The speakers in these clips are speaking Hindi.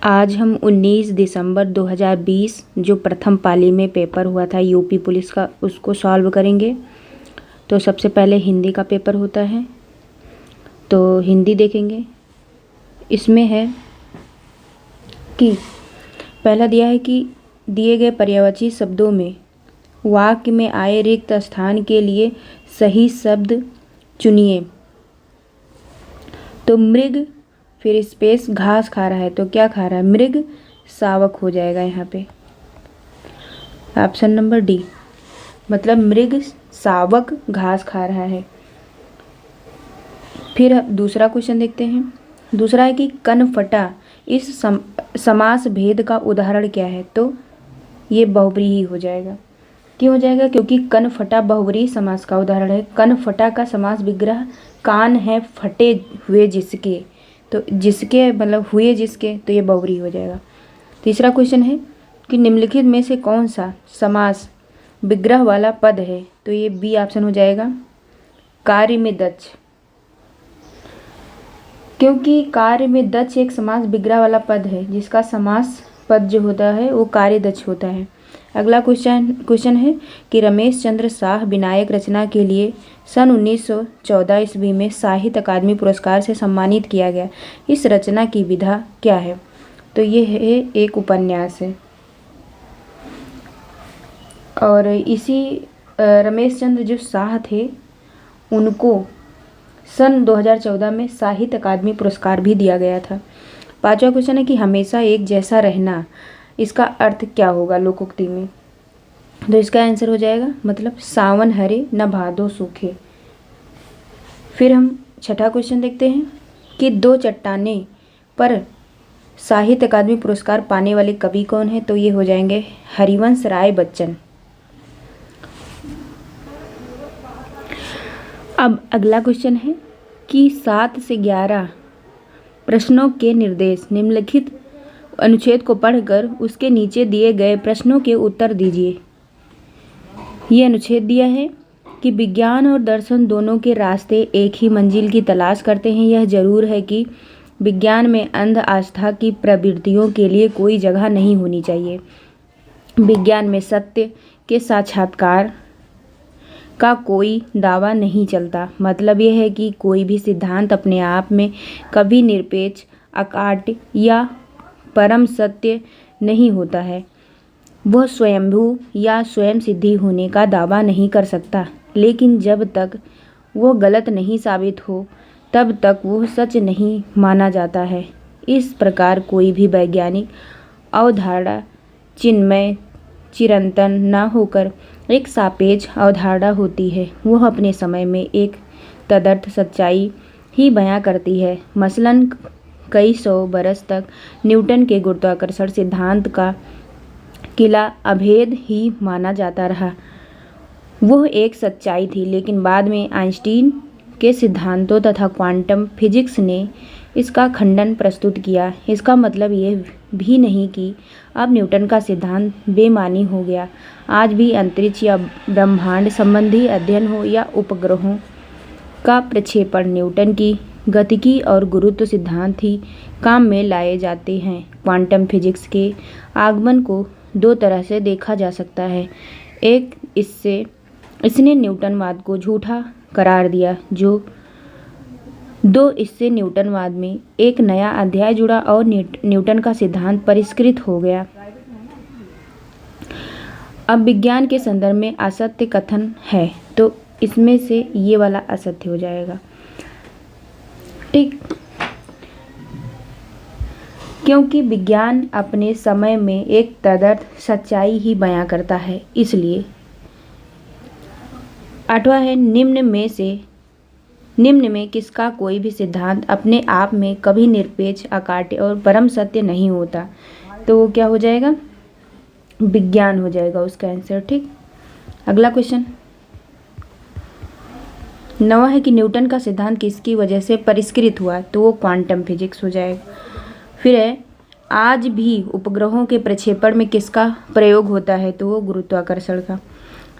आज हम 19 दिसंबर 2020 जो प्रथम पाली में पेपर हुआ था यूपी पुलिस का, उसको सॉल्व करेंगे। तो सबसे पहले हिंदी का पेपर होता है, तो हिंदी देखेंगे। इसमें है कि पहला दिया है कि दिए गए पर्यायवाची शब्दों में वाक्य में आए रिक्त स्थान के लिए सही शब्द चुनिए। तो मृग, फिर स्पेस घास खा रहा है, तो क्या खा रहा है? मृग शावक हो जाएगा यहाँ पे, ऑप्शन नंबर डी, मतलब मृग शावक घास खा रहा है। फिर दूसरा क्वेश्चन देखते हैं। दूसरा है कि कनफटा इस समास भेद का उदाहरण क्या है? तो ये बहुव्रीहि ही हो जाएगा। क्यों हो जाएगा? क्योंकि कनफटा बहुव्रीहि समास का उदाहरण है। कनफटा का समास विग्रह कान है फटे हुए जिसके, तो जिसके मतलब हुए जिसके, तो ये बहुव्रीहि हो जाएगा। तीसरा क्वेश्चन है कि निम्नलिखित में से कौन सा समास विग्रह वाला पद है? तो ये बी ऑप्शन हो जाएगा, कार्य में दक्ष, क्योंकि कार्य में दक्ष एक समास विग्रह वाला पद है जिसका समास पद जो होता है वो कार्य दक्ष होता है। अगला क्वेश्चन है कि रमेश चंद्र शाह विनायक रचना के लिए सन 1914 ईस्वी में साहित्य अकादमी पुरस्कार से सम्मानित किया गया। इस रचना की विधा क्या है? तो ये है एक उपन्यास है, और इसी रमेश चंद्र जो शाह थे उनको सन 2014 में साहित्य अकादमी पुरस्कार भी दिया गया था। पांचवा क्वेश्चन है कि हमेशा एक जैसा रहना, इसका अर्थ क्या होगा लोकोक्ति में? तो इसका आंसर हो जाएगा मतलब सावन हरे न भादो सूखे। फिर हम छठा क्वेश्चन देखते हैं कि दो चट्टाने पर साहित्य अकादमी पुरस्कार पाने वाले कवि कौन है? तो ये हो जाएंगे हरिवंश राय बच्चन। अब अगला क्वेश्चन है कि 7 से 11 प्रश्नों के निर्देश, निम्नलिखित अनुच्छेद को पढ़कर उसके नीचे दिए गए प्रश्नों के उत्तर दीजिए। ये अनुच्छेद दिया है कि विज्ञान और दर्शन दोनों के रास्ते एक ही मंजिल की तलाश करते हैं। यह जरूर है कि विज्ञान में अंध आस्था की प्रवृत्तियों के लिए कोई जगह नहीं होनी चाहिए। विज्ञान में सत्य के साक्षात्कार का कोई दावा नहीं चलता। मतलब यह है कि कोई भी सिद्धांत अपने आप में कभी निरपेक्ष, अकाट्य या परम सत्य नहीं होता है। वह स्वयंभू या स्वयं सिद्धि होने का दावा नहीं कर सकता, लेकिन जब तक वह गलत नहीं साबित हो तब तक वह सच नहीं माना जाता है। इस प्रकार कोई भी वैज्ञानिक अवधारणा चिन्मय चिरंतन न होकर एक सापेक्ष अवधारणा होती है। वह अपने समय में एक तदर्थ सच्चाई ही बयां करती है। मसलन कई सौ बरस तक न्यूटन के गुरुत्वाकर्षण सिद्धांत का किला अभेद ही माना जाता रहा। वह एक सच्चाई थी, लेकिन बाद में आइंस्टीन के सिद्धांतों तथा क्वांटम फिजिक्स ने इसका खंडन प्रस्तुत किया। इसका मतलब यह भी नहीं कि अब न्यूटन का सिद्धांत बेमानी हो गया। आज भी अंतरिक्ष या ब्रह्मांड संबंधी अध्ययन हो या उपग्रहों का प्रक्षेपण, न्यूटन की गतिकी और गुरुत्व सिद्धांत ही काम में लाए जाते हैं। क्वांटम फिजिक्स के आगमन को दो तरह से देखा जा सकता है। एक, इसने न्यूटनवाद को झूठा करार दिया, दो, इससे न्यूटनवाद में एक नया अध्याय जुड़ा और न्यूटन का सिद्धांत परिष्कृत हो गया। अब विज्ञान के संदर्भ में असत्य कथन है, तो इसमें से ये वाला असत्य हो जाएगा। ठीक, क्योंकि विज्ञान अपने समय में एक तदर्थ सच्चाई ही बयां करता है, इसलिए। आठवां है निम्न में किसका कोई भी सिद्धांत अपने आप में कभी निरपेक्ष, अकाट्य और परम सत्य नहीं होता? तो वो क्या हो जाएगा? विज्ञान हो जाएगा उसका आंसर। ठीक, अगला क्वेश्चन 9 है कि न्यूटन का सिद्धांत किसकी वजह से परिष्कृत हुआ? तो वो क्वांटम फिजिक्स हो जाएगा। फिर है आज भी उपग्रहों के प्रक्षेपण में किसका प्रयोग होता है? तो वो गुरुत्वाकर्षण का।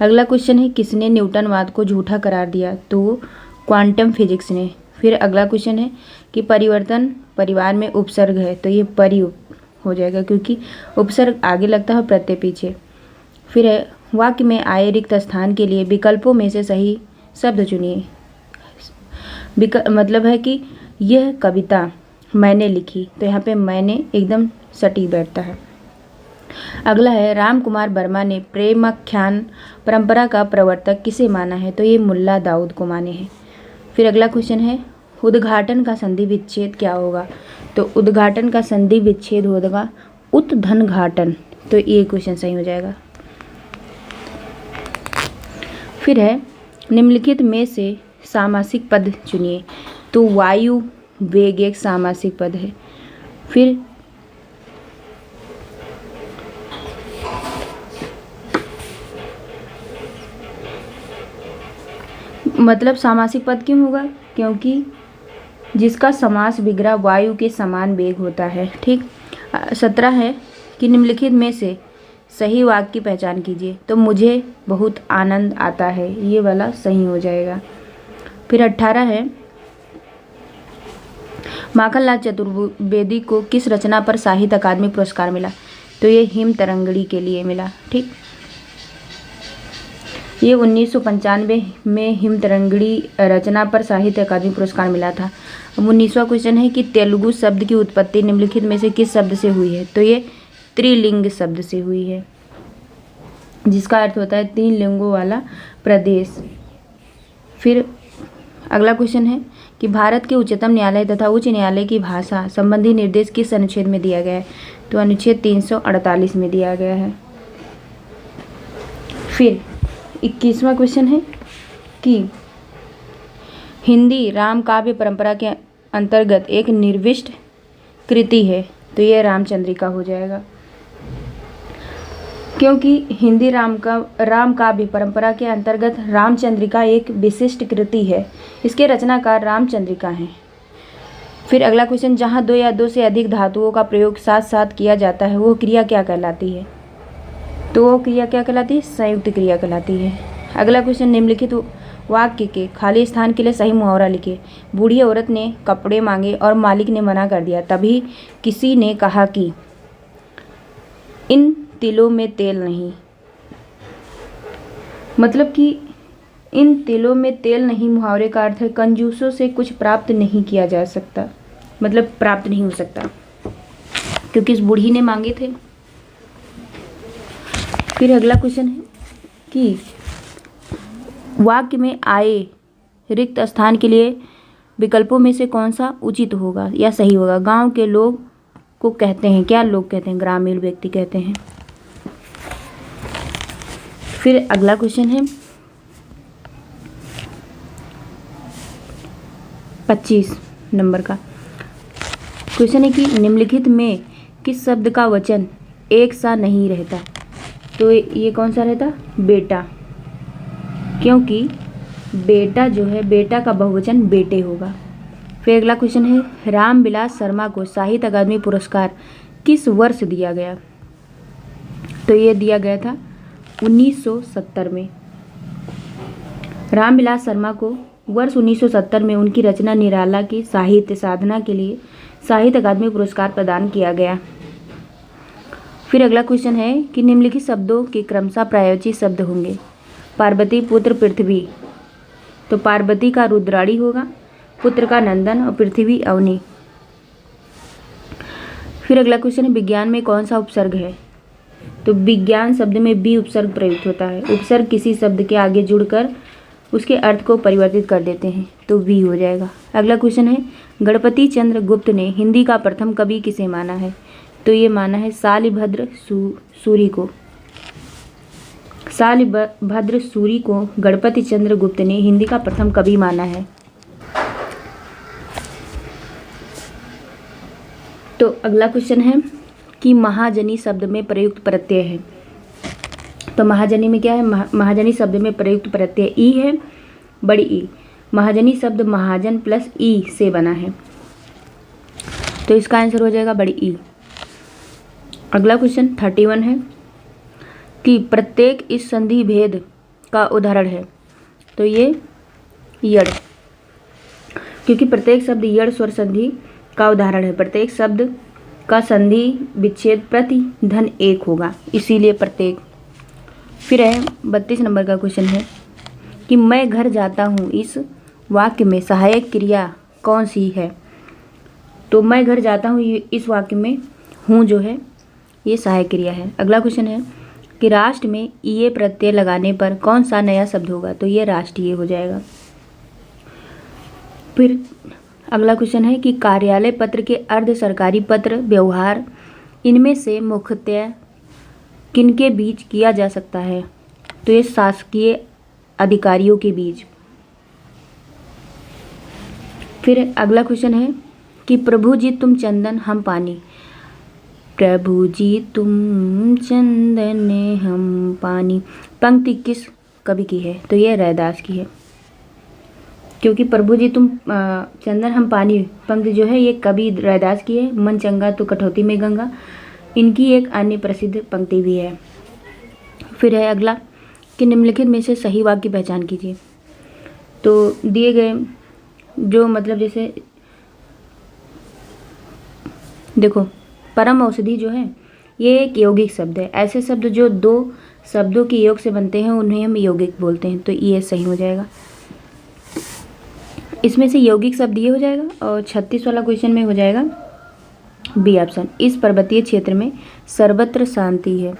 अगला क्वेश्चन है किसने न्यूटनवाद को झूठा करार दिया? तो क्वांटम फिजिक्स ने। फिर अगला क्वेश्चन है कि परिवर्तन परिवार में उपसर्ग है, तो ये परि हो जाएगा, क्योंकि उपसर्ग आगे लगता है और प्रत्यय पीछे। फिर है वाक्य में आए रिक्त स्थान के लिए विकल्पों में से सही शब्द चुनिए। मतलब है कि यह कविता मैंने लिखी, तो यहाँ पे मैंने एकदम सटीक बैठता है। अगला है राम कुमार वर्मा ने प्रेमाख्यान परंपरा का प्रवर्तक किसे माना है, तो ये मुल्ला दाऊद को माने हैं। फिर अगला क्वेश्चन है उद्घाटन का संधि विच्छेद क्या होगा, तो उद्घाटन का संधि विच्छेद होगा उत्धनघाटन, तो ये क्वेश्चन सही हो जाएगा। फिर है निम्नलिखित में से सामासिक पद चुनिए, तो वायु वेग एक सामासिक पद है। फिर मतलब सामासिक पद क्यों होगा, क्योंकि जिसका समास विग्रह वायु के समान वेग होता है। ठीक। 17 है कि निम्नलिखित में से सही वाक्य की पहचान कीजिए, तो मुझे बहुत आनंद आता है, ये वाला सही हो जाएगा। फिर 18 है माखनलाल चतुर्वेदी को किस रचना पर साहित्य अकादमी पुरस्कार मिला, तो ये हिम तरंगिणी के लिए मिला। ठीक। ये 1995 में हिम तरंगिणी रचना पर साहित्य अकादमी पुरस्कार मिला था। अब 19वां क्वेश्चन है कि तेलुगु शब्द की उत्पत्ति निम्नलिखित में से किस शब्द से हुई है, तो ये त्रिलिंग शब्द से हुई है, जिसका अर्थ होता है तीन लिंगों वाला प्रदेश। फिर अगला क्वेश्चन है कि भारत के उच्चतम न्यायालय तथा उच्च न्यायालय की भाषा संबंधी निर्देश किस अनुच्छेद में दिया गया है, तो अनुच्छेद 348 में दिया गया है। फिर 21वां क्वेश्चन है कि हिंदी राम काव्य परंपरा के अंतर्गत एक निर्विष्ट कृति है, तो यह रामचंद्रिका हो जाएगा, क्योंकि हिंदी राम काव्य परंपरा के अंतर्गत रामचंद्रिका एक विशिष्ट कृति है। इसके रचनाकार रामचंद्रिका हैं। फिर अगला क्वेश्चन, जहाँ दो या दो से अधिक धातुओं का प्रयोग साथ साथ किया जाता है वो क्रिया क्या कहलाती है, तो वो क्रिया क्या कहलाती है, संयुक्त क्रिया कहलाती है। अगला क्वेश्चन, निम्नलिखित वाक्य के खाली स्थान के लिए सही मुहावरा लिखिए। बूढ़ी औरत ने कपड़े मांगे और मालिक ने मना कर दिया, तभी किसी ने कहा कि इन तिलों में तेल नहीं, मतलब कि इन तिलों में तेल नहीं मुहावरे का अर्थ है कंजूसों से कुछ प्राप्त नहीं किया जा सकता, मतलब प्राप्त नहीं हो सकता, क्योंकि इस बूढ़ी ने मांगे थे। फिर अगला क्वेश्चन है कि वाक्य में आए रिक्त स्थान के लिए विकल्पों में से कौन सा उचित होगा या सही होगा। गांव के लोग को कहते हैं, क्या लोग कहते हैं, ग्रामीण व्यक्ति कहते हैं। फिर अगला क्वेश्चन है 25 नंबर का क्वेश्चन है कि निम्नलिखित में किस शब्द का वचन एक सा नहीं रहता, तो ये कौन सा रहता, बेटा, क्योंकि बेटा जो है बेटा का बहुवचन बेटे होगा। फिर अगला क्वेश्चन है रामविलास शर्मा को साहित्य अकादमी पुरस्कार किस वर्ष दिया गया, तो ये दिया गया था 1970 में। रामविलास शर्मा को वर्ष 1970 में उनकी रचना निराला की साहित्य साधना के लिए साहित्य अकादमी पुरस्कार प्रदान किया गया। फिर अगला क्वेश्चन है कि निम्नलिखित शब्दों के क्रमशः प्रायोजित शब्द होंगे। पार्वती पुत्र पृथ्वी, तो पार्वती का रुद्राणी होगा, पुत्र का नंदन और पृथ्वी अवनी। फिर अगला क्वेश्चन है विज्ञान में कौन सा उपसर्ग है, तो विज्ञान शब्द में बी उपसर्ग प्रयुक्त होता है। उपसर्ग किसी शब्द के आगे जुड़कर उसके अर्थ को परिवर्तित कर देते हैं, तो वी हो जाएगा। अगला क्वेश्चन है गणपति चंद्र गुप्त ने हिंदी का प्रथम कवि किसे माना है, तो ये माना है शालिभद्र सूरी को। शालिभद्र सूरी को गणपति चंद्र गुप्त ने हिंदी का प्रथम कवि माना है। तो अगला क्वेश्चन है कि महाजनी शब्द में प्रयुक्त प्रत्यय है, तो महाजनी में क्या है, महाजनी शब्द में प्रयुक्त प्रत्यय ई है, बड़ी ई। महाजनी शब्द महाजन प्लस ई से बना है, तो इसका आंसर हो जाएगा बड़ी ई। अगला क्वेश्चन 31 है कि प्रत्येक इस संधि भेद का उदाहरण है, तो ये यड़, क्योंकि प्रत्येक शब्द यड़ स्वर संधि का उदाहरण है। प्रत्येक शब्द का संधि विच्छेद प्रति धन 1 होगा, इसीलिए प्रत्येक। फिर है 32 नंबर का क्वेश्चन है कि मैं घर जाता हूँ, इस वाक्य में सहायक क्रिया कौन सी है? तो मैं घर जाता हूँ इस वाक्य में हूँ जो है ये सहायक क्रिया है। अगला क्वेश्चन है कि राष्ट्र में ईए प्रत्यय लगाने पर कौन सा नया शब्द होगा? तो ये राष्ट्रीय हो जाएगा। फिर अगला क्वेश्चन है कि कार्यालय पत्र के अर्ध सरकारी पत्र व्यवहार इनमें से मुख्यतः किनके बीच किया जा सकता है? तो ये शासकीय अधिकारियों के बीच। फिर अगला क्वेश्चन है कि प्रभु जी तुम चंदन हम पानी, प्रभु जी तुम चंदन हम पानी पंक्ति किस कवि की है? तो ये रैदास की है, क्योंकि प्रभु जी तुम चंदन हम पानी पंक्ति जो है ये कवि रैदास की है। मन चंगा तो कटौती में गंगा इनकी एक अन्य प्रसिद्ध पंक्ति भी है। फिर है अगला कि निम्नलिखित में से सही वाक्य की पहचान कीजिए। तो दिए गए जो मतलब जैसे देखो परम औषधि जो है ये एक यौगिक शब्द है। ऐसे शब्द जो 2 शब्दों के योग से बनते हैं उन्हें हम यौगिक बोलते हैं, तो ये सही हो जाएगा। इसमें से यौगिक शब्द ये हो जाएगा। और 36 वाला क्वेश्चन में हो जाएगा बी ऑप्शन, इस पर्वतीय क्षेत्र में सर्वत्र शांति है।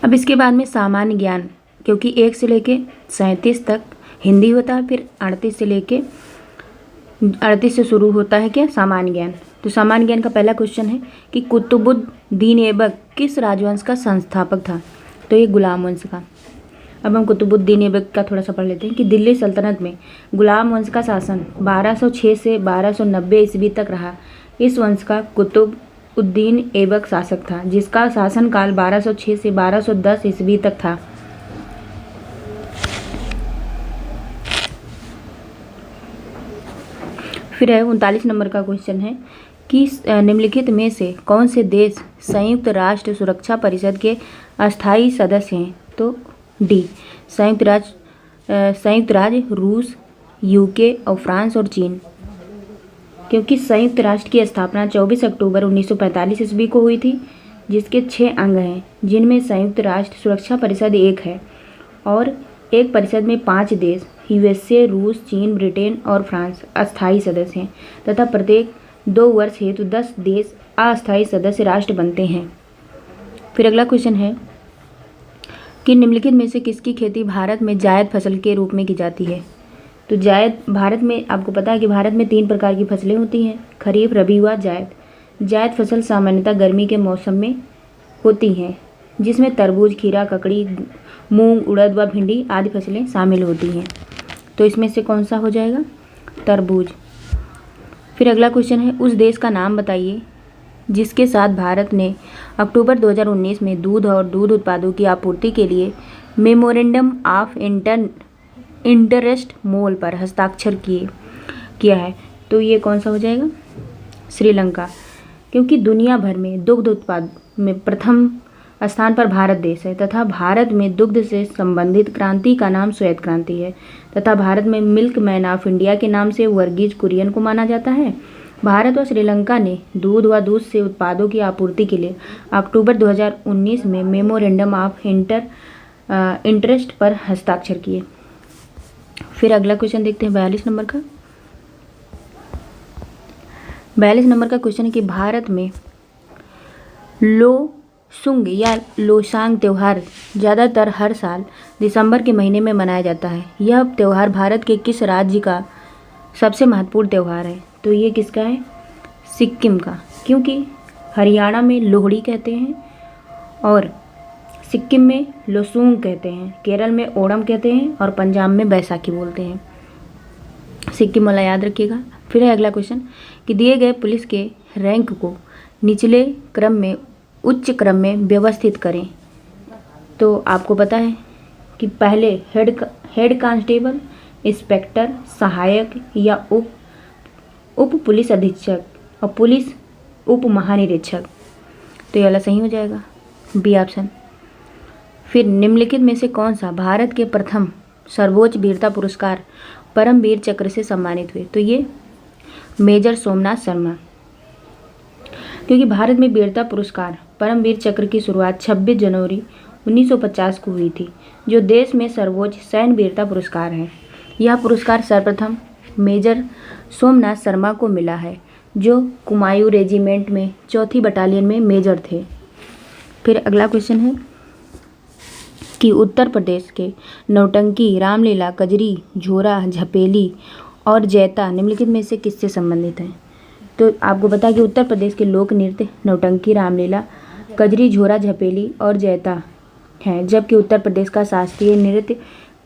अब इसके बाद में सामान्य ज्ञान, क्योंकि 1 से लेके 37 तक हिंदी होता है, फिर 38 से शुरू होता है क्या? सामान्य ज्ञान। तो सामान्य ज्ञान का पहला क्वेश्चन है कि कुतुबुद्दीन ऐबक किस राजवंश का संस्थापक था? तो ये गुलाम वंश का। अब हम कुतुबुद्दीन ऐबक का थोड़ा सा पढ़ लेते हैं कि दिल्ली सल्तनत में गुलाम वंश का शासन 1206 से 1290 ईस्वी तक रहा। इस वंश का कुतुबुद्दीन ऐबक शासक था, जिसका शासनकाल 1206 से 1210 ईस्वी तक था। फिर है 39 नंबर का क्वेश्चन है कि निम्नलिखित में से कौन से देश संयुक्त राष्ट्र सुरक्षा परिषद के अस्थायी सदस्य हैं? तो डी संयुक्त राज्य रूस, यूके और फ्रांस और चीन। क्योंकि संयुक्त राष्ट्र की स्थापना 24 अक्टूबर 1945 ईस्वी को हुई थी, जिसके 6 अंग हैं, जिनमें संयुक्त राष्ट्र सुरक्षा परिषद एक है और एक परिषद में 5 देश यूएसए, रूस, चीन, ब्रिटेन और फ्रांस अस्थायी सदस्य हैं तथा प्रत्येक 2 वर्ष हेतु 10 देश अस्थायी सदस्य राष्ट्र बनते हैं। फिर अगला क्वेश्चन है कि निम्नलिखित में से किसकी खेती भारत में जायद फसल के रूप में की जाती है? तो जायद भारत में आपको पता है कि भारत में 3 प्रकार की फसलें होती हैं, खरीफ, रबी व जायद। जायद फसल सामान्यतः गर्मी के मौसम में होती हैं, जिसमें तरबूज, खीरा, ककड़ी, मूंग, उड़द व भिंडी आदि फसलें शामिल होती हैं। तो इसमें से कौन सा हो जाएगा? तरबूज। फिर अगला क्वेश्चन है उस देश का नाम बताइए जिसके साथ भारत ने अक्टूबर 2019 में दूध और दूध उत्पादों की आपूर्ति के लिए मेमोरेंडम ऑफ इंटरेस्ट मोल पर हस्ताक्षर किया है। तो ये कौन सा हो जाएगा? श्रीलंका। क्योंकि दुनिया भर में दुग्ध उत्पाद में प्रथम स्थान पर भारत देश है तथा भारत में दुग्ध से संबंधित क्रांति का नाम श्वेत क्रांति है तथा भारत में मिल्क मैन ऑफ इंडिया के नाम से वर्गीज कुरियन को माना जाता है। भारत और श्रीलंका ने दूध व दूध से उत्पादों की आपूर्ति के लिए अक्टूबर 2019 में मेमोरेंडम ऑफ इंटरेस्ट पर हस्ताक्षर किए। फिर अगला क्वेश्चन देखते हैं 42 नंबर का। 42 नंबर का क्वेश्चन है कि भारत में लोसुंग या लोसांग त्यौहार ज़्यादातर हर साल दिसंबर के महीने में मनाया जाता है। यह त्यौहार भारत के किस राज्य का सबसे महत्वपूर्ण त्यौहार है? तो ये किसका है? सिक्किम का। क्योंकि हरियाणा में लोहड़ी कहते हैं और सिक्किम में लोसूंग कहते हैं, केरल में ओणम कहते हैं और पंजाब में बैसाखी बोलते हैं। सिक्किम वाला याद रखिएगा। फिर है अगला क्वेश्चन कि दिए गए पुलिस के रैंक को निचले क्रम में उच्च क्रम में व्यवस्थित करें। तो आपको पता है कि पहले हेड कांस्टेबल, इंस्पेक्टर, सहायक या उप पुलिस अधीक्षक और पुलिस उप महानिरीक्षक। तो ये वाला सही हो जाएगा, बी ऑप्शन। फिर निम्नलिखित में से कौन सा भारत के प्रथम सर्वोच्च वीरता पुरस्कार परमवीर चक्र से सम्मानित हुए? तो ये मेजर सोमनाथ शर्मा। क्योंकि भारत में वीरता पुरस्कार परमवीर चक्र की शुरुआत 26 जनवरी 1950 को हुई थी, जो देश में सर्वोच्च सैन्य वीरता पुरस्कार है। यह पुरस्कार सर्वप्रथम मेजर सोमनाथ शर्मा को मिला है, जो कुमायूं रेजिमेंट में 4th बटालियन में मेजर थे। फिर अगला क्वेश्चन है कि उत्तर प्रदेश के नौटंकी, रामलीला, कजरी, झोरा, झपेली और जैता निम्नलिखित में से किससे संबंधित हैं? तो आपको पता है कि उत्तर प्रदेश के लोक नृत्य नौटंकी, रामलीला, कजरी, झोरा, झपेली और जैता है, जबकि उत्तर प्रदेश का शास्त्रीय नृत्य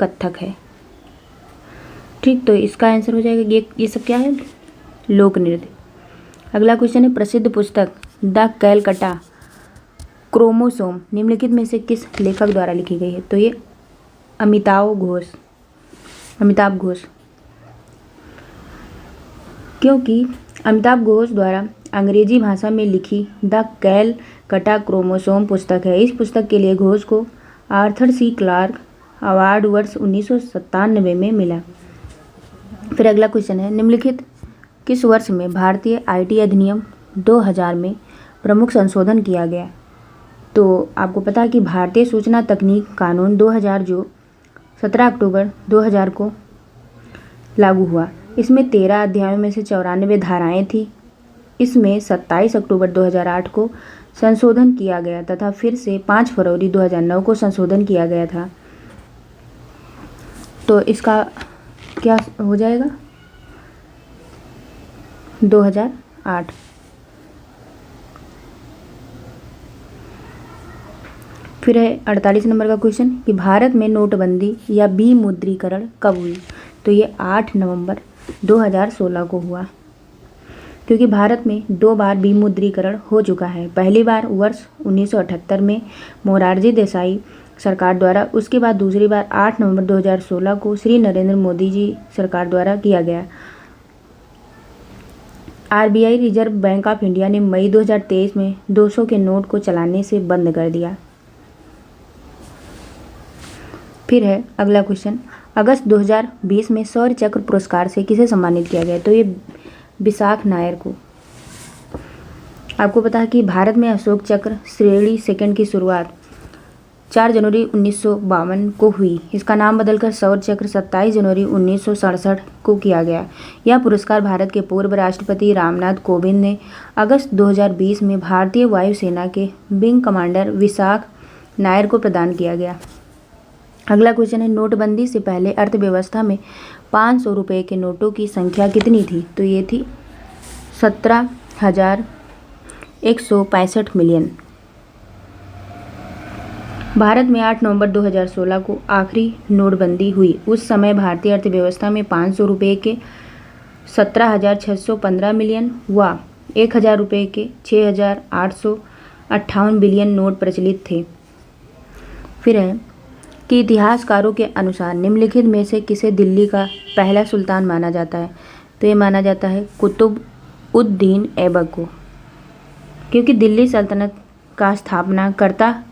कथक है। ठीक, तो इसका आंसर हो जाएगा ये सब क्या है? लोक नृत्य। अगला क्वेश्चन है प्रसिद्ध पुस्तक द कैलकटा क्रोमोसोम निम्नलिखित में से किस लेखक द्वारा लिखी गई है? तो ये अमिताभ घोष। क्योंकि अमिताभ घोष द्वारा अंग्रेजी भाषा में लिखी द कैलकटा क्रोमोसोम पुस्तक है। इस पुस्तक के लिए घोष को आर्थर सी क्लार्क अवार्ड वर्ष 1997 में मिला। फिर अगला क्वेश्चन है निम्नलिखित किस वर्ष में भारतीय आईटी अधिनियम 2000 में प्रमुख संशोधन किया गया? तो आपको पता है कि भारतीय सूचना तकनीक कानून 2000 जो 17 अक्टूबर 2000 को लागू हुआ। इसमें 13 अध्यायों में से 94 धाराएं थी। इसमें 27 अक्टूबर 2008 को संशोधन किया गया तथा फिर से 5 फरवरी 2009 को संशोधन किया गया था। तो इसका क्या हो जाएगा? 2008। फिर है 48 नंबर का क्वेश्चन कि भारत में नोटबंदी या विमुद्रीकरण कब हुई? तो ये 8 नवंबर 2016 को हुआ। क्योंकि भारत में 2 बार विमुद्रीकरण हो चुका है। पहली बार वर्ष 1978 में मोरारजी देसाई सरकार द्वारा, उसके बाद दूसरी बार 8 नवंबर 2016 को श्री नरेंद्र मोदी जी सरकार द्वारा किया गया। RBI reserve bank of India ने मई 2023 में 200 के नोट को चलाने से बंद कर दिया। फिर है अगला क्वेश्चन अगस्त 2020 में शौर्य चक्र पुरस्कार से किसे सम्मानित किया गया? तो ये विशाख नायर को। आपको पता है कि भारत में अशोक चक्र श्रेणी सेकंड की शुरुआत 4 जनवरी 1952 को हुई। इसका नाम बदलकर शौर्य चक्र 27 जनवरी 1967 को किया गया। यह पुरस्कार भारत के पूर्व राष्ट्रपति रामनाथ कोविंद ने अगस्त 2020 में भारतीय वायुसेना के विंग कमांडर विशाख नायर को प्रदान किया गया। अगला क्वेश्चन है नोटबंदी से पहले अर्थव्यवस्था में 500 रुपये के नोटों की संख्या कितनी थी? तो ये थी 17,165 मिलियन। भारत में 8 नवंबर 2016 को आखिरी नोटबंदी हुई। उस समय भारतीय अर्थव्यवस्था में 500 रुपये के 17,615 मिलियन व 1,000 रुपये के 6,858 बिलियन नोट प्रचलित थे। फिर है कि इतिहासकारों के अनुसार निम्नलिखित में से किसे दिल्ली का पहला सुल्तान माना जाता है? तो ये माना जाता है कुतुब उद दीन ऐबक को। क्योंकि दिल्ली सल्तनत का स्थापना कर्ता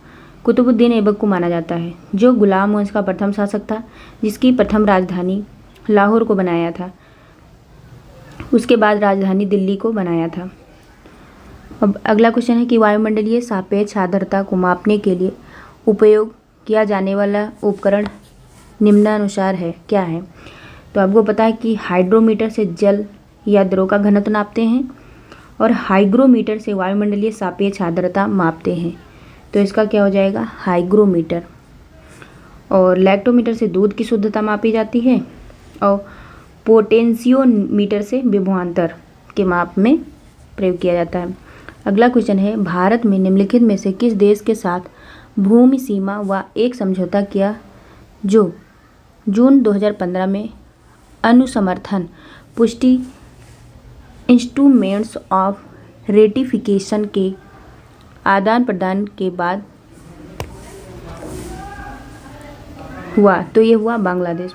कुतुबुद्दीन ऐबक को माना जाता है, जो गुलाम वंश का प्रथम शासक था, जिसकी प्रथम राजधानी लाहौर को बनाया था। उसके बाद राजधानी दिल्ली को बनाया था। अब अगला क्वेश्चन है कि वायुमंडलीय सापेक्ष आर्द्रता को मापने के लिए उपयोग किया जाने वाला उपकरण निम्नानुसार है क्या है? तो आपको पता है कि हाइड्रोमीटर से जल या द्रव का घनत्व नापते हैं और हाइग्रोमीटर से वायुमंडलीय सापेक्ष आर्द्रता मापते हैं। तो इसका क्या हो जाएगा? हाइग्रोमीटर। और लैक्टोमीटर से दूध की शुद्धता मापी जाती है और पोटेंशियोमीटर से विभवांतर के माप में प्रयोग किया जाता है। अगला क्वेश्चन है भारत में निम्नलिखित में से किस देश के साथ भूमि सीमा व एक समझौता किया जो जून 2015 में अनुसमर्थन पुष्टि इंस्ट्रूमेंट्स ऑफ रेटिफिकेशन के आदान प्रदान के बाद हुआ? तो ये हुआ बांग्लादेश।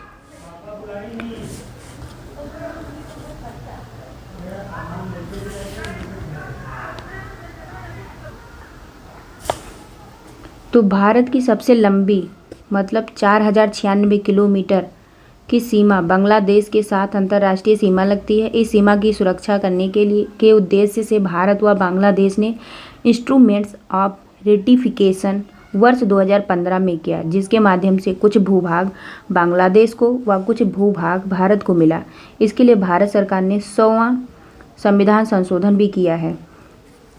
तो भारत की सबसे लंबी मतलब 4096 किलोमीटर की सीमा बांग्लादेश के साथ अंतर्राष्ट्रीय सीमा लगती है। इस सीमा की सुरक्षा करने के उद्देश्य से भारत व बांग्लादेश ने इंस्ट्रूमेंट्स ऑफ रेटिफिकेशन वर्ष 2015 में किया, जिसके माध्यम से कुछ भूभाग बांग्लादेश को व कुछ भूभाग भारत को मिला। इसके लिए भारत सरकार ने 100वां संविधान संशोधन भी किया है।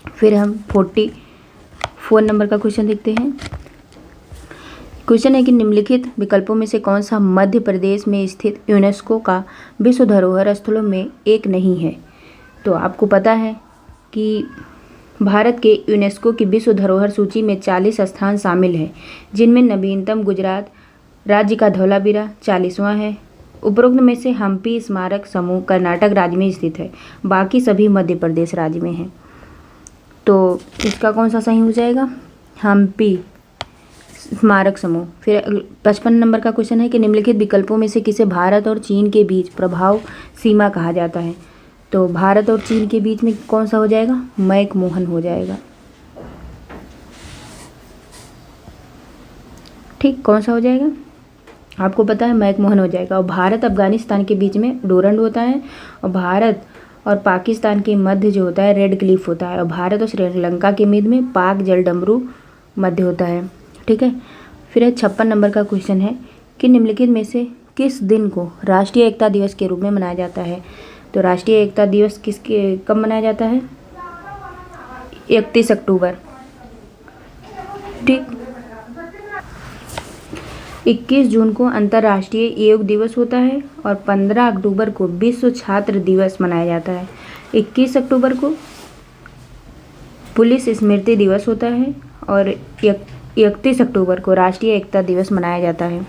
फिर हम 44 नंबर का क्वेश्चन देखते हैं। क्वेश्चन है कि निम्नलिखित विकल्पों में से कौन सा मध्य प्रदेश में स्थित यूनेस्को का विश्व धरोहर स्थलों में एक नहीं है। तो आपको पता है कि भारत के यूनेस्को की विश्व धरोहर सूची में 40 स्थान शामिल हैं, जिनमें नवीनतम गुजरात राज्य का धौलावीरा 40वां है। उपरोक्त में से हम्पी स्मारक समूह कर्नाटक राज्य में स्थित है, बाकी सभी मध्य प्रदेश राज्य में हैं। तो इसका कौन सा सही हो जाएगा? हम्पी स्मारक समूह। फिर 55 नंबर का क्वेश्चन है कि निम्नलिखित विकल्पों में से किसे भारत और चीन के बीच प्रभाव सीमा कहा जाता है। तो भारत और चीन के बीच में कौन सा हो जाएगा? मैकमोहन हो जाएगा। ठीक, कौन सा हो जाएगा? आपको पता है मैकमोहन हो जाएगा। और भारत अफगानिस्तान के बीच में डोरंड होता है, और भारत और पाकिस्तान के मध्य जो होता है रेड क्लिफ होता है, और भारत और श्रीलंका के मध्य में पाक जलडमरू मध्य होता है। ठीक है। फिर 56 नंबर का क्वेश्चन है कि निम्नलिखित में से किस दिन को राष्ट्रीय एकता दिवस के रूप में मनाया जाता है। तो राष्ट्रीय एकता दिवस कब मनाया जाता है? 31 अक्टूबर। ठीक। 21 जून को अंतर्राष्ट्रीय योग दिवस होता है और 15 अक्टूबर को विश्व छात्र दिवस मनाया जाता है। 21 अक्टूबर को पुलिस स्मृति दिवस होता है और 31 अक्टूबर को राष्ट्रीय एकता दिवस मनाया जाता है।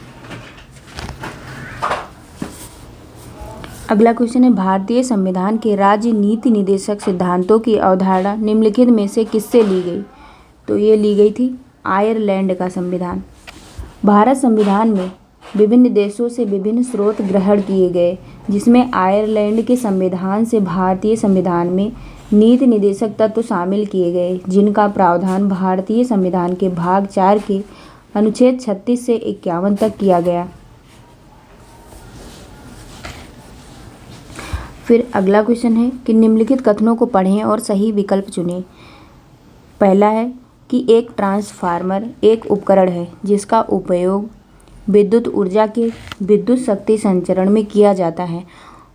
अगला क्वेश्चन है भारतीय संविधान के राज्य नीति निर्देशक सिद्धांतों की अवधारणा निम्नलिखित में से किससे ली गई। तो ये ली गई थी आयरलैंड का संविधान। भारत संविधान में विभिन्न देशों से विभिन्न स्रोत ग्रहण किए गए, जिसमें आयरलैंड के संविधान से भारतीय संविधान में नीति निर्देशक तत्व शामिल किए गए, जिनका प्रावधान भारतीय संविधान के भाग 4 के अनुच्छेद 36 से 51 तक किया गया। फिर अगला क्वेश्चन है कि निम्नलिखित कथनों को पढ़ें और सही विकल्प चुनें। पहला है कि एक ट्रांसफार्मर एक उपकरण है जिसका उपयोग विद्युत ऊर्जा के विद्युत शक्ति संचरण में किया जाता है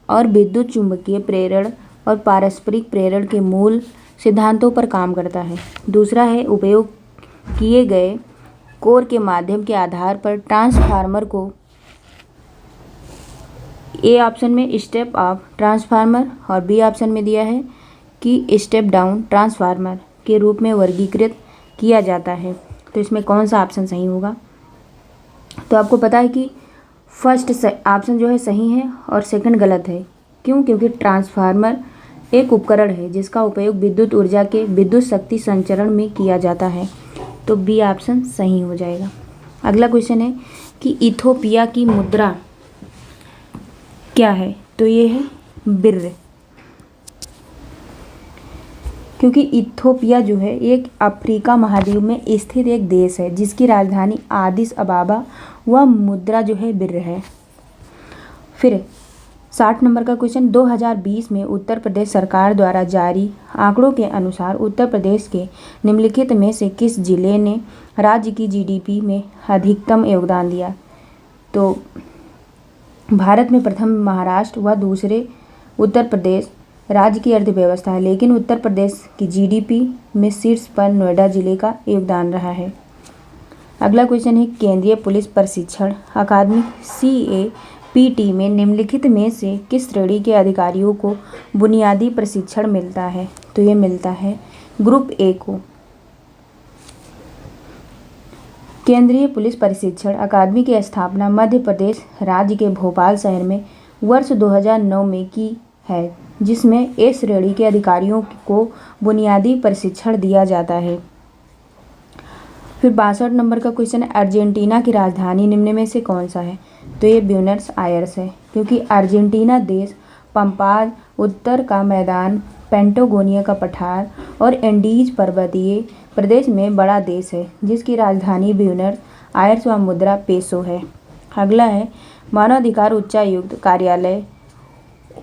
और विद्युत चुम्बकीय प्रेरण और पारस्परिक प्रेरण के मूल सिद्धांतों पर काम करता है। दूसरा है उपयोग किए गए कोर के माध्यम के आधार पर ट्रांसफार्मर को ए ऑप्शन में स्टेप अप ट्रांसफार्मर और बी ऑप्शन में दिया है कि स्टेप डाउन ट्रांसफार्मर के रूप में वर्गीकृत किया जाता है। तो इसमें कौन सा ऑप्शन सही होगा? तो आपको पता है कि फर्स्ट ऑप्शन जो है सही है और सेकंड गलत है। क्यों? क्योंकि ट्रांसफार्मर एक उपकरण है जिसका उपयोग विद्युत ऊर्जा के विद्युत शक्ति संचरण में किया जाता है। तो बी ऑप्शन सही हो जाएगा। अगला क्वेश्चन है कि इथोपिया की मुद्रा क्या है। तो ये है बिर्र। क्योंकि इथोपिया जो है एक अफ्रीका महाद्वीप में स्थित एक देश है जिसकी राजधानी आदिस अबाबा व मुद्रा जो है बिर्र है। फिर 60 नंबर का क्वेश्चन 2020 में उत्तर प्रदेश सरकार द्वारा जारी आंकड़ों के अनुसार उत्तर प्रदेश के निम्नलिखित में से किस जिले ने राज्य की जीडीपी में अधिकतम योगदान दिया। तो भारत में प्रथम महाराष्ट्र व दूसरे उत्तर प्रदेश राज्य की अर्थव्यवस्था है, लेकिन उत्तर प्रदेश की जीडीपी में शीर्ष पर नोएडा जिले का योगदान रहा है। अगला क्वेश्चन है केंद्रीय पुलिस प्रशिक्षण अकादमी CAPT में निम्नलिखित में से किस श्रेणी के अधिकारियों को बुनियादी प्रशिक्षण मिलता है। तो ये मिलता है ग्रुप A को। केंद्रीय पुलिस प्रशिक्षण अकादमी की स्थापना मध्य प्रदेश राज्य के भोपाल शहर में वर्ष 2009 में की है, जिसमें A श्रेणी के अधिकारियों को बुनियादी प्रशिक्षण दिया जाता है। फिर 62 नंबर का क्वेश्चन है अर्जेंटीना की राजधानी निम्न में से कौन सा है। तो ये ब्यूनस आयर्स है, क्योंकि अर्जेंटीना देश पंपास उत्तर का मैदान, पेंटागोनिया का पठार और एंडीज पर्वतीय प्रदेश में बड़ा देश है, जिसकी राजधानी ब्यूनस आयर्स व मुद्रा पेसो है। अगला है मानवाधिकार उच्चायुक्त कार्यालय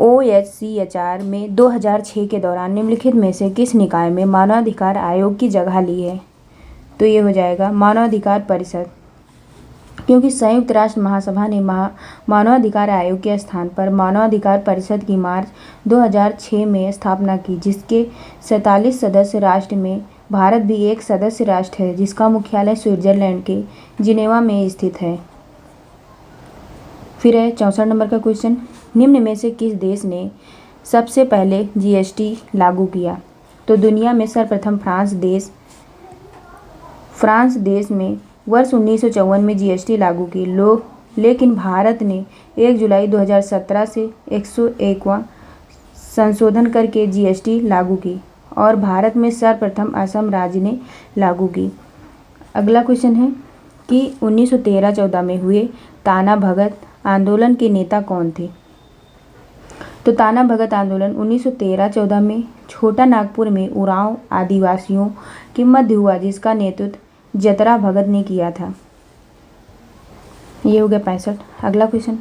OHCHR में 2006 के दौरान निम्नलिखित में से किस निकाय में मानवाधिकार आयोग की जगह ली है? तो ये हो जाएगा मानवाधिकार परिषद, क्योंकि संयुक्त राष्ट्र महासभा ने मानवाधिकार आयोग के स्थान पर मानवाधिकार परिषद की मार्च 2006 में स्थापना की, जिसके 47 सदस्य राष्ट्र में भारत भी एक सदस्य राष्ट्र है, जिसका मुख्यालय स्विट्जरलैंड के जिनेवा में स्थित है। फिर है 64 नंबर का क्वेश्चन, निम्न में से किस देश ने सबसे पहले GST लागू किया? तो दुनिया में सर्वप्रथम फ्रांस देश में वर्ष 1954 में GST लागू की। लेकिन भारत ने 1 जुलाई 2017 से 101वां संशोधन करके GST लागू की और भारत में सर्वप्रथम असम राज्य ने लागू की। अगला क्वेश्चन है कि 1913-14 में हुए ताना भगत आंदोलन के नेता कौन थे? तो ताना भगत आंदोलन 1913-14 में छोटा नागपुर में उरांव आदिवासियों के मध्य हुआ, जिसका नेतृत्व जतरा भगत ने किया था। ये हो गया 65। अगला क्वेश्चन,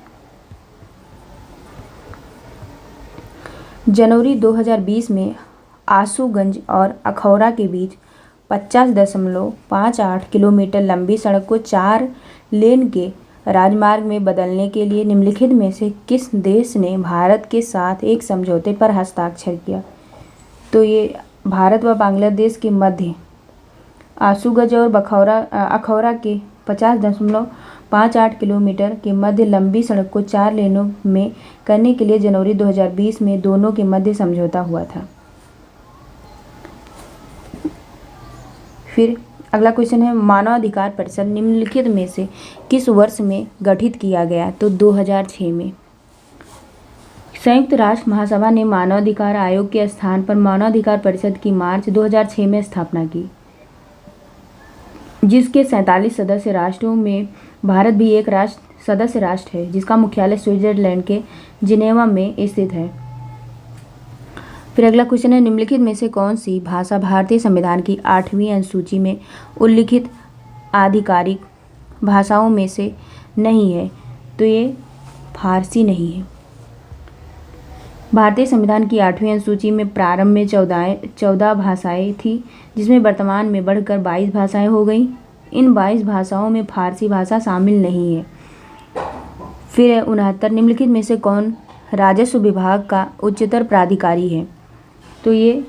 जनवरी 2020 में आशुगंज और अखौरा के बीच 50.58 किलोमीटर लंबी सड़क को 4 लेन के राजमार्ग में बदलने के लिए निम्नलिखित में से किस देश ने भारत के साथ एक समझौते पर हस्ताक्षर किया? तो ये भारत व बांग्लादेश के मध्य आशुगंज और अखौरा के 50.58 किलोमीटर के मध्य लंबी सड़क को 4 लेनों में करने के लिए जनवरी 2020 में दोनों के मध्य समझौता हुआ था। फिर अगला क्वेश्चन है, मानवाधिकार परिषद निम्नलिखित में से किस वर्ष में गठित किया गया? तो 2006 में। संयुक्त राष्ट्र महासभा ने मानवाधिकार आयोग के स्थान पर मानवाधिकार परिषद की मार्च 2006 में स्थापना की, जिसके 47 सदस्य राष्ट्रों में भारत भी एक सदस्य राष्ट्र है, जिसका मुख्यालय स्विट्जरलैंड के जिनेवा में स्थित है। फिर अगला क्वेश्चन है, निम्नलिखित में से कौन सी भाषा भारतीय संविधान की 8वीं अनुसूची में उल्लिखित आधिकारिक भाषाओं में से नहीं है? तो ये फारसी नहीं है। भारतीय संविधान की 8वीं अनुसूची में प्रारंभ में 14 भाषाएं थी, जिसमें वर्तमान में बढ़कर 22 भाषाएं हो गई। इन 22 भाषाओं में फारसी भाषा शामिल नहीं है। फिर है 69, निम्नलिखित में से कौन राजस्व विभाग का उच्चतर प्राधिकारी है? तो ये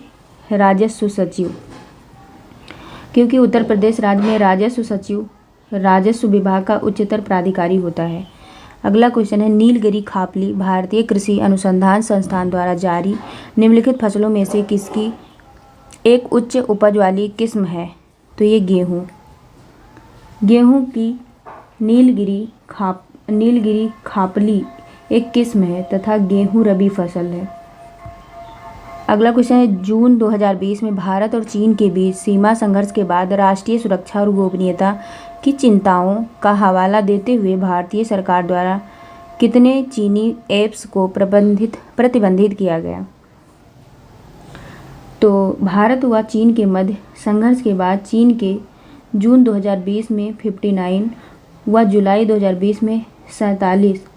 राजस्व सचिव, क्योंकि उत्तर प्रदेश राज्य में राजस्व सचिव राजस्व विभाग का उच्चतर प्राधिकारी होता है। अगला क्वेश्चन है, नीलगिरी खापली भारतीय कृषि अनुसंधान संस्थान द्वारा जारी निम्नलिखित फसलों में से किसकी एक उच्च उपज वाली किस्म है? तो ये गेहूं की नीलगिरी खापली एक किस्म है तथा गेहूं रबी फसल है। अगला क्वेश्चन है, जून 2020 में भारत और चीन के बीच सीमा संघर्ष के बाद राष्ट्रीय सुरक्षा और गोपनीयता की चिंताओं का हवाला देते हुए भारतीय सरकार द्वारा कितने चीनी ऐप्स को प्रतिबंधित किया गया? तो भारत व चीन के मध्य संघर्ष के बाद चीन के जून 2020 में 59 व जुलाई 2020 में 47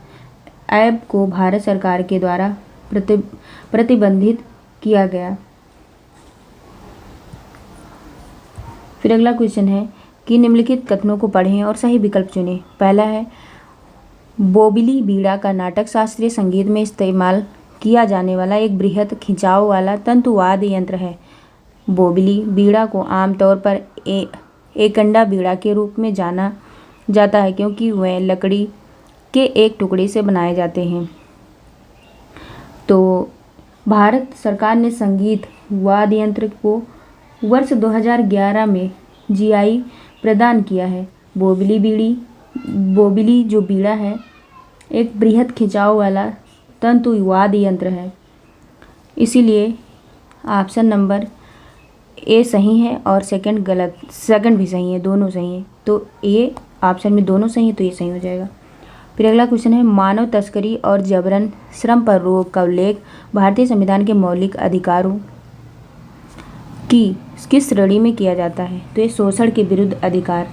ऐप को भारत सरकार के द्वारा प्रतिबंधित किया गया। फिर अगला क्वेश्चन है कि निम्नलिखित कथनों को पढ़ें और सही विकल्प चुनें। पहला है, बोबिली बीड़ा का नाटक शास्त्रीय संगीत में इस्तेमाल किया जाने वाला एक बृहत खिंचाव वाला तंतुवाद्य यंत्र है। बोबिली बीड़ा को आमतौर पर एकंडा बीड़ा के रूप में जाना जाता है, क्योंकि वह लकड़ी के एक टुकड़े से बनाए जाते हैं। तो भारत सरकार ने संगीत वाद्य यंत्र को वर्ष 2011 में GI प्रदान किया है। बोबिली जो बीड़ा है एक बृहत खिंचाव वाला तंतुवाद्य यंत्र है, इसीलिए ऑप्शन नंबर ए सही है और सेकंड गलत, सेकंड भी सही है, दोनों सही हैं। तो ये ऑप्शन में दोनों सही है, तो ये सही हो जाएगा। फिर अगला क्वेश्चन है, मानव तस्करी और जबरन श्रम पर रोक का उल्लेख भारतीय संविधान के मौलिक अधिकारों की किस श्रेणी में किया जाता है? तो ये शोषण के विरुद्ध अधिकार।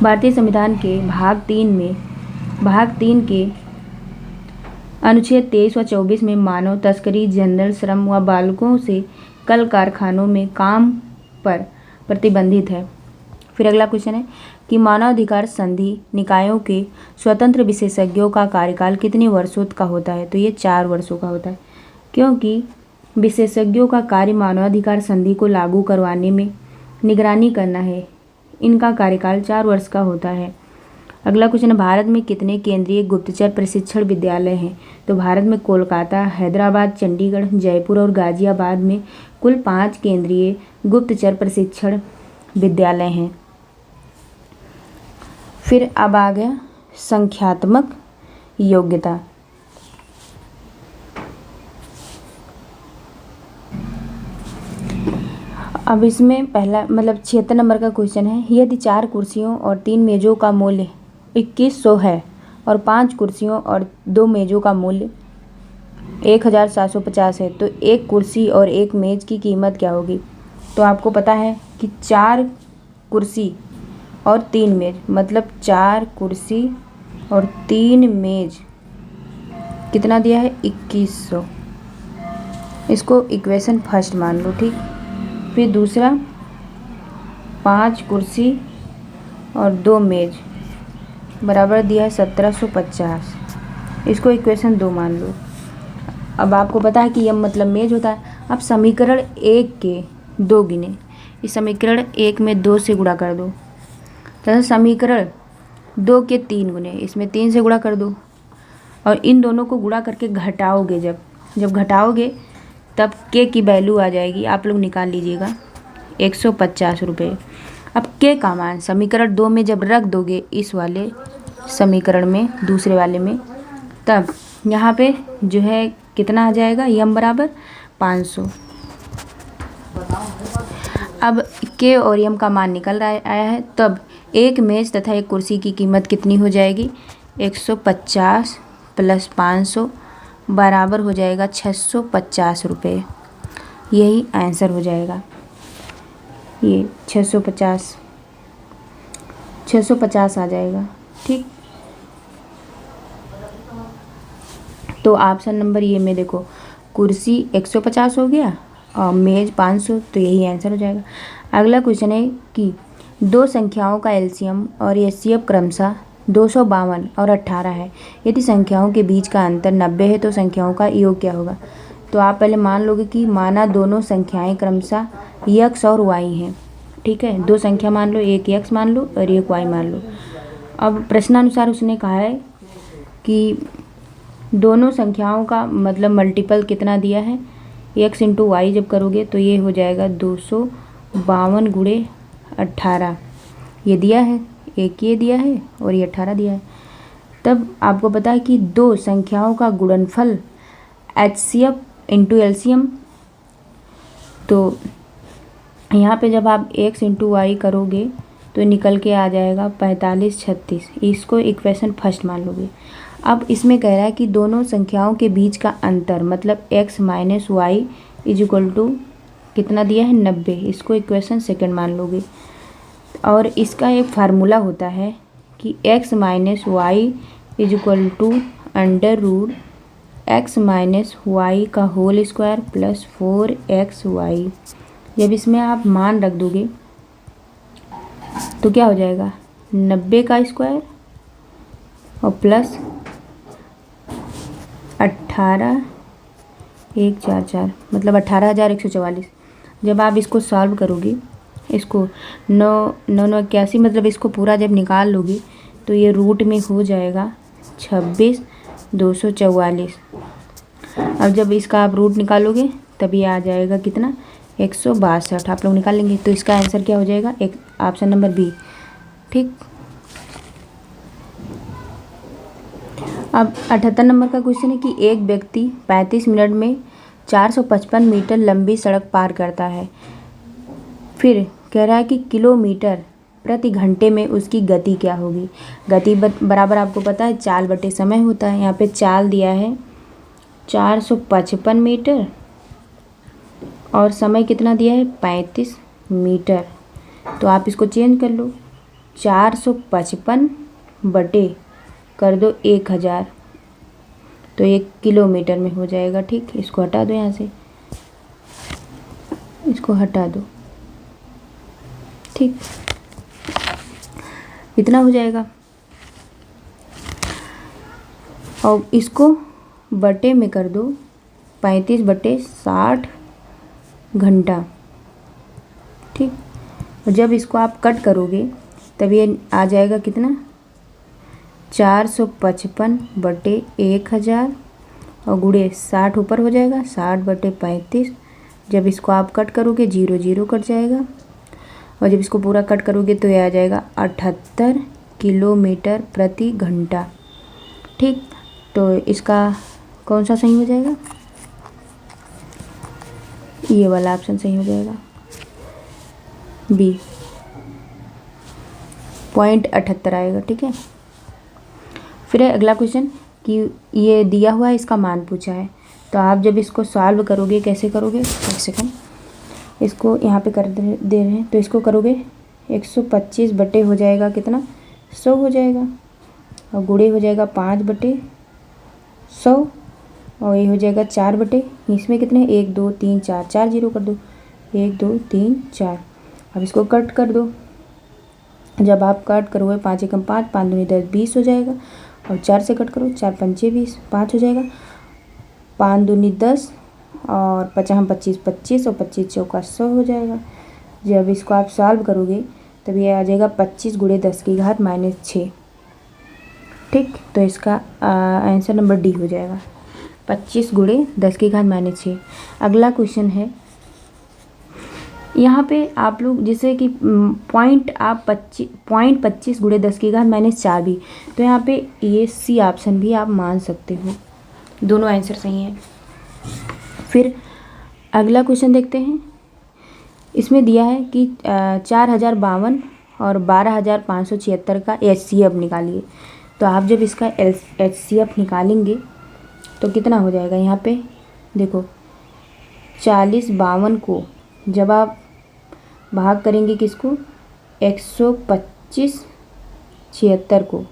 भारतीय संविधान के भाग 3 में भाग 3 के अनुच्छेद 23 व 24 में मानव तस्करी, जनरल श्रम व बालकों से कल कारखानों में काम पर प्रतिबंधित है। फिर अगला क्वेश्चन है कि मानवाधिकार संधि निकायों के स्वतंत्र विशेषज्ञों का कार्यकाल कितने वर्षों का होता है? तो ये 4 वर्षों का होता है, क्योंकि विशेषज्ञों का कार्य मानवाधिकार संधि को लागू करवाने में निगरानी करना है। इनका कार्यकाल 4 वर्ष का होता है। अगला क्वेश्चन है, भारत में कितने केंद्रीय गुप्तचर प्रशिक्षण विद्यालय हैं? तो भारत में कोलकाता, हैदराबाद, चंडीगढ़, जयपुर और गाजियाबाद में कुल 5 केंद्रीय गुप्तचर प्रशिक्षण विद्यालय हैं। फिर अब आ गया संख्यात्मक योग्यता। अब इसमें पहला 76 नंबर का क्वेश्चन है, यदि 4 कुर्सियों और 3 मेज़ों का मूल्य 2100 है और 5 कुर्सियों और 2 मेज़ों का मूल्य 1750 है, तो एक कुर्सी और एक मेज़ की कीमत क्या होगी? तो आपको पता है कि 4 कुर्सी और 3 मेज़, मतलब 4 कुर्सी और 3 मेज़ कितना दिया है? 2100। इसको इक्वेशन फर्स्ट मान लो, ठीक। फिर दूसरा 5 कुर्सी और 2 मेज़ बराबर दिया है 1750, इसको इक्वेशन 2 मान लो। अब आपको पता है कि यह मतलब मेज़ होता है। अब समीकरण 1 के 2 गिने, इस समीकरण 1 में 2 से गुणा कर दो, तथा समीकरण 2 के 3 गुने, इसमें 3 से गुणा कर दो, और इन दोनों को गुणा करके घटाओगे। जब घटाओगे तब के की वैल्यू आ जाएगी, आप लोग निकाल लीजिएगा, 150 रुपये। अब के का मान समीकरण 2 में जब रख दोगे इस वाले समीकरण में, दूसरे वाले में, तब यहाँ पे जो है कितना आ जाएगा? यम बराबर 500। अब के और यम का मान निकल आया है, तब एक मेज़ तथा एक कुर्सी की कीमत कितनी हो जाएगी? 150 प्लस 500 बराबर हो जाएगा 650 रुपये। यही आंसर हो जाएगा, ये 650 आ जाएगा, ठीक। तो ऑप्शन नंबर ये में देखो, कुर्सी 150 हो गया और मेज़ 500, तो यही आंसर हो जाएगा। अगला क्वेश्चन है कि 2 संख्याओं का एलसीएम और एचसीएफ क्रमशः 252 और 18 है। यदि संख्याओं के बीच का अंतर 90 है तो संख्याओं का योग क्या होगा? तो आप पहले मान लोगे कि माना दोनों संख्याएं क्रमशः x और y हैं, ठीक है। 2 संख्या मान लो, एक x मान लो और एक y मान लो। अब प्रश्नानुसार उसने कहा है कि दोनों संख्याओं का मतलब मल्टीपल कितना दिया है? x इंटू वाई जब करोगे तो ये हो जाएगा 252 गुणे 18, ये दिया है, एक ये दिया है और ये 18 दिया है। तब आपको पता है कि 2 संख्याओं का गुणनफल एचसीएफ इंटू एलसीएम, तो यहाँ पे जब आप x इंटू वाई करोगे तो निकल के आ जाएगा 45 36, इसको इक्वेशन फर्स्ट मान लोगे। अब इसमें कह रहा है कि दोनों संख्याओं के बीच का अंतर मतलब x minus Y is equal to कितना दिया है? 90, इसको इक्वेशन सेकंड मान लोगे। और इसका एक फार्मूला होता है कि x minus Y is equal to under root x minus Y का होल स्क्वायर प्लस 4xy। जब इसमें आप मान रख दोगे तो क्या हो जाएगा? 90 का स्क्वायर और प्लस 18 144 मतलब 18,144। जब आप इसको सॉल्व करोगे, इसको 9 मतलब इसको पूरा जब निकाल लोगे तो ये रूट में हो जाएगा 26,244। अब जब इसका आप रूट निकालोगे तब ये आ जाएगा कितना? 162। आप लोग निकाल लेंगे तो इसका आंसर क्या हो जाएगा? एक ऑप्शन नंबर बी, ठीक। अब 78 नंबर का क्वेश्चन है कि एक व्यक्ति 35 मिनट में 455 मीटर लंबी सड़क पार करता है। फिर कह रहा है कि किलोमीटर प्रति घंटे में उसकी गति क्या होगी? गति बराबर आपको पता है चाल बटे समय होता है। यहाँ पे चाल दिया है 455 मीटर और समय कितना दिया है? 35 मीटर। तो आप इसको चेंज कर लो, 455 बटे कर दो 1000, तो 1 किलोमीटर में हो जाएगा। ठीक, इसको हटा दो, यहाँ से इसको हटा दो। ठीक, इतना हो जाएगा। और इसको बटे में कर दो 35/60 घंटा। ठीक, और जब इसको आप कट करोगे तब ये आ जाएगा कितना, 455/1000 और गुणे 60 ऊपर हो जाएगा, 60/35। जब इसको आप कट करोगे 0 0 कट जाएगा, और जब इसको पूरा कट करोगे तो ये आ जाएगा 78 किलोमीटर प्रति घंटा। ठीक, तो इसका कौन सा सही हो जाएगा, ये वाला ऑप्शन सही हो जाएगा, बी, 0.78 आएगा। ठीक है, फिर है अगला क्वेश्चन कि ये दिया हुआ है, इसका मान पूछा है। तो आप जब इसको सॉल्व करोगे, कैसे करोगे, एक सेकंड, इसको यहाँ पे कर दे रहे हैं, तो इसको करोगे 125 बटे हो जाएगा कितना, 100 हो जाएगा, और गुणे हो जाएगा 5/100, और ये हो जाएगा 4 बटे, इसमें कितने 1 2 3 4, 4 0 कर दो, 1 2 3 4। अब इसको कट कर दो, जब आप कट करोगे 5 एकम 5, 5 दूनी 10, 20 हो जाएगा, और 4 से कट करो, 4 पंचे 20, 5 हो जाएगा, 5 दूनी 10 और 5 हम 25, 25 और 25 चौका 100 हो जाएगा। जब इसको आप सॉल्व करोगे तब ये आ जाएगा 25 गुणे 10 की घात -6। ठीक, तो इसका आंसर नंबर डी हो जाएगा, 25 गुणे 10 की घात -6। अगला क्वेश्चन है, यहाँ पे आप लोग जैसे कि पॉइंट आप 25 गुणे 10 की घात -4 भी, तो यहाँ पे ये सी ऑप्शन भी आप मान सकते हो, दोनों आंसर सही हैं। फिर अगला क्वेश्चन देखते हैं, इसमें दिया है कि 4052 और 12576 का HCF निकालिए। तो आप जब इसका HCF निकालेंगे तो कितना हो जाएगा, यहाँ पे देखो 4052 को जब आप भाग करेंगे किसको, 125 76 को,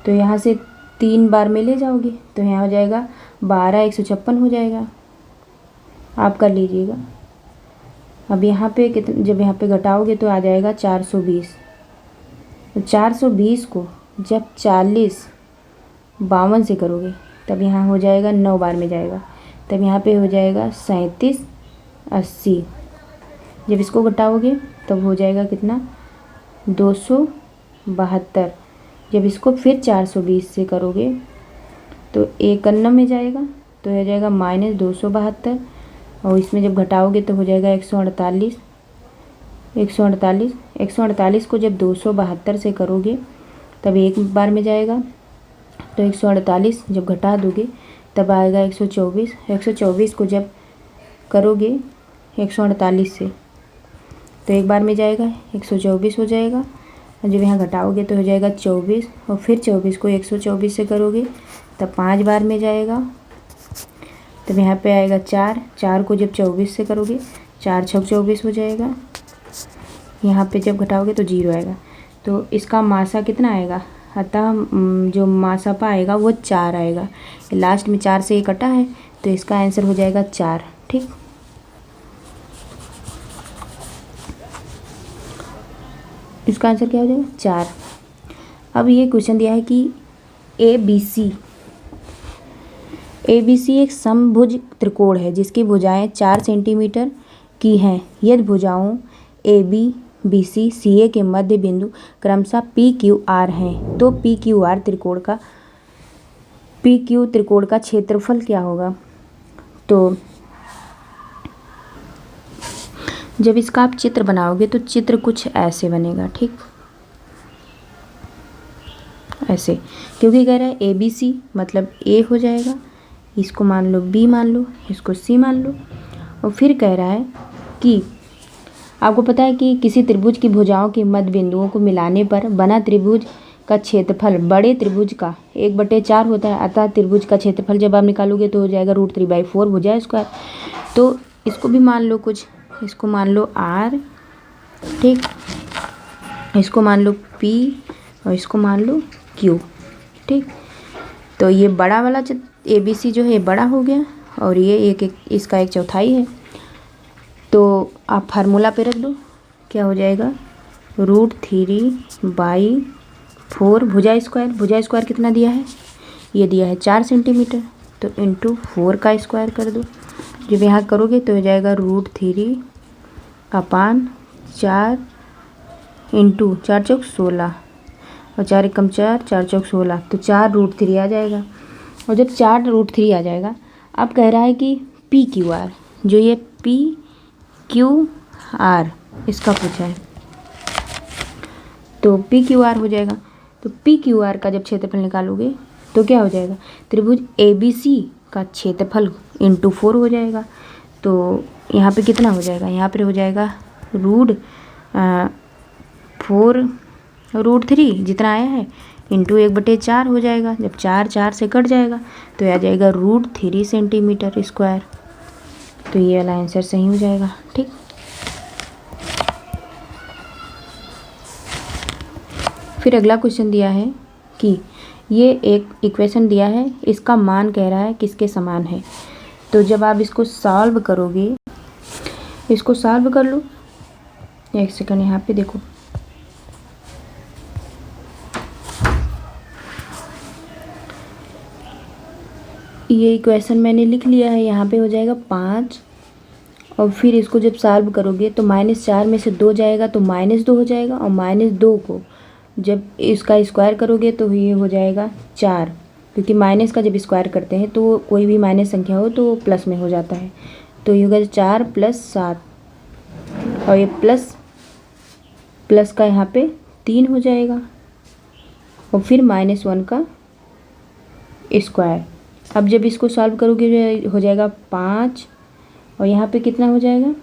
तो यहाँ से 3 बार में ले जाओगे तो यहाँ हो जाएगा 12 156 हो जाएगा, आप कर लीजिएगा। अब यहाँ पे कितने, जब यहाँ पे घटाओगे तो आ जाएगा 420। तो 420 को जब 4052 से करोगे तब यहाँ हो जाएगा 9 बार में जाएगा, तब यहाँ पे हो जाएगा 37 80। जब इसको घटाओगे तब हो जाएगा कितना, 272। जब इसको फिर 420 से करोगे तो 51 में जाएगा, तो हो जाएगा -272, और इसमें जब घटाओगे तो हो जाएगा 148। 148 को जब 272 से करोगे तब एक बार में जाएगा, तो 148 जब घटा दोगे तब आएगा 124। 124 को जब करोगे 148 से तो एक बार में जाएगा, 124 हो जाएगा, और जब यहाँ घटाओगे तो हो जाएगा 24, और फिर 24 को 124 से करोगे तब 5 बार में जाएगा, तब यहाँ पे आएगा 4 को जब 24 से करोगे 4 6 24 हो जाएगा, यहाँ पे जब घटाओगे तो 0 आएगा। तो इसका मासा कितना आएगा, अतः जो मासापा आएगा वो 4 आएगा, लास्ट में 4 से ये कटा है, तो इसका आंसर हो जाएगा 4। ठीक, इसका आंसर क्या हो जाएगा, 4। अब ये क्वेश्चन दिया है कि ABC एक समभुज त्रिकोण है जिसकी भुजाएं 4 सेंटीमीटर की हैं। यदि भुजाओं AB BC CA के मध्य बिंदु क्रमशः PQR हैं, तो PQ त्रिकोण का क्षेत्रफल क्या होगा। तो जब इसका आप चित्र बनाओगे तो चित्र कुछ ऐसे बनेगा। ठीक, ऐसे, क्योंकि कह रहा है ABC मतलब A हो जाएगा, इसको मान लो B मान लो, इसको C मान लो, और फिर कह रहा है कि आपको पता है कि किसी त्रिभुज की भुजाओं के मध्य बिंदुओं को मिलाने पर बना त्रिभुज का क्षेत्रफल बड़े त्रिभुज का 1/4 होता है, अतः त्रिभुज का क्षेत्रफल जब आप निकालोगे तो हो जाएगा √3/4 भुजा स्क्वायर। तो इसको भी मान लो कुछ, इसको मान लो R, ठीक, इसको मान लो P और इसको मान लो Q। ठीक। तो ये बड़ा वाला ABC जो है ये बड़ा हो गया और ये इसका 1/4 है। तो आप फार्मूला पे रख दो, क्या हो जाएगा √3/4 भुजा स्क्वायर कितना दिया है, ये दिया है 4 सेंटीमीटर, तो इंटू 4 का स्क्वायर कर दो। जब यहाँ करोगे तो हो जाएगा √3/4 इंटू 4 चौक 16 और 4 एकम 4, 4 चौक 16, तो 4√3 आ जाएगा। और जब 4√3 आ जाएगा, अब कह रहा है कि PQR, जो ये PQR इसका पूछा है, तो PQR हो जाएगा। तो PQR का जब क्षेत्रफल निकालोगे तो क्या हो जाएगा, त्रिभुज ABC का क्षेत्रफल इंटू 4 हो जाएगा। तो यहाँ पे कितना हो जाएगा, यहाँ पे हो जाएगा √4 जितना आया है इंटू 1/4 हो जाएगा। जब 4 से कट जाएगा तो आ जाएगा √3 सेंटीमीटर स्क्वायर। तो ये वाला आंसर सही हो जाएगा। ठीक, फिर अगला क्वेश्चन दिया है कि ये एक इक्वेशन दिया है, इसका मान कह रहा है किसके समान है। तो जब आप इसको सॉल्व करोगे, इसको सॉल्व कर लो। एक सेकंड, यहाँ पे देखो, ये इक्वेशन मैंने लिख लिया है। यहाँ पे हो जाएगा 5 और फिर इसको जब सॉल्व करोगे तो -4 में से 2 जाएगा तो -2 हो जाएगा, और -2 को जब इसका स्क्वायर करोगे तो ये हो जाएगा 4, क्योंकि माइनस का जब स्क्वायर करते हैं तो कोई भी माइनस संख्या हो तो प्लस में हो जाता है। तो ये होगा 4 + 7 और ये प्लस का यहाँ पे 3 हो जाएगा और फिर -1 का स्क्वायर। अब जब इसको सॉल्व करोगे हो जाएगा 5 और यहाँ पे कितना हो जाएगा,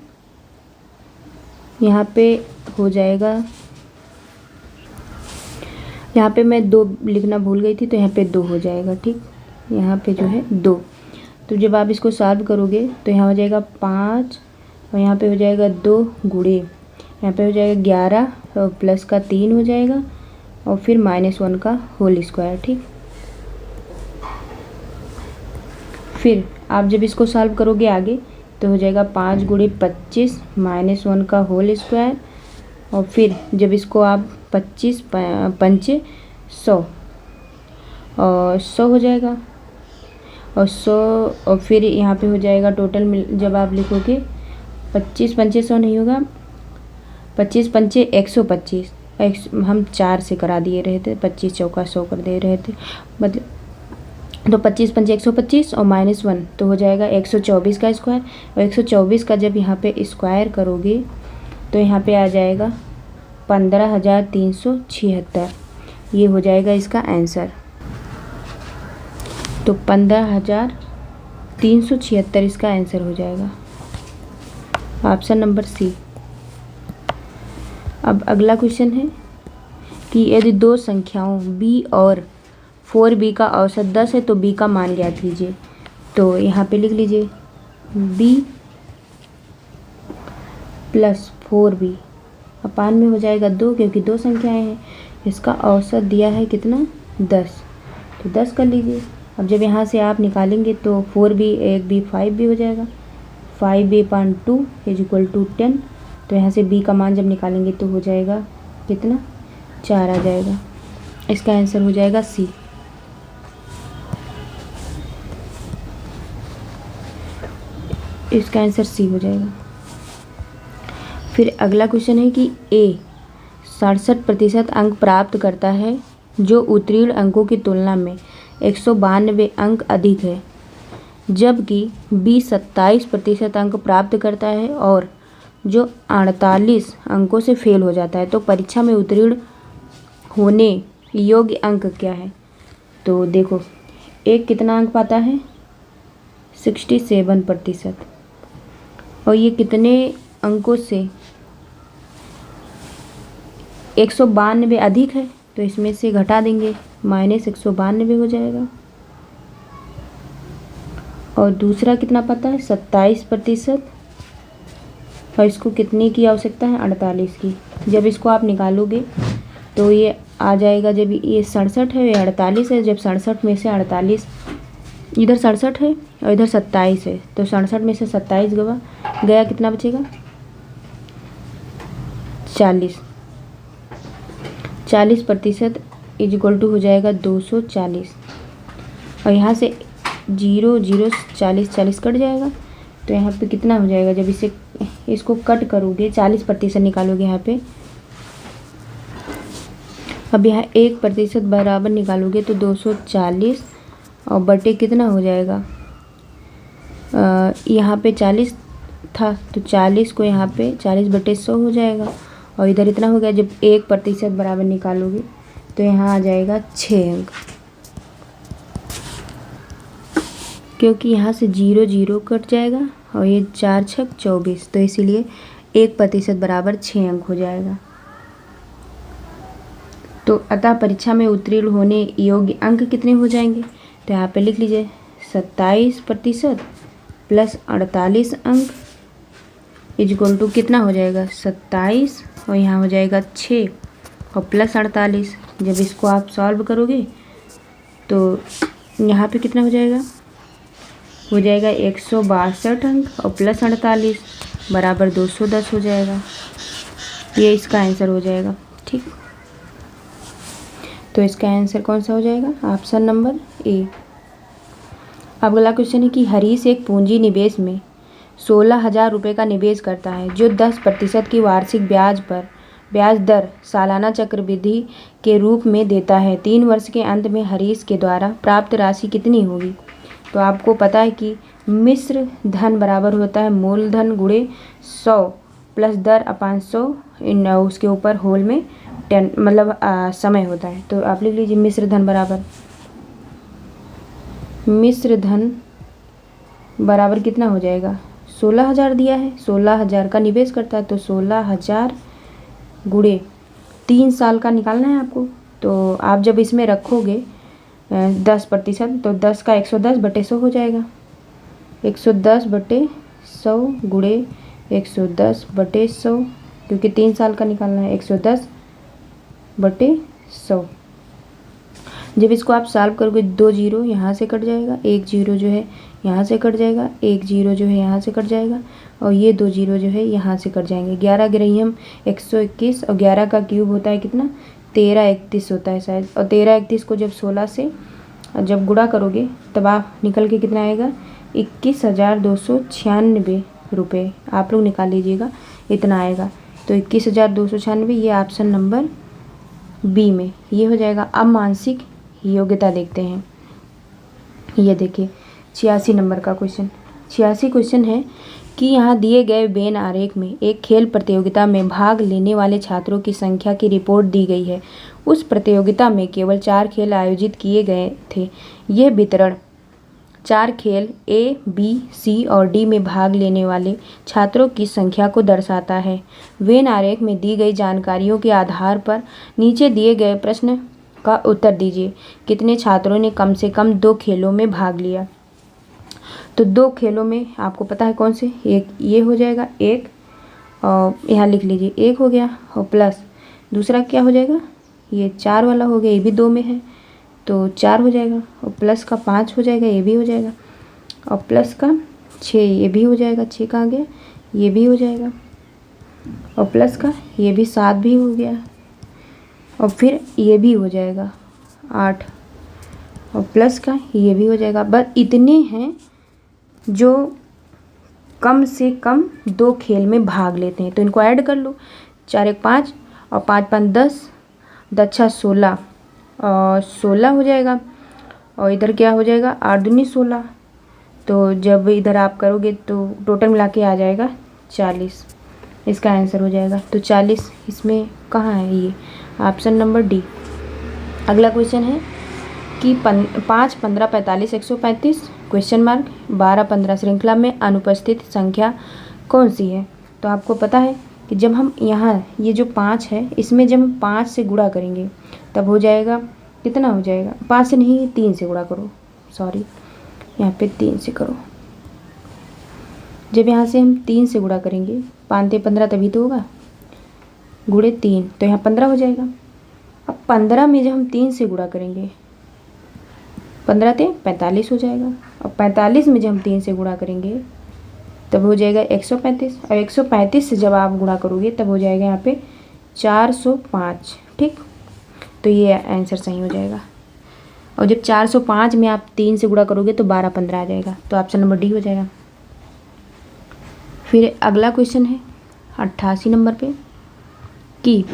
यहाँ पे हो जाएगा, यहाँ पे मैं 2 लिखना भूल गई थी तो यहाँ पे 2 हो जाएगा। ठीक, यहाँ पे जो है 2। तो जब आप इसको सॉल्व करोगे तो यहाँ हो जाएगा 5 और यहाँ पे हो जाएगा 2 गुणे, यहाँ पे हो जाएगा 11 और प्लस का 3 हो जाएगा और फिर -1 का होल स्क्वायर। ठीक, फिर आप जब इसको सॉल्व करोगे आगे तो हो जाएगा 5 गुणे 25 -1 का होल स्क्वायर, और फिर जब इसको आप 25 पंचे 100 और 100 हो जाएगा और 100 और फिर यहाँ पे हो जाएगा टोटल जब आप लिखोगे 25 पंचे 100 नहीं होगा, 25 पंचे 125, हम 4 से करा दिए रहे थे, 25 चौका 100 कर दे रहे थे, मतलब तो 25 पंचे 125 और -1 तो हो जाएगा 124 का स्क्वायर, और 124 का जब यहाँ पे स्क्वायर करोगे तो यहाँ पे आ जाएगा 15,376, ये हो जाएगा इसका आंसर। तो 15,376 इसका आंसर हो जाएगा, ऑप्शन नंबर सी। अब अगला क्वेश्चन है कि यदि 2 संख्याओं b और 4b का औसत 10 है तो b का मान ज्ञात कीजिए। तो यहाँ पे लिख लीजिए b + 4b अपान में हो जाएगा 2, क्योंकि 2 संख्याएं हैं, इसका औसत दिया है कितना 10, तो 10 कर लीजिए। अब जब यहाँ से आप निकालेंगे तो 4b 1b 5b हो जाएगा, 5b/2 = 10। तो यहाँ से b का मान जब निकालेंगे तो हो जाएगा कितना 4 आ जाएगा, इसका आंसर हो जाएगा सी। इसका आंसर सी हो जाएगा। फिर अगला क्वेश्चन है कि A 67% अंक प्राप्त करता है जो उत्तीर्ण अंकों की तुलना में 192 अंक अधिक है, जबकि B 27% अंक प्राप्त करता है और जो 48 अंकों से फेल हो जाता है, तो परीक्षा में उत्तीर्ण होने योग्य अंक क्या है। तो देखो एक कितना अंक पाता है 67% और ये कितने अंकों से 192 अधिक है, तो इसमें से घटा देंगे -192 हो जाएगा। और दूसरा कितना पता है 27% और इसको कितने की आवश्यकता है 48 की। जब इसको आप निकालोगे तो ये आ जाएगा, जब ये 67 है, ये 48 है, जब 67 में से 48, इधर 67 है और इधर 27 है, तो 67 में से 27 गया, कितना बचेगा? 40% इज इक्वल टू हो जाएगा 240। और यहाँ से 0 0 40 कट जाएगा, तो यहाँ पे कितना हो जाएगा? जब इसको कट करोगे 40% निकालोगे यहाँ पे, अब यहाँ 1% बराबर निकालोगे तो 240 और बटे कितना हो जाएगा? यहाँ पे 40 था तो 40 को यहाँ पे 40/100 हो जाएगा, और इधर इतना हो गया। जब 1% बराबर निकालोगे तो यहाँ आ जाएगा 6 अंक, क्योंकि यहाँ से 0 0 कट जाएगा और ये 4 6 24, तो इसीलिए 1% बराबर 6 अंक हो जाएगा। तो अतः परीक्षा में उत्तीर्ण होने योग्य अंक कितने हो जाएंगे? तो यहाँ पे लिख लीजिए 27% प्लस 48 अंक इज इक्वल टू कितना हो जाएगा? 27 और यहाँ हो जाएगा 6 और प्लस 48। जब इसको आप सॉल्व करोगे तो यहाँ पे कितना हो जाएगा? हो जाएगा 162 अंक और प्लस 48 बराबर 210 हो जाएगा। ये इसका आंसर हो जाएगा। ठीक, तो इसका आंसर कौन सा हो जाएगा? Option number A. अब अगला क्वेश्चन है कि हरीश एक पूंजी निवेश में 16,000 रुपये का निवेश करता है, जो 10% की वार्षिक ब्याज दर सालाना चक्रवृद्धि के रूप में देता है। 3 वर्ष के अंत में हरीश के द्वारा प्राप्त राशि कितनी होगी? तो आपको पता है कि मिश्र धन बराबर होता है मूलधन गुणे 100 प्लस दर अपान 100 उसके ऊपर होल में 10 मतलब समय होता है। तो आप लिख लीजिए मिश्र धन बराबर कितना हो जाएगा? 16,000 दिया है, 16,000 का निवेश करता है, तो 16,000 गुणे 3 साल का निकालना है आपको। तो आप जब इसमें रखोगे 10%, तो 10 का 110/100 हो जाएगा। 110/100 गुणे 110/100, क्योंकि 3 साल का निकालना है। 110/100। जब इसको आप सॉल्व करोगे 2 0 यहाँ से कट जाएगा, 1 0 जो है यहाँ से कट जाएगा, 1 0 जो है यहाँ से कट जाएगा, और ये 2 0 जो है यहाँ से कट जाएंगे। 11 ग्रहियम 121 और 11 का क्यूब होता है कितना? 1331 होता है शायद। और 1331 को जब 16 से जब गुणा करोगे तब आप निकल के कितना आएगा? 21,296 रुपये। आप लोग निकाल लीजिएगा, इतना आएगा। तो 21,296, ये ऑप्शन नंबर बी में ये हो जाएगा। अब मानसिक योग्यता देखते हैं। ये देखिए 86 नंबर का क्वेश्चन। 86 क्वेश्चन है कि यहाँ दिए गए वेन आरेख में एक खेल प्रतियोगिता में भाग लेने वाले छात्रों की संख्या की रिपोर्ट दी गई है। उस प्रतियोगिता में केवल 4 खेल आयोजित किए गए थे। यह वितरण 4 खेल ए, बी, सी और डी में भाग लेने वाले छात्रों की संख्या को दर्शाता है। वेन आरेख में दी गई जानकारियों के आधार पर नीचे दिए गए प्रश्न का उत्तर दीजिए। कितने छात्रों ने कम से कम 2 खेलों में भाग लिया? तो 2 खेलों में आपको पता है कौन से? एक ये हो जाएगा 1, और यहाँ लिख लीजिए 1 हो गया, और प्लस दूसरा क्या हो जाएगा? ये 4 वाला हो गया, ये भी 2 में है तो 4 हो जाएगा, और प्लस का 5 हो जाएगा, ये भी हो जाएगा, और प्लस का 6 ये भी हो जाएगा। 6 कहाँ गया? ये भी हो जाएगा, और प्लस का ये भी 7 भी हो गया, और फिर ये भी हो जाएगा 8, और प्लस का ये भी हो जाएगा। बस इतने हैं जो कम से कम 2 खेल में भाग लेते हैं। तो इनको ऐड कर लो, 4 1 5 और 5 5 10, 10 16 और 16 हो जाएगा, और इधर क्या हो जाएगा? 8 दूनी 16। तो जब इधर आप करोगे तो टोटल मिला के आ जाएगा 40। इसका आंसर हो जाएगा। तो 40 इसमें कहाँ है? ये ऑप्शन नंबर डी। अगला क्वेश्चन है कि 5 15 45 135 क्वेश्चन मार्क 12 15 श्रृंखला में अनुपस्थित संख्या कौन सी है? तो आपको पता है कि जब हम यहाँ ये जो 5 है इसमें जब हम 5 से गुणा करेंगे तब हो जाएगा कितना हो जाएगा? 5 से नहीं 3 से गुणा करो, सॉरी यहाँ पे 3 से करो। जब यहाँ से हम 3 से गुणा करेंगे 5 3 15 तभी तो होगा, गुणे 3 तो यहाँ 15 हो जाएगा। 15 में जब हम 3 से गुणा करेंगे, 15 ते 45 हो जाएगा, और 45 में जब हम 3 से गुणा करेंगे तब हो जाएगा 135, और 135 से जब आप गुणा करोगे तब हो जाएगा यहाँ पे 405। ठीक, तो ये आंसर सही हो जाएगा। और जब 405 में आप 3 से गुणा करोगे तो 12-15 आ जाएगा, तो ऑप्शन नंबर डी हो जाएगा। फिर अगला क्वेश्चन है 88 नंबर पे कि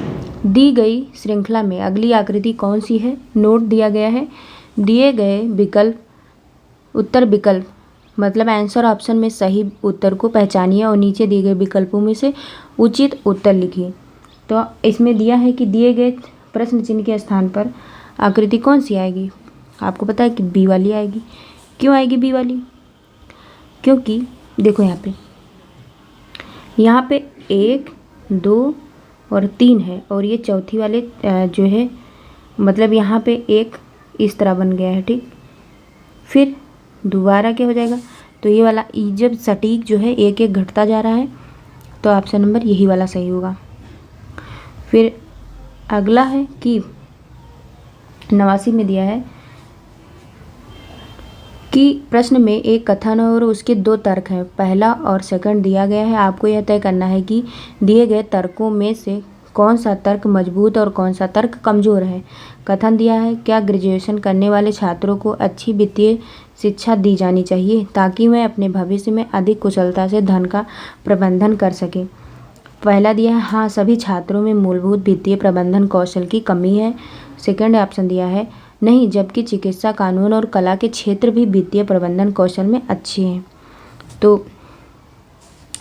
दी गई श्रृंखला में अगली आकृति कौन सी है। नोट दिया गया है, दिए गए विकल्प उत्तर विकल्प मतलब आंसर ऑप्शन में सही उत्तर को पहचानिए और नीचे दिए गए विकल्पों में से उचित उत्तर लिखिए। तो इसमें दिया है कि दिए गए प्रश्न चिन्ह के स्थान पर आकृति कौन सी आएगी। आपको पता है कि बी वाली आएगी। क्यों आएगी बी वाली? क्योंकि देखो यहाँ पे 1, 2 और 3 है, और ये चौथी वाले जो है मतलब यहाँ पे एक इस तरह बन गया है। ठीक, फिर दोबारा क्या हो जाएगा, तो ये वाला जब सटीक जो है एक एक घटता जा रहा है, तो ऑप्शन नंबर यही वाला सही होगा। फिर अगला है कि 89 में दिया है कि प्रश्न में एक कथन और उसके 2 तर्क हैं, पहला और सेकंड दिया गया है। आपको यह तय करना है कि दिए गए तर्कों में से कौन सा तर्क मजबूत और कौन सा तर्क कमज़ोर है। कथन दिया है, क्या ग्रेजुएशन करने वाले छात्रों को अच्छी वित्तीय शिक्षा दी जानी चाहिए ताकि वह अपने भविष्य में अधिक कुशलता से धन का प्रबंधन कर सके। पहला दिया है, हाँ सभी छात्रों में मूलभूत वित्तीय प्रबंधन कौशल की कमी है। सेकंड ऑप्शन दिया है, नहीं, जबकि चिकित्सा, कानून और कला के क्षेत्र भी वित्तीय प्रबंधन कौशल में अच्छे हैं। तो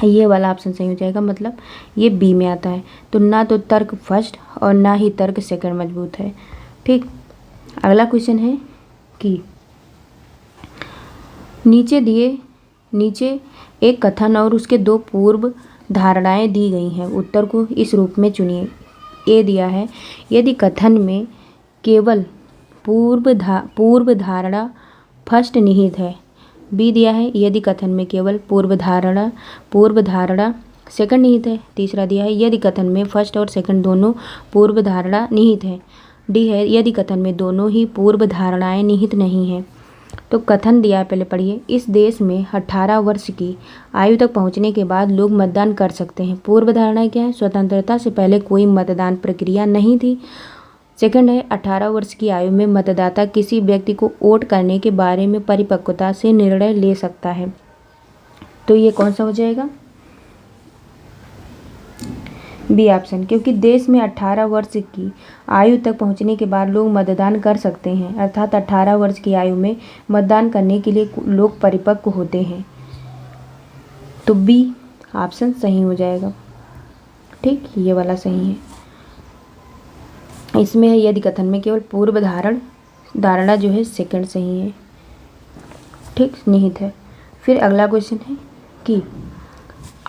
ये वाला ऑप्शन सही हो जाएगा, मतलब ये बी में आता है। तो ना तो तर्क फर्स्ट और ना ही तर्क सेकंड मजबूत है। ठीक, अगला क्वेश्चन है कि नीचे एक कथन और उसके 2 पूर्व धारणाएं दी गई हैं, उत्तर को इस रूप में चुनिए। ए दिया है, यदि कथन में केवल पूर्व धारणा फर्स्ट निहित है। बी दिया है, यदि कथन में केवल पूर्व धारणा सेकंड निहित है। तीसरा दिया है, यदि कथन में फर्स्ट और सेकंड दोनों पूर्व धारणा निहित है। डी है, यदि कथन में दोनों ही पूर्व धारणाएं निहित नहीं हैं। तो कथन दिया है, पहले पढ़िए। इस देश में 18 वर्ष की आयु तक पहुंचने के बाद लोग मतदान कर सकते हैं। पूर्व धारणा क्या है? स्वतंत्रता से पहले कोई मतदान प्रक्रिया नहीं थी। सेकंड है, 18 वर्ष की आयु में मतदाता किसी व्यक्ति को वोट करने के बारे में परिपक्वता से निर्णय ले सकता है। तो ये कौन सा हो जाएगा? बी ऑप्शन, क्योंकि देश में 18 वर्ष की आयु तक पहुंचने के बाद लोग मतदान कर सकते हैं, अर्थात 18 वर्ष की आयु में मतदान करने के लिए लोग परिपक्व होते हैं। तो बी ऑप्शन सही हो जाएगा। ठीक, ये वाला सही है। इसमें है, यदि कथन में केवल पूर्व धारणा जो है सेकंड सही है। ठीक, निहित है। फिर अगला क्वेश्चन है कि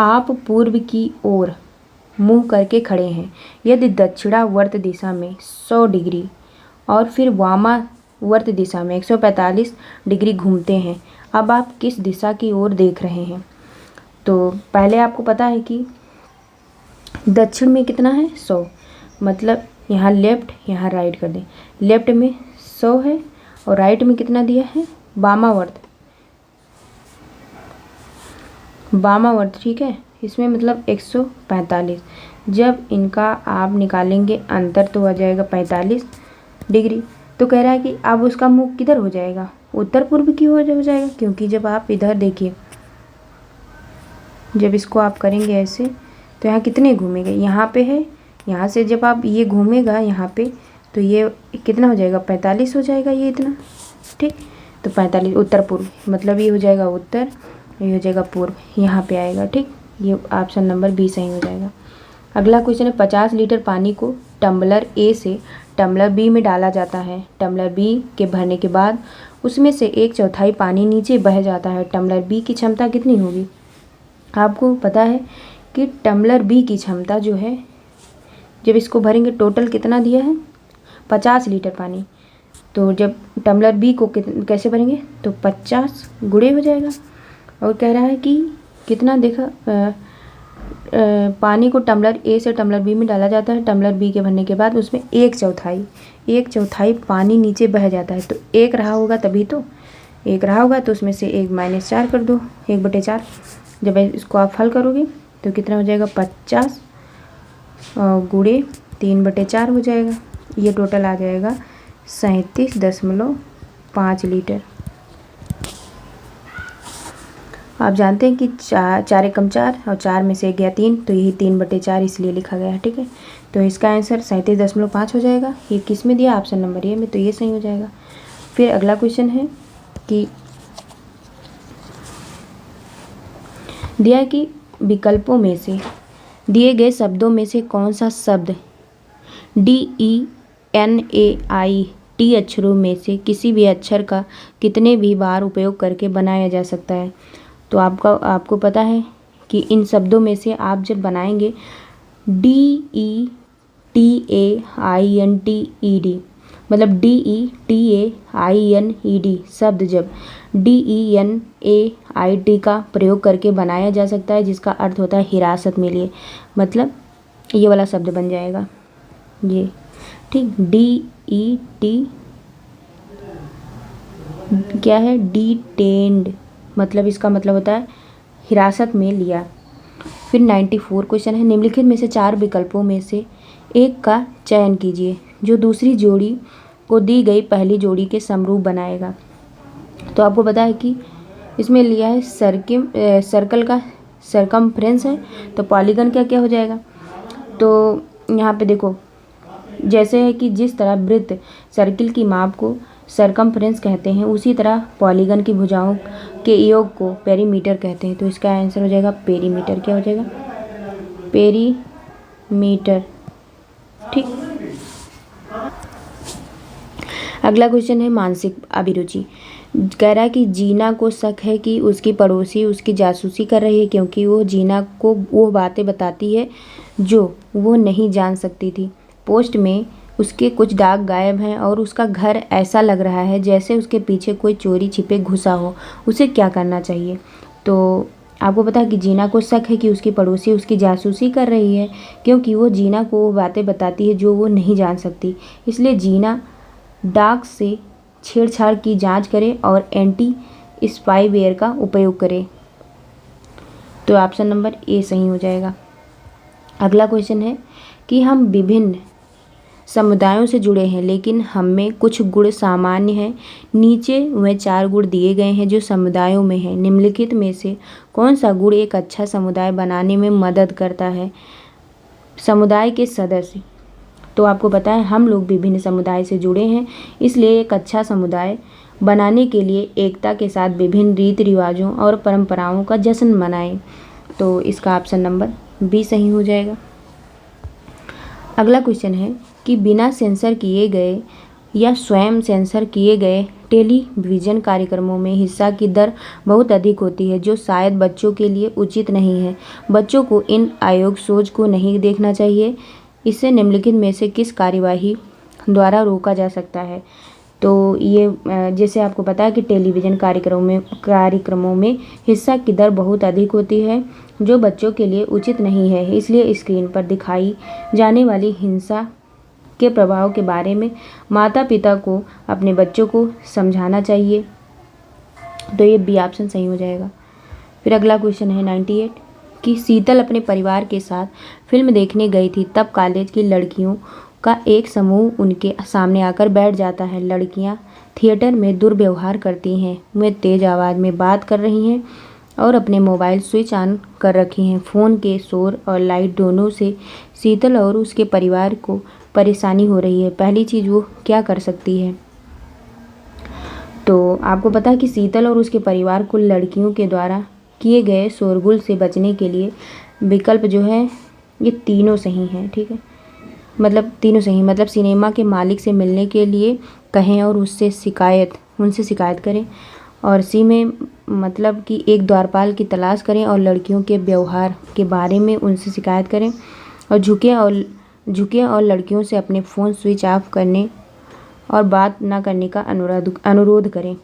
आप पूर्व की ओर मुंह करके खड़े हैं, यदि दक्षिणावर्त दिशा में 100 डिग्री और फिर वामावर्त दिशा में 145 डिग्री घूमते हैं, अब आप किस दिशा की ओर देख रहे हैं? तो पहले आपको पता है कि दक्षिण में कितना है? 100, मतलब यहाँ लेफ्ट यहाँ राइट कर दें। लेफ्ट में 100 है और राइट में कितना दिया है? वामावर्त। ठीक है, इसमें मतलब 145। जब इनका आप निकालेंगे अंतर तो आ जाएगा 45 डिग्री। तो कह रहा है कि अब उसका मुख किधर हो जाएगा? उत्तर पूर्व की ओर हो जाएगा, क्योंकि जब आप इधर देखिए, जब इसको आप करेंगे ऐसे तो यहाँ कितने घूमेंगे? यहाँ पे है, यहाँ से जब आप ये घूमेगा यहाँ पे तो ये कितना हो जाएगा? 45 हो जाएगा, ये इतना। ठीक, तो 45 उत्तर पूर्व, मतलब ये हो जाएगा उत्तर, ये हो जाएगा पूर्व, यहाँ पे आएगा। ठीक, ये ऑप्शन नंबर बी सही हो जाएगा। अगला क्वेश्चन है, 50 लीटर पानी को टम्बलर ए से टम्बलर बी में डाला जाता है। टम्बलर बी के भरने के बाद उसमें से 1/4 पानी नीचे बह जाता है। टम्बलर बी की क्षमता कितनी होगी? आपको पता है कि टम्बलर बी की क्षमता जो है, जब इसको भरेंगे टोटल कितना दिया है? 50 लीटर पानी। तो जब टम्बलर बी को कैसे भरेंगे? तो 50 गुणे हो जाएगा। और कह रहा है कि कितना, देखा पानी को टम्बलर ए से टम्बलर बी में डाला जाता है। टम्बलर बी के भरने के बाद उसमें एक चौथाई पानी नीचे बह जाता है। तो एक रहा होगा तभी तो, एक रहा होगा तो उसमें से एक -4 कर दो, 1/4। जब इसको आप हल करोगे तो कितना हो जाएगा, 50 गुणे 3/4 हो जाएगा। ये टोटल आ जाएगा 37.5 लीटर। आप जानते हैं कि 4 एकम 4 और 4 में से गया 3, तो यही 3/4 इसलिए लिखा गया है। ठीक है, तो इसका आंसर 37.5 हो जाएगा। ये किस में दिया, ऑप्शन नंबर ए में, तो ये सही हो जाएगा। फिर अगला क्वेश्चन है कि दिया कि विकल्पों में से दिए गए शब्दों में से कौन सा शब्द DENAIT अक्षरों में से किसी भी अक्षर का कितने भी बार उपयोग करके बनाया जा सकता है। तो आपको पता है कि इन शब्दों में से आप जब बनाएंगे DETAINTED, मतलब DETAINED शब्द जब DENAIT का प्रयोग करके बनाया जा सकता है, जिसका अर्थ होता है हिरासत में लिए, मतलब ये वाला शब्द बन जाएगा ये। ठीक, DET क्या है, डिटेन्ड, मतलब इसका मतलब होता है हिरासत में लिया। फिर 94 क्वेश्चन है, निम्नलिखित में से 4 विकल्पों में से एक का चयन कीजिए जो दूसरी जोड़ी को दी गई पहली जोड़ी के समरूप बनाएगा। तो आपको पता है कि इसमें लिया है सर्कल का सरकमफ्रेंस है, तो पॉलीगन का क्या हो जाएगा। तो यहाँ पे देखो, जैसे है कि जिस तरह वृत्त सर्किल की माप को सरकमफ्रेंस कहते हैं, उसी तरह पॉलीगन की भुजाओं के योग को पेरीमीटर कहते हैं। तो इसका आंसर हो जाएगा पेरीमीटर। क्या हो जाएगा, पेरीमीटर। ठीक, अगला क्वेश्चन है मानसिक अभिरुचि। कह रहा है कि जीना को शक है कि उसकी पड़ोसी उसकी जासूसी कर रही है, क्योंकि वो जीना को वो बातें बताती है जो वो नहीं जान सकती थी। पोस्ट में उसके कुछ दाग गायब हैं और उसका घर ऐसा लग रहा है जैसे उसके पीछे कोई चोरी छिपे घुसा हो। उसे क्या करना चाहिए। तो आपको पता है कि जीना को शक है कि उसकी पड़ोसी उसकी जासूसी कर रही है, क्योंकि वो जीना को वो बातें बताती है जो वो नहीं जान सकती। इसलिए जीना डाक से छेड़छाड़ की जांच करे और एंटी स्पाईवेयर का उपयोग करे। तो ऑप्शन नंबर ए सही हो जाएगा। अगला क्वेश्चन है कि हम विभिन्न समुदायों से जुड़े हैं, लेकिन हम में कुछ गुण सामान्य हैं। नीचे वह 4 गुण दिए गए हैं जो समुदायों में हैं। निम्नलिखित में से कौन सा गुण एक अच्छा समुदाय बनाने में मदद करता है। समुदाय के सदस्य, तो आपको पता है हम लोग विभिन्न समुदाय से जुड़े हैं, इसलिए एक अच्छा समुदाय बनाने के लिए एकता के साथ विभिन्न रीति रिवाजों और परंपराओं का जश्न मनाएं। तो इसका ऑप्शन नंबर बी सही हो जाएगा। अगला क्वेश्चन है कि बिना सेंसर किए गए या स्वयं सेंसर किए गए टेलीविज़न कार्यक्रमों में हिस्सा की दर बहुत अधिक होती है, जो शायद बच्चों के लिए उचित नहीं है। बच्चों को इन अयोग्य शोज को नहीं देखना चाहिए। इसे निम्नलिखित में से किस कार्यवाही द्वारा रोका जा सकता है। तो ये जैसे आपको पता है कि टेलीविज़न कार्यक्रमों में हिस्सा की दर बहुत अधिक होती है, जो बच्चों के लिए उचित नहीं है। इसलिए स्क्रीन पर दिखाई जाने वाली हिंसा के प्रभाव के बारे में माता पिता को अपने बच्चों को समझाना चाहिए। तो ये बी ऑप्शन सही हो जाएगा। फिर अगला क्वेश्चन है 98 कि शीतल अपने परिवार के साथ फिल्म देखने गई थी, तब कॉलेज की लड़कियों का एक समूह उनके सामने आकर बैठ जाता है। लड़कियां थिएटर में दुर्व्यवहार करती हैं, वे तेज़ आवाज़ में बात कर रही हैं और अपने मोबाइल स्विच ऑन कर रखी हैं। फ़ोन के शोर और लाइट दोनों से शीतल और उसके परिवार को परेशानी हो रही है। पहली चीज़ वो क्या कर सकती है। तो आपको पता है कि शीतल और उसके परिवार को लड़कियों के द्वारा किए गए शोरगुल से बचने के लिए विकल्प जो है ये तीनों सही हैं। ठीक है, मतलब तीनों सही, मतलब सिनेमा के मालिक से मिलने के लिए कहें और उनसे शिकायत करें। और सी में मतलब कि एक द्वारपाल की तलाश करें और लड़कियों के व्यवहार के बारे में उनसे शिकायत करें। और झुकें और लड़कियों से अपने फ़ोन स्विच ऑफ करने और बात ना करने का अनुरोध करें।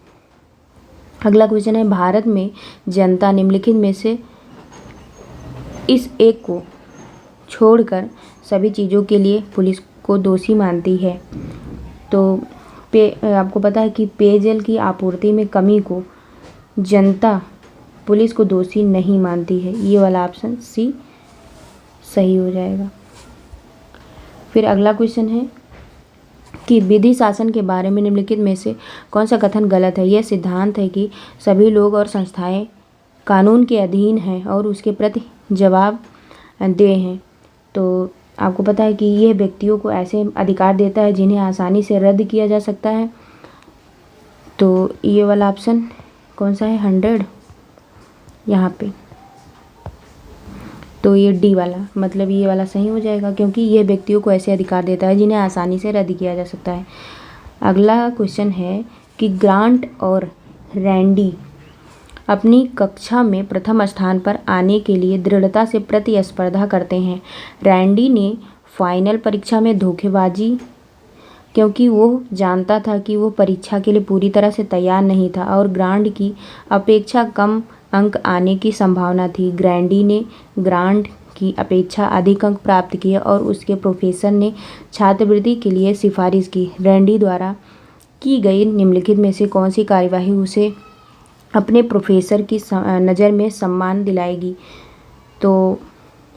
अगला क्वेश्चन है भारत में जनता निम्नलिखित में से इस एक को छोड़कर सभी चीज़ों के लिए पुलिस को दोषी मानती है। तो आपको पता है कि पेयजल की आपूर्ति में कमी को जनता पुलिस को दोषी नहीं मानती है। ये वाला ऑप्शन सी सही हो जाएगा। फिर अगला क्वेश्चन है कि विधि शासन के बारे में निम्नलिखित में से कौन सा कथन गलत है। यह सिद्धांत है कि सभी लोग और संस्थाएं कानून के अधीन हैं और उसके प्रति जवाबदेह हैं। तो आपको पता है कि यह व्यक्तियों को ऐसे अधिकार देता है जिन्हें आसानी से रद्द किया जा सकता है। तो ये वाला ऑप्शन कौन सा है 100 यहाँ पे, तो ये डी वाला, मतलब ये वाला सही हो जाएगा क्योंकि ये व्यक्तियों को ऐसे अधिकार देता है जिन्हें आसानी से रद्द किया जा सकता है। अगला क्वेश्चन है कि ग्रांट और रैंडी अपनी कक्षा में प्रथम स्थान पर आने के लिए दृढ़ता से प्रतिस्पर्धा करते हैं। रैंडी ने फाइनल परीक्षा में धोखेबाजी क्योंकि वो जानता था कि वो परीक्षा के लिए पूरी तरह से तैयार नहीं था और ग्रांट की अपेक्षा कम अंक आने की संभावना थी। ग्रैंडी ने ग्रांट की अपेक्षा अधिक अंक प्राप्त किए और उसके प्रोफेसर ने छात्रवृत्ति के लिए सिफारिश की। रैंडी द्वारा की गई निम्नलिखित में से कौन सी कार्यवाही उसे अपने प्रोफेसर की नज़र में सम्मान दिलाएगी। तो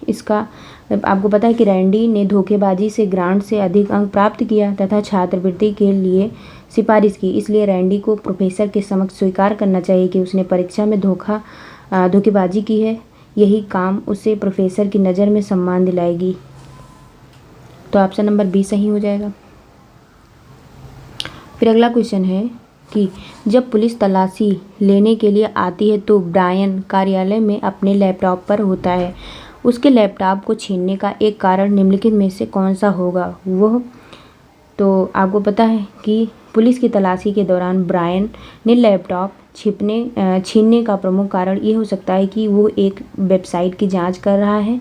इसका आपको पता है कि रैंडी ने धोखेबाजी से ग्रांट से अधिक अंक प्राप्त किया तथा छात्रवृत्ति के लिए सिफारिश की, इसलिए रैंडी को प्रोफेसर के समक्ष स्वीकार करना चाहिए कि उसने परीक्षा में धोखेबाजी की है। यही काम उसे प्रोफेसर की नज़र में सम्मान दिलाएगी। तो ऑप्शन नंबर बी सही हो जाएगा। फिर अगला क्वेश्चन है कि जब पुलिस तलाशी लेने के लिए आती है तो ब्रायन कार्यालय में अपने लैपटॉप पर होता है। उसके लैपटॉप को छीनने का एक कारण निम्नलिखित में से कौन सा होगा। वह तो आपको पता है कि पुलिस की तलाशी के दौरान ब्रायन ने लैपटॉप छीनने का प्रमुख कारण ये हो सकता है कि वो एक वेबसाइट की जांच कर रहा है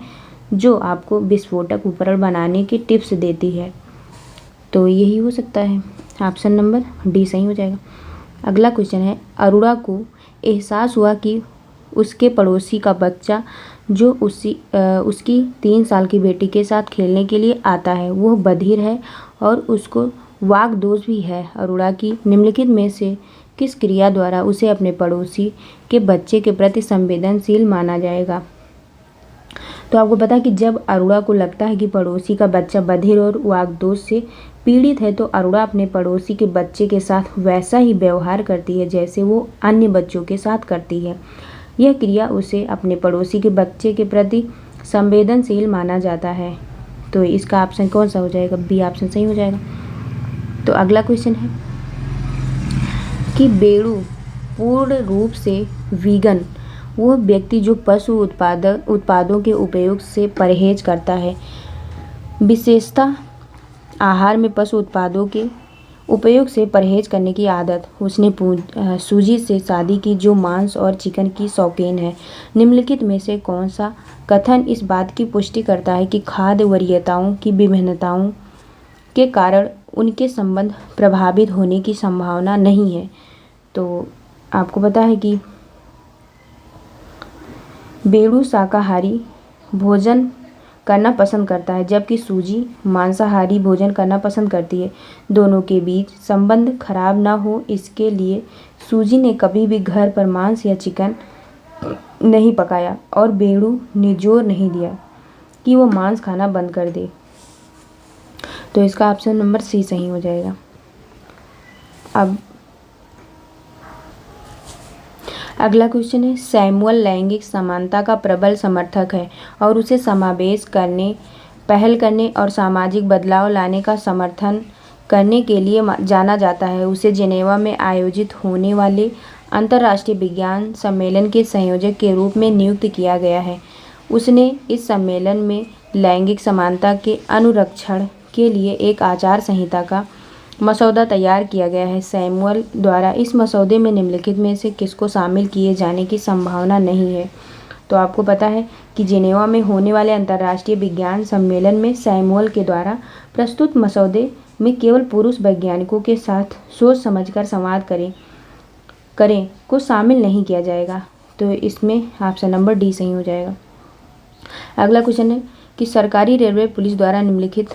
जो आपको विस्फोटक उपकरण बनाने की टिप्स देती है। तो यही हो सकता है। ऑप्शन नंबर डी सही हो जाएगा। अगला क्वेश्चन है अरोड़ा को एहसास हुआ कि उसके पड़ोसी का बच्चा जो उसकी 3 साल की बेटी के साथ खेलने के लिए आता है वह बधिर है और उसको वाक दोष भी है। अरोड़ा की निम्नलिखित में से किस क्रिया द्वारा उसे अपने पड़ोसी के बच्चे के प्रति संवेदनशील माना जाएगा। तो आपको पता है कि जब अरोड़ा को लगता है कि पड़ोसी का बच्चा बधिर और वाक दोष से पीड़ित है तो अरोड़ा अपने पड़ोसी के बच्चे के साथ वैसा ही व्यवहार करती है जैसे वो अन्य बच्चों के साथ करती है। यह क्रिया उसे अपने पड़ोसी के बच्चे के प्रति संवेदनशील माना जाता है। तो इसका ऑप्शन कौन सा हो जाएगा, बी ऑप्शन सही हो जाएगा। तो अगला क्वेश्चन है कि बेड़ू पूर्ण रूप से वीगन वह व्यक्ति जो पशु उत्पादों के उपयोग से परहेज करता है। विशेषतः आहार में पशु उत्पादों के उपयोग से परहेज करने की आदत। उसने सूजी से शादी की जो मांस और चिकन की शौकीन है। निम्नलिखित में से कौन सा कथन इस बात की पुष्टि करता है कि खाद्य वरीयताओं की विभिन्नताओं के कारण उनके संबंध प्रभावित होने की संभावना नहीं है। तो आपको पता है कि बेड़ू शाकाहारी भोजन करना पसंद करता है जबकि सूजी मांसाहारी भोजन करना पसंद करती है। दोनों के बीच संबंध खराब ना हो इसके लिए सूजी ने कभी भी घर पर मांस या चिकन नहीं पकाया और बेड़ू ने जोर नहीं दिया कि वो मांस खाना बंद कर दे। तो इसका ऑप्शन नंबर सी सही हो जाएगा। अब अगला क्वेश्चन है सैमुअल लैंगिक समानता का प्रबल समर्थक है और उसे समावेश करने, पहल करने और सामाजिक बदलाव लाने का समर्थन करने के लिए जाना जाता है। उसे जेनेवा में आयोजित होने वाले अंतर्राष्ट्रीय विज्ञान सम्मेलन के संयोजक के रूप में नियुक्त किया गया है। उसने इस सम्मेलन में लैंगिक समानता के अनुरक्षण के लिए एक आचार संहिता का मसौदा तैयार किया गया है। सैमुअल द्वारा इस मसौदे में निम्नलिखित में से किसको शामिल किए जाने की संभावना नहीं है। तो आपको पता है कि जेनेवा में होने वाले अंतर्राष्ट्रीय विज्ञान सम्मेलन में सैमुअल के द्वारा प्रस्तुत मसौदे में केवल पुरुष वैज्ञानिकों के साथ सोच समझकर संवाद करें को शामिल नहीं किया जाएगा। तो इसमें ऑप्शन नंबर डी सही हो जाएगा। अगला क्वेश्चन है कि सरकारी रेलवे पुलिस द्वारा निम्नलिखित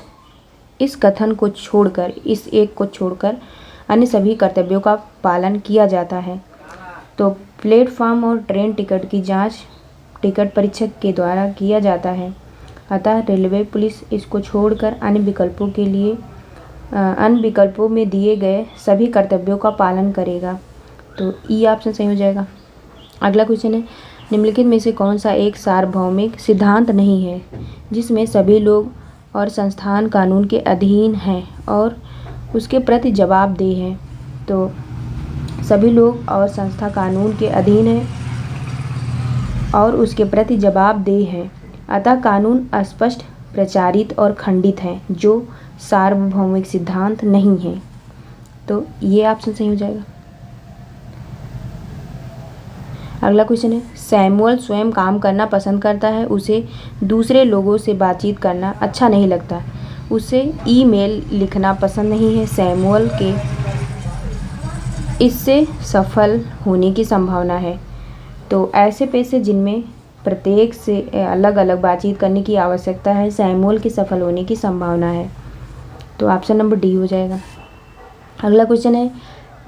इस कथन को छोड़कर, इस एक को छोड़कर अन्य सभी कर्तव्यों का पालन किया जाता है। तो प्लेटफॉर्म और ट्रेन टिकट की जांच टिकट परीक्षक के द्वारा किया जाता है। अतः रेलवे पुलिस इसको छोड़कर अन्य विकल्पों में दिए गए सभी कर्तव्यों का पालन करेगा। तो ई ऑप्शन सही हो जाएगा। अगला क्वेश्चन है निम्नलिखित में से कौन सा एक सार्वभौमिक सिद्धांत नहीं है जिसमें सभी लोग और संस्थान कानून के अधीन हैं और उसके प्रति जवाबदेह हैं। तो सभी लोग और संस्था कानून के अधीन है और उसके प्रति जवाबदेह हैं, अतः कानून अस्पष्ट, प्रचारित और खंडित हैं, जो सार्वभौमिक सिद्धांत नहीं है। तो ये ऑप्शन सही हो जाएगा। अगला क्वेश्चन है सैमुअल स्वयं काम करना पसंद करता है, उसे दूसरे लोगों से बातचीत करना अच्छा नहीं लगता, उसे ईमेल लिखना पसंद नहीं है। सैमुअल के इससे सफल होने की संभावना है। तो ऐसे पेशे जिनमें प्रत्येक से अलग अलग बातचीत करने की आवश्यकता है, सैमुअल के सफल होने की संभावना है। तो ऑप्शन नंबर डी हो जाएगा। अगला क्वेश्चन है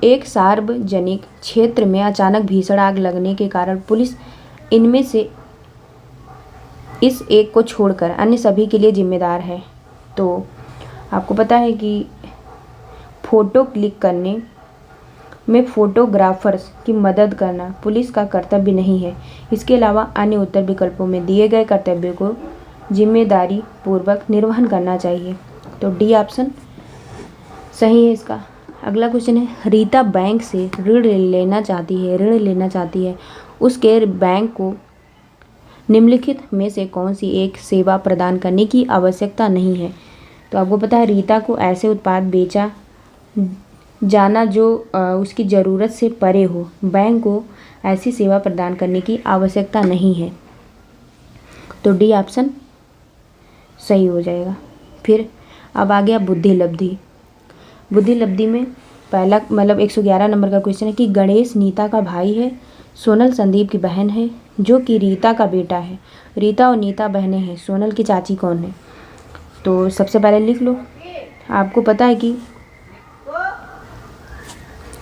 एक सार्वजनिक क्षेत्र में अचानक भीषण आग लगने के कारण पुलिस इनमें से इस एक को छोड़कर अन्य सभी के लिए जिम्मेदार है। तो आपको पता है कि फ़ोटो क्लिक करने में फोटोग्राफर्स की मदद करना पुलिस का कर्तव्य नहीं है। इसके अलावा अन्य उत्तर विकल्पों में दिए गए कर्तव्यों को जिम्मेदारी पूर्वक निर्वहन करना चाहिए। तो डी ऑप्शन सही है इसका। अगला क्वेश्चन है रीता बैंक से ऋण लेना चाहती है, उसके बैंक को निम्नलिखित में से कौन सी एक सेवा प्रदान करने की आवश्यकता नहीं है। तो आपको पता है रीता को ऐसे उत्पाद बेचा जाना जो उसकी ज़रूरत से परे हो, बैंक को ऐसी सेवा प्रदान करने की आवश्यकता नहीं है। तो डी ऑप्शन सही हो जाएगा। फिर अब आ गया बुद्धि लब्धि में पहला 111 नंबर का क्वेश्चन है कि गणेश नीता का भाई है, सोनल संदीप की बहन है, जो कि रीता का बेटा है। रीता और नीता बहनें हैं, सोनल की चाची कौन है। तो सबसे पहले लिख लो, आपको पता है कि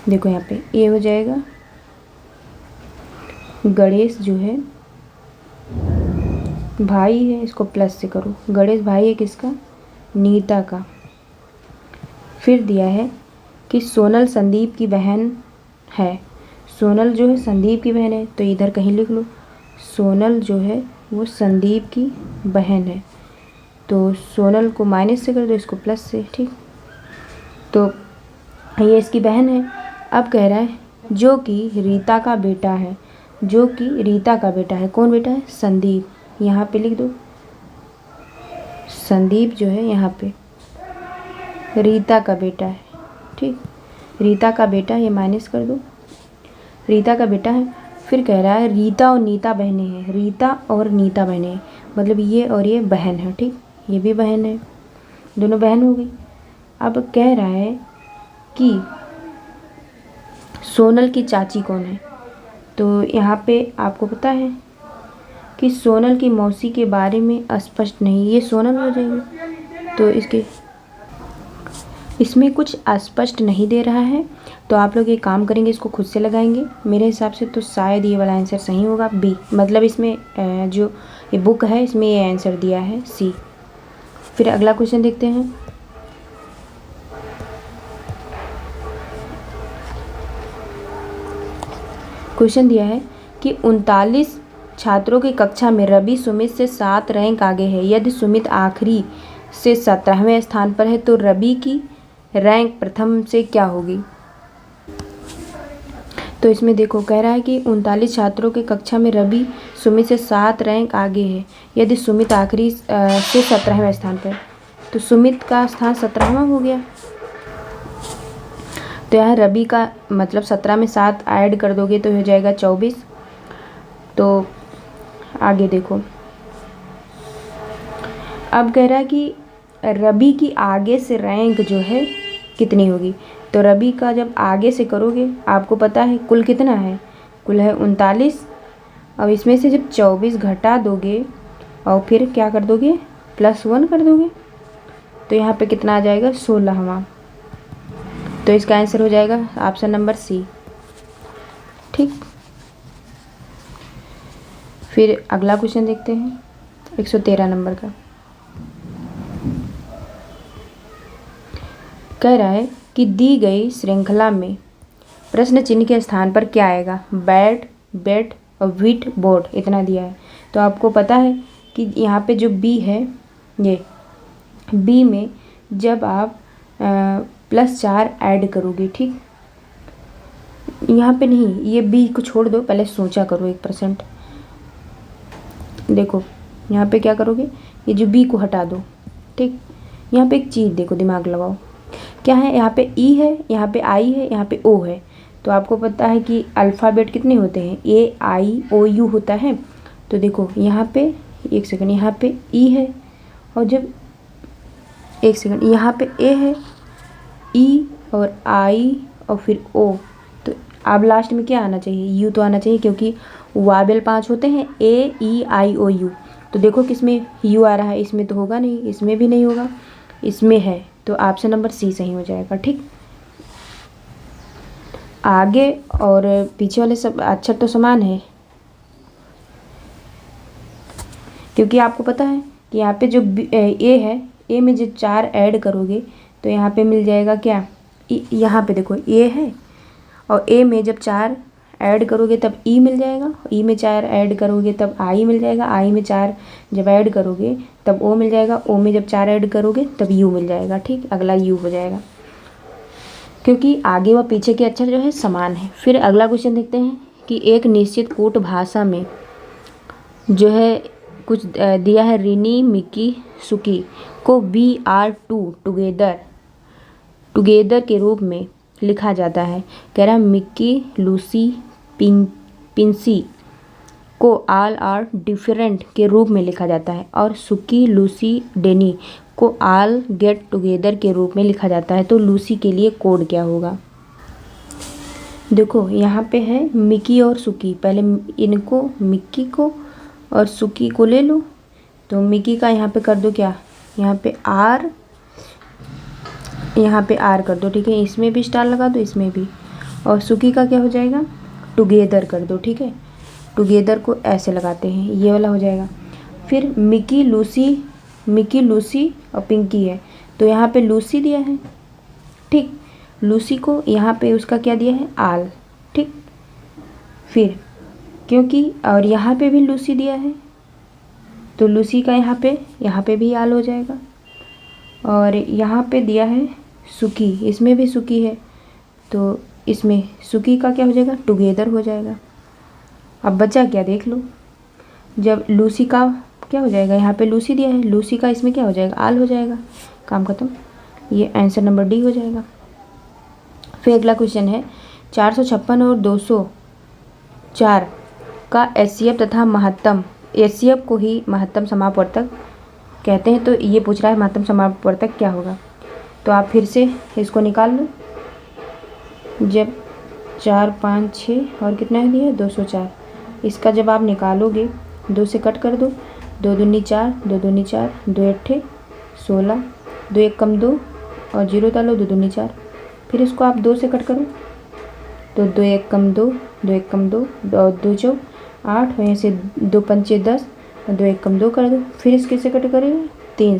देखो यहाँ पे ये हो जाएगा गणेश जो है भाई है, इसको प्लस से करो, गणेश भाई है किसका, नीता का। फिर दिया है कि सोनल संदीप की बहन है, सोनल जो है संदीप की बहन है, तो इधर कहीं लिख लो सोनल जो है वो संदीप की बहन है। तो सोनल को माइनस से कर दो, इसको प्लस से, ठीक। तो ये इसकी बहन है। अब कह रहा है जो कि रीता का बेटा है, कौन बेटा है, संदीप, यहाँ पे लिख दो संदीप जो है यहाँ पे रीता का बेटा है, ठीक। रीता का बेटा, ये माइनस कर दो, रीता का बेटा है। फिर कह रहा है रीता और नीता बहनें हैं, मतलब ये और ये बहन है, ठीक, ये भी बहन है, दोनों बहन हो गई। अब कह रहा है कि सोनल की चाची कौन है। तो यहाँ पे आपको पता है कि सोनल की मौसी के बारे में अस्पष्ट नहीं, ये सोनल हो जाएगी। तो इसमें कुछ अस्पष्ट नहीं दे रहा है, तो आप लोग ये काम करेंगे, इसको खुद से लगाएंगे। मेरे हिसाब से तो शायद ये वाला आंसर सही होगा, बी, मतलब इसमें जो ये बुक है इसमें ये आंसर दिया है सी। फिर अगला क्वेश्चन देखते हैं। क्वेश्चन दिया है कि 39 छात्रों की कक्षा में रवि सुमित से 7 रैंक आगे है। यदि सुमित आखिरी से 17वें स्थान पर है तो रवि की रैंक प्रथम से क्या होगी। तो इसमें देखो कह रहा है कि 39 छात्रों की कक्षा में रवि सुमित से 7 रैंक आगे है। यदि सुमित आखिरी से 17वें स्थान पर, तो सुमित का स्थान 17वां हो गया। तो यहाँ रवि का मतलब 17 में 7 ऐड कर दोगे तो हो जाएगा 24। तो आगे देखो, अब कह रहा है कि रवि की आगे से रैंक जो है कितनी होगी। तो रवि का जब आगे से करोगे, आपको पता है कुल कितना है, कुल है 39। अब इसमें से जब 24 घटा दोगे और फिर क्या कर दोगे, +1 कर दोगे, तो यहाँ पे कितना आ जाएगा, 16वां। तो इसका आंसर हो जाएगा ऑप्शन नंबर सी। ठीक, फिर अगला क्वेश्चन देखते हैं 113 नंबर का। कह रहा है कि दी गई श्रृंखला में प्रश्न चिन्ह के स्थान पर क्या आएगा, बैट, बेट और व्हीट बोर्ड, इतना दिया है। तो आपको पता है कि यहाँ पे जो बी है, ये बी में जब आप +4 ऐड करोगे, ठीक, यहाँ पे नहीं, ये बी को छोड़ दो, पहले सोचा करो 1%। देखो यहाँ पे क्या करोगे, ये जो बी को हटा दो, ठीक। यहाँ पे एक चीज़ देखो, दिमाग लगाओ, क्या है, यहाँ पे ई है, यहाँ पे आई है, यहाँ पे ओ है। तो आपको पता है कि अल्फ़ाबेट कितने होते हैं, AIOU होता है। तो देखो यहाँ पे, एक सेकंड, यहाँ पे ई है, और जब, एक सेकंड, यहाँ पे ए है, ई और आई और फिर ओ, तो अब लास्ट में क्या आना चाहिए, यू तो आना चाहिए, क्योंकि वावेल 5 होते हैं, AEIOU। तो देखो किसमें यू आ रहा है, इसमें तो होगा नहीं, इसमें भी नहीं होगा, इसमें है, तो ऑप्शन नंबर सी सही हो जाएगा। ठीक, आगे और पीछे वाले सब अक्षर तो समान है, क्योंकि आपको पता है कि यहाँ पे जो ए है, ए में जो 4 ऐड करोगे तो यहाँ पे मिल जाएगा क्या, यहाँ पे देखो ए है, और ए में जब 4 ऐड करोगे तब ई मिल जाएगा, ई में 4 ऐड करोगे तब आई मिल जाएगा, आई में 4 जब ऐड करोगे तब ओ मिल जाएगा, ओ में जब 4 ऐड करोगे तब यू मिल जाएगा। ठीक, अगला यू हो जाएगा, क्योंकि आगे व पीछे के अक्षर जो है समान है। फिर अगला क्वेश्चन देखते हैं कि एक निश्चित कूट भाषा में जो है कुछ दिया है, रिनी, मिकी, सुकी को VR2 टुगेदर के रूप में लिखा जाता है। कह रहा है मिक्की, लूसी, पिंसी को ऑल आर डिफरेंट के रूप में लिखा जाता है, और सुकी, लूसी, डेनी को ऑल गेट टुगेदर के रूप में लिखा जाता है। तो लूसी के लिए कोड क्या होगा, देखो यहाँ पे है मिकी और सुकी, पहले इनको मिक्की को और सुकी को ले लो। तो मिकी का यहाँ पे कर दो क्या, यहाँ पे आर, यहाँ पे आर कर दो, ठीक है, इसमें भी स्टार लगा दो, इसमें भी, और सुकी का क्या हो जाएगा, टुगेदर कर दो। ठीक है, टुगेदर को ऐसे लगाते हैं, ये वाला हो जाएगा। फिर मिकी, लूसी और पिंकी है, तो यहाँ पे लूसी दिया है, ठीक, लूसी को यहाँ पे उसका क्या दिया है, आल। ठीक, फिर क्योंकि और यहाँ पे भी लूसी दिया है, तो लूसी का यहाँ पे भी आल हो जाएगा, और यहाँ पे दिया है सुकी, इसमें भी सुकी है, तो इसमें सुकी का क्या हो जाएगा, टुगेदर हो जाएगा। अब बचा क्या देख लो, जब लूसी का क्या हो जाएगा, यहाँ पे लूसी दिया है, लूसी का इसमें क्या हो जाएगा, आल हो जाएगा, काम खत्म। ये आंसर नंबर डी हो जाएगा। फिर अगला क्वेश्चन है 456 और 204 का एचसीएफ तथा महत्तम, एचसीएफ को ही महत्तम समापवर्तक कहते हैं, तो ये पूछ रहा है महत्तम समापवर्तक क्या होगा। तो आप फिर से इसको निकाल लो, जब 4, 5, 6 और कितना है दिया, 204, इसका जब आप निकालोगे 2 से कट कर दो, 2 दूनी 4, 2 दूनी 4, 2 अट्ठे 16, 2 1 कम 2 और 0 डालो, 2 दूनी 4, फिर इसको आप 2 से कट करो, तो 2 1 कम 2, 2 1 कम 2 और 2 चौ 8, वहीं से 2 पंचे 10 और 2 1 कम 2 कर दो। फिर इसके से कट करेंगे 3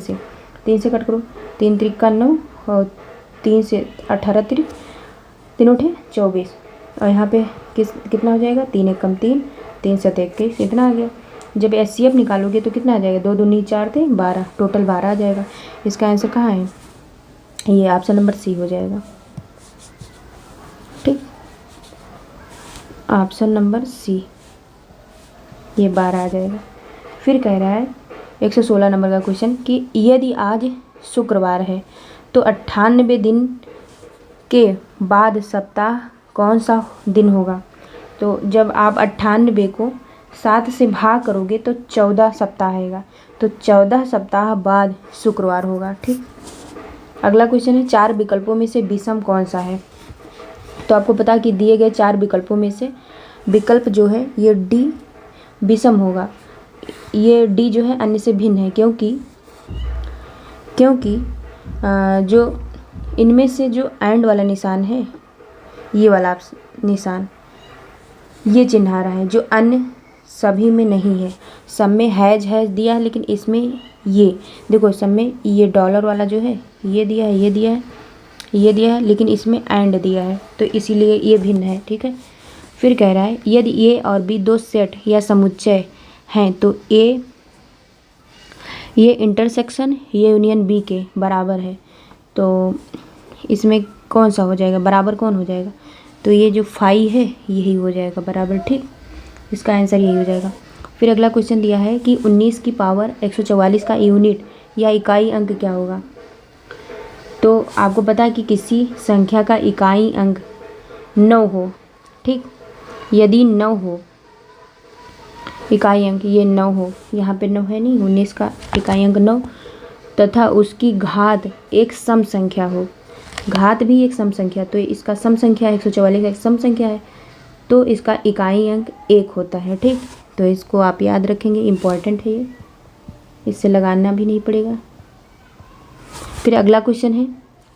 से कट करो, 3 त्रिका 9 और 3 से 18 त्रिक 3 उठे 24, और यहाँ पे कितना हो जाएगा, 3 1 कम 3, 3 7 21, इतना आ गया। जब एचसीएफ निकालोगे तो कितना आ जाएगा, 2 दूनी 4 थे 12, टोटल 12 आ जाएगा। इसका आंसर कहाँ है, ये ऑप्शन नंबर सी हो जाएगा। ठीक, ऑप्शन नंबर सी, ये 12 आ जाएगा। फिर कह रहा है 116 नंबर का क्वेश्चन कि यदि आज शुक्रवार है तो 98 दिन के बाद सप्ताह कौन सा दिन होगा। तो जब आप 98 को 7 से भाग करोगे तो 14 सप्ताह आएगा, तो 14 सप्ताह बाद शुक्रवार होगा। ठीक, अगला क्वेश्चन है 4 विकल्पों में से विषम कौन सा है। तो आपको पता कि दिए गए 4 विकल्पों में से विकल्प जो है ये डी विषम होगा। ये डी जो है अन्य से भिन्न है, क्योंकि जो इनमें से जो एंड वाला निशान है, ये वाला निशान, ये चिन्ह रहा है, जो अन्य सभी में नहीं है। सब में हैज दिया है, लेकिन इसमें ये देखो, सब में ये डॉलर वाला जो है ये दिया है, ये दिया है, ये दिया है, लेकिन इसमें एंड दिया है, तो इसीलिए ये भिन्न है। ठीक है। फिर कह रहा है यदि ए और बी दो सेट या समुच्चय हैं तो ये इंटरसेक्शन ये यूनियन बी के बराबर है। तो इसमें कौन सा हो जाएगा, बराबर कौन हो जाएगा, तो ये जो फाई है यही हो जाएगा बराबर। ठीक, इसका आंसर यही हो जाएगा। फिर अगला क्वेश्चन दिया है कि 19 की पावर 144 का यूनिट या इकाई अंक क्या होगा। तो आपको पता है कि किसी संख्या का इकाई अंक 9 हो, ठीक, यदि 9 हो इकाई अंक, ये 9 हो, यहाँ पे 9 है नहीं, 19 का इकाई अंक 9, तथा उसकी घात एक सम संख्या हो, घात भी एक सम संख्या, तो इसका सम संख्या 144 का एक सम संख्या है, तो इसका इकाई अंक 1 होता है। ठीक, तो इसको आप याद रखेंगे, इम्पॉर्टेंट है ये, इससे लगाना भी नहीं पड़ेगा। फिर अगला क्वेश्चन है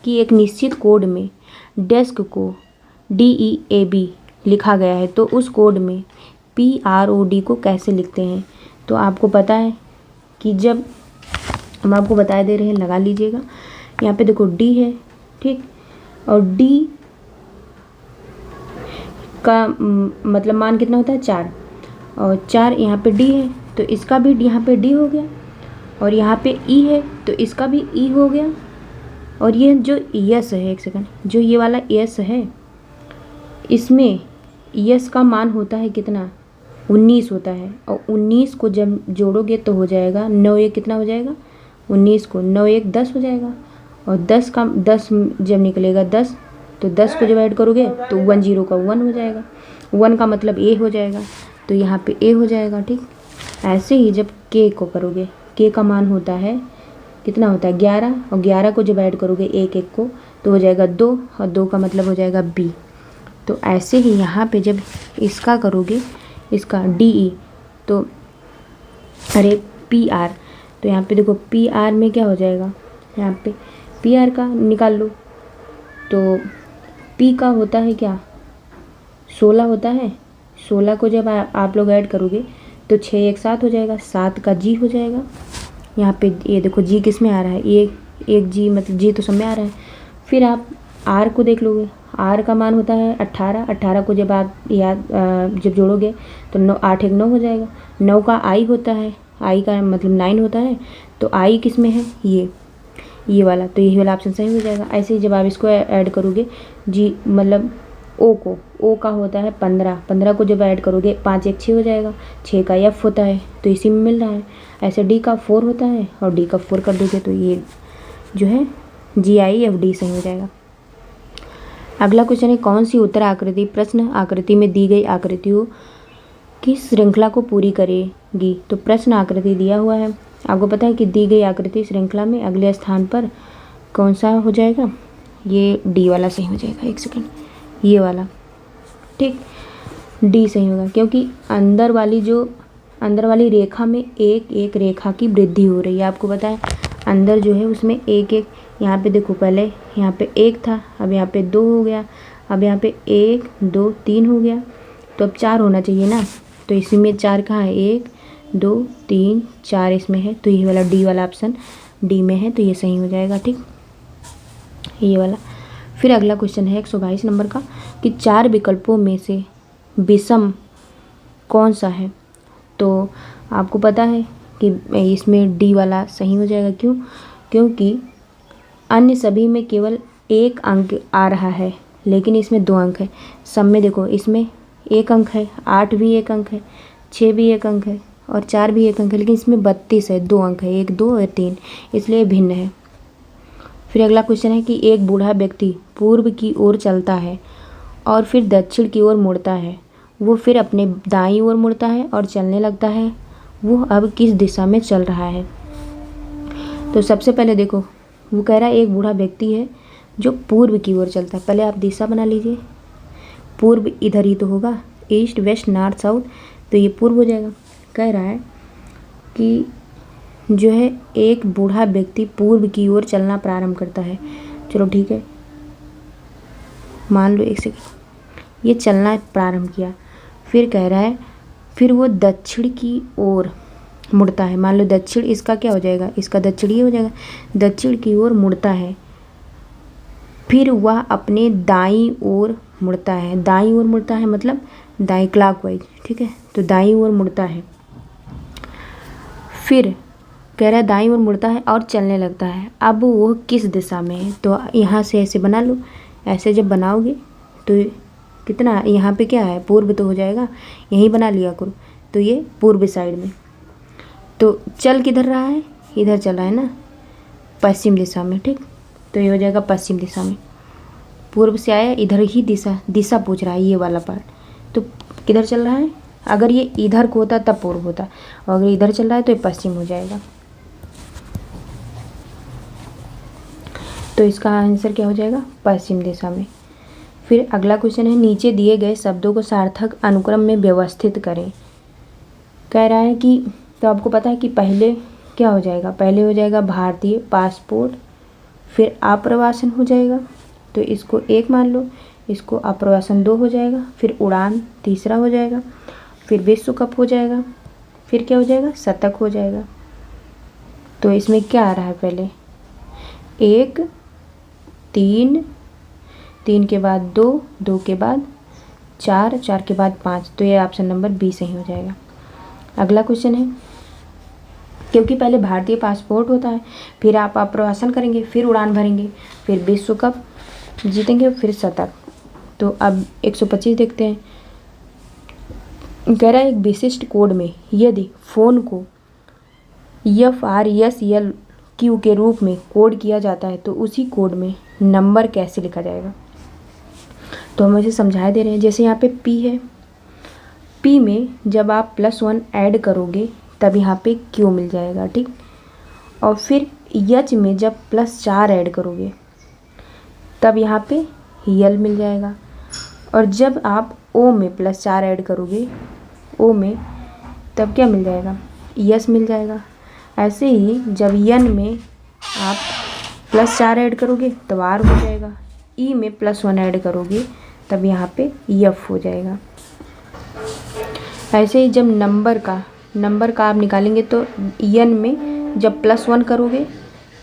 कि एक निश्चित कोड में डेस्क को DEAB लिखा गया है, तो उस कोड में PROD को कैसे लिखते हैं। तो आपको पता है कि जब हम आपको बता दे रहे हैं, लगा लीजिएगा। यहाँ पे देखो D है, ठीक, और D का मतलब मान कितना होता है 4, और 4 यहाँ पे D है, तो इसका भी यहाँ पे D हो गया, और यहाँ पे E है तो इसका भी E हो गया, और ये जो यस है, एक सेकंड, जो ये वाला यस है, इसमें यस का मान होता है कितना, 19 होता है, और 19 को जब जोड़ोगे तो हो जाएगा 9 1 कितना हो जाएगा, 19 को 9 1 10 हो जाएगा, और 10 का 10 जब निकलेगा 10, तो 10 को जब ऐड करोगे तो 1 0 का 1 हो जाएगा, 1 का मतलब ए हो जाएगा, तो यहाँ पे ए हो जाएगा। ठीक, ऐसे ही जब के को करोगे, के का मान होता है कितना होता है 11, और 11 को जब ऐड करोगे 1 1 को तो हो जाएगा 2, और 2 का मतलब हो जाएगा बी। तो ऐसे ही यहाँ पे जब इसका करोगे, इसका DE, तो अरे PR, तो यहाँ पे देखो PR में क्या हो जाएगा, यहाँ पे PR का निकाल लो, तो P का होता है क्या 16 होता है, 16 को जब आप लोग ऐड करोगे तो 6 1 7 हो जाएगा, 7 का G हो जाएगा। यहाँ पे ये देखो G किस में आ रहा है, एक G, मतलब G तो सब में आ रहा है। फिर आप R को देख लोगे, R का मान होता है 18, 18 को जब आप जब जोड़ोगे तो 9 8 1 9 हो जाएगा, 9 का I होता है, I का मतलब 9 होता है, तो I किस में है, ये वाला, तो यही वाला ऑप्शन सही हो जाएगा। ऐसे ही जब आप इसको ऐड करोगे G मतलब O का होता है 15, 15 को जब ऐड करोगे 5 1 6 हो जाएगा, 6 का F होता है, तो इसी में मिल रहा है। ऐसे D का 4 होता है, और D का 4 कर दोगे तो ये जो है GIFD सही हो जाएगा। अगला क्वेश्चन है कौन सी उत्तर आकृति प्रश्न आकृति में दी गई आकृतियों की श्रृंखला को पूरी करेगी। तो प्रश्न आकृति दिया हुआ है, आपको पता है कि दी गई आकृति श्रृंखला में अगले स्थान पर कौन सा हो जाएगा, ये D वाला सही हो जाएगा, एक सेकंड, ये वाला, ठीक, D सही होगा, क्योंकि अंदर वाली रेखा में एक रेखा की वृद्धि हो रही है। आपको पता है अंदर जो है उसमें एक यहाँ पे देखो, पहले यहाँ पे 1 था, अब यहाँ पे 2 हो गया, अब यहाँ पे 1 2 3 हो गया, तो अब 4 होना चाहिए ना, तो इसी में 4 कहाँ है, 1 2 3 4 इसमें है, तो ये वाला D वाला ऑप्शन D में है, तो ये सही हो जाएगा। ठीक, ये वाला। फिर अगला क्वेश्चन है 122 नंबर का कि 4 विकल्पों में से विषम कौन सा है। तो आपको पता है कि इसमें D वाला सही हो जाएगा, क्योंकि अन्य सभी में केवल 1 अंक आ रहा है, लेकिन इसमें 2 अंक है। सब में देखो, इसमें 1 अंक है, 8 भी 1 अंक है, 6 भी 1 अंक है, और 4 भी 1 अंक है, लेकिन इसमें 32 है, 2 अंक है, 1 2 और 3, इसलिए भिन्न है। फिर अगला क्वेश्चन है कि एक बूढ़ा व्यक्ति पूर्व की ओर चलता है और फिर दक्षिण की ओर मुड़ता है, वो फिर अपने दाईं ओर मुड़ता है और चलने लगता है, वो अब किस दिशा में चल रहा है। तो सबसे पहले देखो, वो कह रहा है एक बूढ़ा व्यक्ति है जो पूर्व की ओर चलता है। पहले आप दिशा बना लीजिए, पूर्व इधर ही तो होगा, ईस्ट वेस्ट नॉर्थ साउथ, तो ये पूर्व हो जाएगा। कह रहा है कि जो है एक बूढ़ा व्यक्ति पूर्व की ओर चलना प्रारंभ करता है। चलो ठीक है, मान लो एक सेकंड, ये चलना प्रारंभ किया, फिर कह रहा है फिर वो दक्षिण की ओर मुड़ता है। मान लो दक्षिण इसका क्या हो जाएगा, इसका दक्षिण ये हो जाएगा, दक्षिण की ओर मुड़ता है। फिर वह अपने दाईं ओर मुड़ता है। दाईं ओर मुड़ता है मतलब दाईं क्लॉकवाइज, ठीक है, तो दाईं ओर मुड़ता है। फिर कह रहा है दाईं ओर मुड़ता है और चलने लगता है। अब वो किस दिशा में है, तो यहाँ से ऐसे बना लो। ऐसे जब बनाओगे तो कितना यहाँ पे क्या है, पूर्व तो हो जाएगा, यहीं बना लिया करो। तो ये पूर्व साइड में, तो चल किधर रहा है, इधर चल रहा है ना, पश्चिम दिशा में, ठीक। तो ये हो जाएगा पश्चिम दिशा में। पूर्व से आया, इधर ही दिशा पूछ रहा है, ये वाला पार्ट। तो किधर चल रहा है, अगर ये इधर को होता तब पूर्व होता, और अगर इधर चल रहा है तो ये पश्चिम हो जाएगा। तो इसका आंसर क्या हो जाएगा, पश्चिम दिशा में। फिर अगला क्वेश्चन है, नीचे दिए गए शब्दों को सार्थक अनुक्रम में व्यवस्थित करें। कह रहा है कि तो आपको पता है कि पहले क्या हो जाएगा, पहले हो जाएगा भारतीय पासपोर्ट, फिर आप्रवासन हो जाएगा, तो इसको 1 मान लो, इसको आप्रवासन 2 हो जाएगा, फिर उड़ान 3रा हो जाएगा, फिर विश्व कप हो जाएगा, फिर क्या हो जाएगा, शतक हो जाएगा। तो इसमें क्या आ रहा है, पहले 1, 3, 3 के बाद 2, 2 के बाद 4, 4 के बाद 5, तो ये ऑप्शन नंबर बी सही हो जाएगा। अगला क्वेश्चन है, क्योंकि पहले भारतीय पासपोर्ट होता है, फिर आप आप्रवासन करेंगे, फिर उड़ान भरेंगे, फिर विश्व कप जीतेंगे, फिर शतक। तो अब 125 देखते हैं। कह रहा है एक विशिष्ट कोड में यदि फ़ोन को FRSLQ के रूप में कोड किया जाता है तो उसी कोड में नंबर कैसे लिखा जाएगा। तो हम इसे समझा दे रहे हैं। जैसे यहाँ पे P है, P में जब आप +1 ऐड करोगे तब यहाँ पे Q मिल जाएगा, ठीक। और फिर H में जब +4 ऐड करोगे तब यहाँ पे L मिल जाएगा। और जब आप O में +4 ऐड करोगे, O में, तब क्या मिल जाएगा, S मिल जाएगा। ऐसे ही जब N में आप +4 ऐड करोगे तब R हो जाएगा, E में +1 ऐड करोगे तब यहाँ पे F हो जाएगा। ऐसे ही जब नंबर का आप निकालेंगे तो N में जब +1 करोगे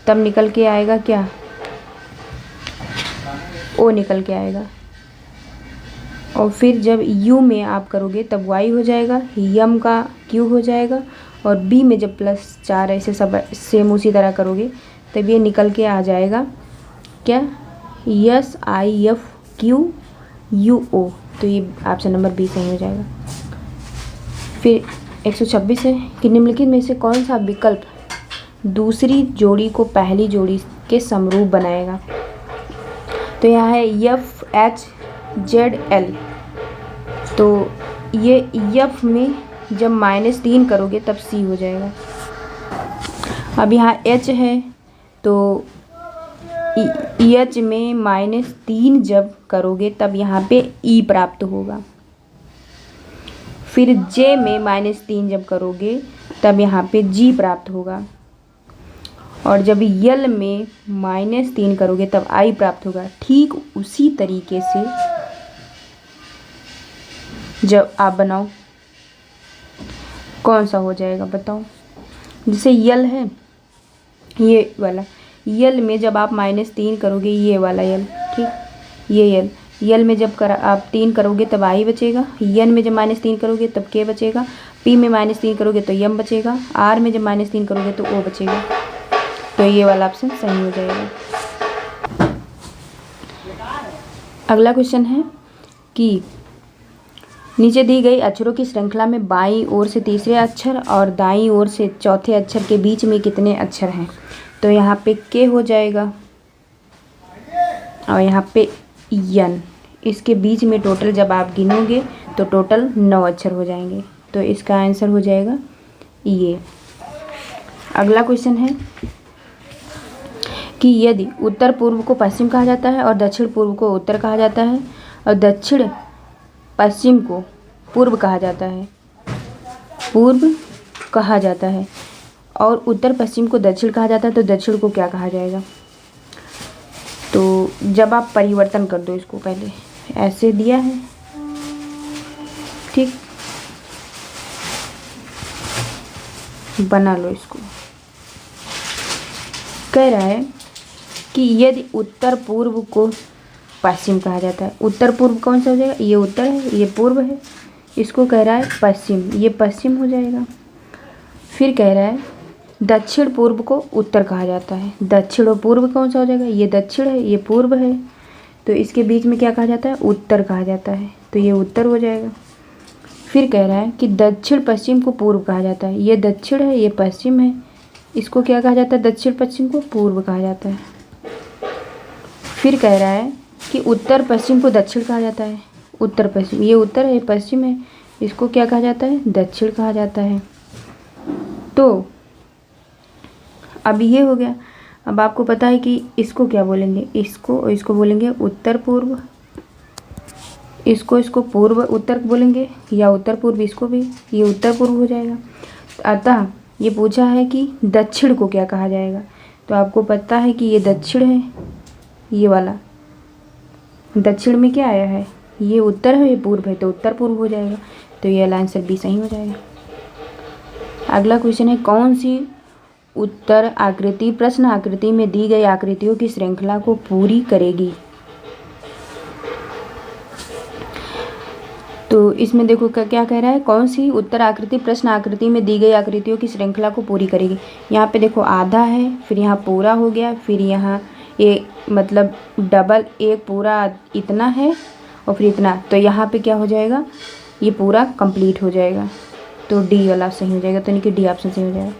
तब निकल के आएगा क्या, O निकल के आएगा। और फिर जब U में आप करोगे तब Y हो जाएगा, M का Q हो जाएगा, और B में जब +4 ऐसे सब सेम उसी तरह करोगे तब ये निकल के आ जाएगा क्या, SIFQUO। तो ये ऑप्शन नंबर बी सही हो जाएगा। फिर 126 है कि निम्नलिखित में से कौन सा विकल्प दूसरी जोड़ी को पहली जोड़ी के समरूप बनाएगा। तो यहाँ है FHZL, तो ये F में जब -3 करोगे तब C हो जाएगा। अब यहाँ H है तो H में -3 जब करोगे तब यहाँ पे E प्राप्त होगा। फिर J में -3 जब करोगे तब यहाँ पे G प्राप्त होगा। और जब L में -3 करोगे तब I प्राप्त होगा। ठीक उसी तरीके से जब आप बनाओ कौन सा हो जाएगा बताओ। जैसे L है, ये वाला L में जब आप -3 करोगे, ये वाला L, ठीक, ये L में जब आप 3 करोगे तब I बचेगा, N में जब -3 करोगे तब K बचेगा, P में -3 करोगे तो M बचेगा, R में जब -3 करोगे तो O बचेगा। तो ये वाला ऑप्शन सही हो जाएगा। अगला क्वेश्चन है कि नीचे दी गई अक्षरों की श्रृंखला में बाईं ओर से तीसरे अक्षर और दाईं ओर से चौथे अक्षर के बीच में कितने अक्षर हैं। तो यहाँ पे K हो जाएगा और यहाँ पे N, इसके बीच में टोटल जब आप गिनोगे तो टोटल 9 अक्षर हो जाएंगे। तो इसका आंसर हो जाएगा ये। अगला क्वेश्चन है कि यदि उत्तर पूर्व को पश्चिम कहा जाता है और दक्षिण पूर्व को उत्तर कहा जाता है और दक्षिण पश्चिम को पूर्व कहा जाता है, और उत्तर पश्चिम को दक्षिण कहा जाता है, तो दक्षिण को क्या कहा जाएगा? तो जब आप परिवर्तन कर दो इसको, पहले ऐसे दिया है, ठीक, बना लो इसको। कह रहा है कि यदि उत्तर पूर्व को पश्चिम कहा जाता है, उत्तर पूर्व कौन सा हो जाएगा? ये उत्तर है, ये पूर्व है, इसको कह रहा है पश्चिम, ये पश्चिम हो जाएगा। फिर कह रहा है दक्षिण पूर्व को उत्तर कहा जाता है, दक्षिण और पूर्व कौन सा हो जाएगा? ये दक्षिण है, ये पूर्व है, तो इसके बीच में क्या कहा जाता है? उत्तर कहा जाता है, तो ये उत्तर हो जाएगा। फिर कह रहा है कि दक्षिण पश्चिम को पूर्व कहा जाता है, ये दक्षिण है, ये पश्चिम है, इसको क्या कहा जाता है? दक्षिण पश्चिम को पूर्व कहा जाता है। फिर कह रहा है कि उत्तर पश्चिम को दक्षिण कहा जाता है, उत्तर पश्चिम, ये उत्तर है, ये पश्चिम है, इसको क्या कहा जाता है? दक्षिण कहा जाता है। तो अब ये हो गया। अब आपको पता है कि इसको क्या बोलेंगे? इसको बोलेंगे उत्तर पूर्व, इसको पूर्व उत्तर बोलेंगे, या उत्तर पूर्व इसको भी, ये उत्तर पूर्व हो जाएगा। अतः ये पूछा है कि दक्षिण को क्या कहा जाएगा, तो आपको पता है कि ये दक्षिण है, ये वाला दक्षिण में क्या आया है? ये उत्तर है, ये पूर्व है, तो उत्तर पूर्व हो जाएगा, तो ये वाला आंसर बी सही हो जाएगा। अगला क्वेश्चन है कौन सी उत्तर आकृति प्रश्न आकृति में दी गई आकृतियों की श्रृंखला को पूरी करेगी? तो इसमें देखो क्या कह रहा है, कौन सी उत्तर आकृति प्रश्न आकृति में दी गई आकृतियों की श्रृंखला को पूरी करेगी। यहाँ पे देखो आधा है, फिर यहाँ पूरा हो गया, फिर यहाँ एक मतलब डबल एक पूरा इतना है और फिर इतना, तो यहाँ पे क्या हो जाएगा? ये पूरा कंप्लीट हो जाएगा, तो डी वाला सही हो जाएगा, तो यानी कि डी ऑप्शन सही हो जाएगा।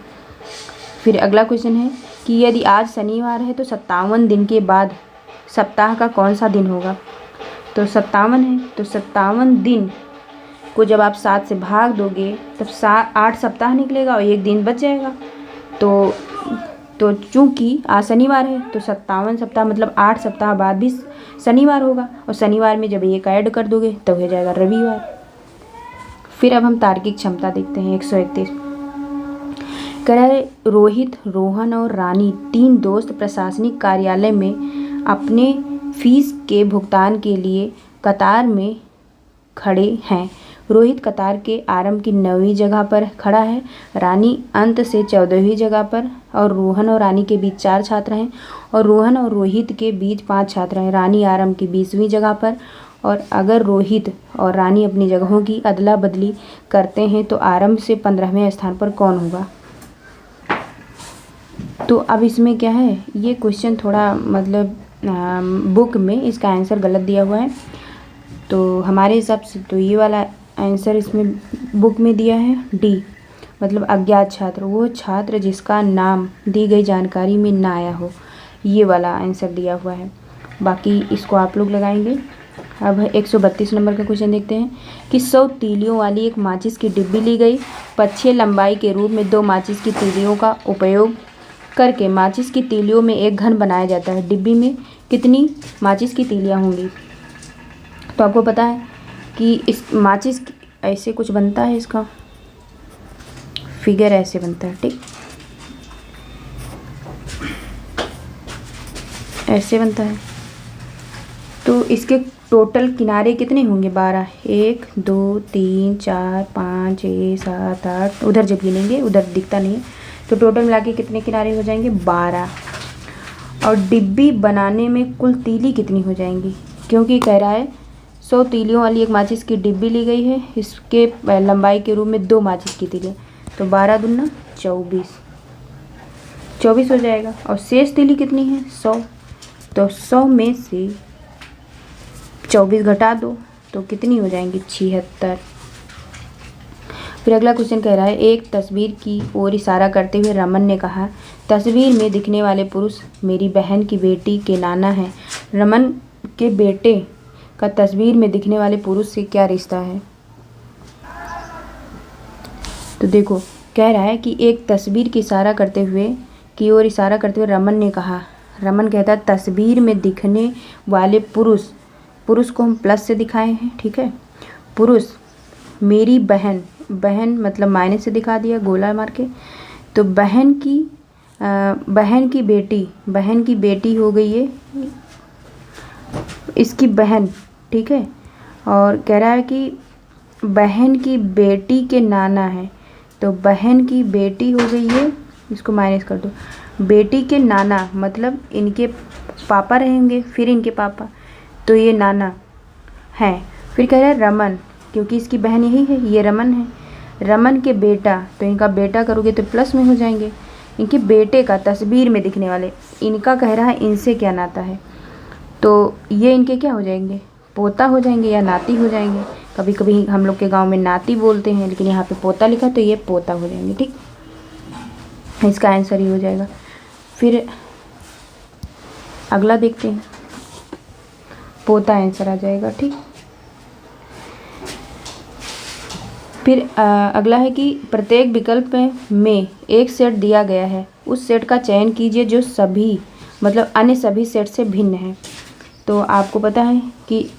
फिर अगला क्वेश्चन है कि यदि आज शनिवार है तो 57 दिन के बाद सप्ताह का कौन सा दिन होगा? तो 57 है, तो 57 दिन को जब आप 7 से भाग दोगे तब 8 सप्ताह निकलेगा और एक दिन बच जाएगा। तो चूँकि आज शनिवार है तो 57 सप्ताह मतलब 8 सप्ताह बाद भी शनिवार होगा, और शनिवार में जब एक ऐड कर दोगे तो हो जाएगा रविवार। फिर अब हम तार्किक क्षमता देखते हैं। 131 कह रहा है रोहित, रोहन और रानी 3 दोस्त प्रशासनिक कार्यालय में अपने फीस के भुगतान के लिए कतार में खड़े हैं। रोहित कतार के आरंभ की 9वीं जगह पर खड़ा है, रानी अंत से 14वीं जगह पर, और रोहन और रानी के बीच 4 छात्र हैं, और रोहन और रोहित के बीच 5 छात्र हैं। रानी आरंभ की 20वीं जगह पर, और अगर रोहित और रानी अपनी जगहों की अदला बदली करते हैं तो आरंभ से 15वें स्थान पर कौन होगा? तो अब इसमें क्या है, ये क्वेश्चन थोड़ा मतलब बुक में इसका आंसर गलत दिया हुआ है, तो हमारे हिसाब से तो ये वाला आंसर इसमें बुक में दिया है डी, मतलब अज्ञात छात्र, वो छात्र जिसका नाम दी गई जानकारी में ना आया हो, ये वाला आंसर दिया हुआ है। बाकी इसको आप लोग लगाएंगे। अब 132 नंबर का क्वेश्चन देखते हैं कि 100 तीलियों वाली एक माचिस की डिब्बी ली गई, पक्षीय लंबाई के रूप में 2 माचिस की तीलियों का उपयोग करके माचिस की तीलियों में एक घन बनाया जाता है। डिब्बी में कितनी माचिस की तीलियाँ होंगी? तो आपको पता है कि इस माचिस ऐसे कुछ बनता है, इसका फिगर ऐसे बनता है, ठीक, ऐसे बनता है। तो इसके टोटल किनारे कितने होंगे? 12, 1 2 3 4 5 6 7 8, उधर जब गिनेंगे उधर दिखता नहीं है, तो टोटल मिला के कितने किनारे हो जाएंगे? 12। और डिब्बी बनाने में कुल तीली कितनी हो जाएंगी? क्योंकि कह रहा है 100 तीलियों वाली एक माचिस की डिब्बी ली गई है, इसके लंबाई के रूप में 2 माचिस की तीलियाँ, तो 12 दूना 24 हो जाएगा। और शेष तीली कितनी है? 100, तो 100 में से 24 घटा दो तो कितनी हो जाएंगी? 76। फिर अगला क्वेश्चन कह रहा है एक तस्वीर की ओर इशारा करते हुए रमन ने कहा, तस्वीर में दिखने वाले पुरुष मेरी बहन की बेटी के नाना हैं। रमन के बेटे का तस्वीर में दिखने वाले पुरुष से क्या रिश्ता है? तो देखो कह रहा है कि एक तस्वीर की ओर इशारा करते हुए रमन ने कहा, रमन कहता है तस्वीर में दिखने वाले पुरुष को हम प्लस से दिखाए हैं, ठीक है, पुरुष मेरी बहन मतलब माइनस से दिखा दिया गोला मार के, तो बहन की बेटी हो गई है इसकी बहन, ठीक है। और कह रहा है कि बहन की बेटी के नाना है, तो बहन की बेटी हो गई है, इसको माइनस कर दो, बेटी के नाना मतलब इनके पापा रहेंगे, फिर इनके पापा, तो ये नाना है। फिर कह रहा है रमन, क्योंकि इसकी बहन यही है, ये रमन है, रमन के बेटा, तो इनका बेटा करोगे तो प्लस में हो जाएंगे। इनके बेटे का तस्वीर में दिखने वाले, इनका कह रहा है इनसे क्या नाता है, तो ये इनके क्या हो जाएंगे, पोता हो जाएंगे या नाती हो जाएंगे। कभी कभी हम लोग के गांव में नाती बोलते हैं, लेकिन यहाँ पे पोता लिखा तो ये पोता हो जाएंगे, ठीक। इसका आंसर ही हो जाएगा। फिर अगला देखते हैं, पोता आंसर आ जाएगा, ठीक। फिर अगला है कि प्रत्येक विकल्प में एक सेट दिया गया है, उस सेट का चयन कीजिए जो सभी मतलब अन्य सभी सेट से भिन्न है। तो आपको पता है कि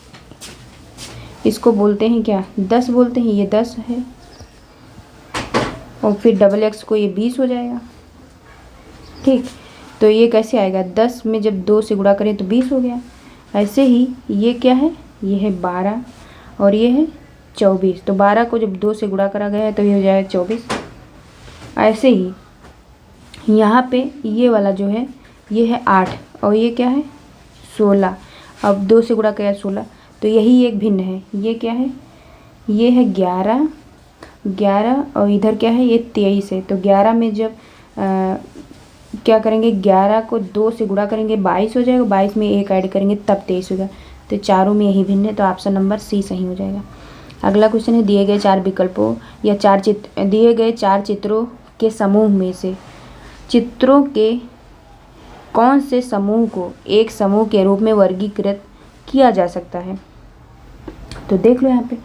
इसको बोलते हैं क्या, 10 बोलते हैं, ये 10 है, और फिर डबल एक्स को ये 20 हो जाएगा, ठीक। तो ये कैसे आएगा, 10 में जब 2 से गुणा करें तो 20 हो गया। ऐसे ही ये क्या है, ये है 12 और ये है 24, तो 12 को जब 2 से गुणा करा गया है तो ये हो जाएगा 24। ऐसे ही यहाँ पे ये वाला जो है ये है 8 और ये क्या है 16, अब 2 से गुणा किया 16, तो यही एक भिन्न है। ये क्या है, ये है 11 और इधर क्या है, ये 23 है। तो 11 में जब क्या करेंगे, 11 को 2 से गुणा करेंगे 22 हो जाएगा, 22 में 1 ऐड करेंगे तब 23 होगा। तो चारों में यही भिन्न है, तो ऑप्शन नंबर सी सही हो जाएगा। अगला क्वेश्चन है, दिए गए 4 विकल्पों या दिए गए 4 चित्रों के समूह में से चित्रों के कौन से समूह को एक समूह के रूप में वर्गीकृत किया जा सकता है। तो देख लो यहाँ पे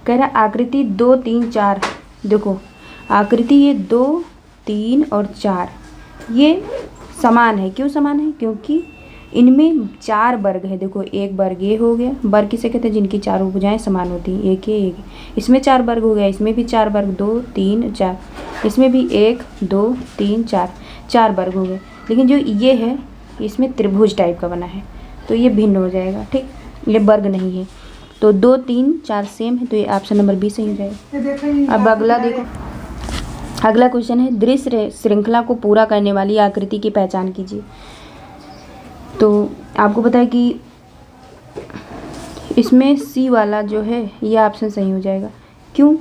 कह रहा है आकृति 2, 3, 4, देखो आकृति ये 2, 3 और 4 ये समान है। क्यों समान है, क्योंकि इनमें 4 वर्ग है। देखो एक वर्ग ये हो गया, वर्ग किसे कहते हैं, जिनकी चारों भुजाएं समान होती हैं, एक है एक, इसमें 4 वर्ग हो गया, इसमें भी 4 वर्ग, 2, 3, 4, इसमें भी 1, 2, 3, 4 वर्ग हो गए। लेकिन जो ये है इसमें त्रिभुज टाइप का बना है, तो ये भिन्न हो जाएगा, ठीक, ये वर्ग नहीं है। तो 2, 3, 4 सेम है, तो ये ऑप्शन नंबर बी सही हो जाएगा। अब अगला देखो, अगला क्वेश्चन है, दृश्य श्रृंखला को पूरा करने वाली आकृति की पहचान कीजिए। तो आपको पता है कि इसमें सी वाला जो है ये ऑप्शन सही हो जाएगा। क्यों,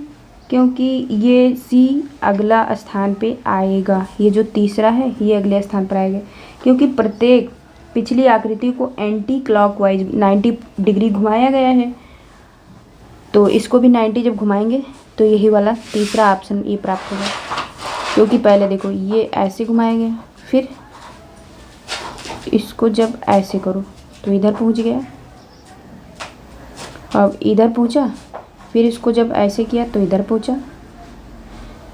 क्योंकि ये सी अगला स्थान पे आएगा, ये जो तीसरा है ये अगले स्थान पर आएगा, क्योंकि प्रत्येक पिछली आकृति को एंटी क्लॉकवाइज 90 डिग्री घुमाया गया है, तो इसको भी 90 जब घुमाएंगे तो यही वाला तीसरा ऑप्शन ये प्राप्त होगा। क्योंकि पहले देखो ये ऐसे घुमाया गया, फिर इसको जब ऐसे करो तो इधर पहुंच गया, अब इधर पहुंचा, फिर इसको जब ऐसे किया तो इधर पहुंचा,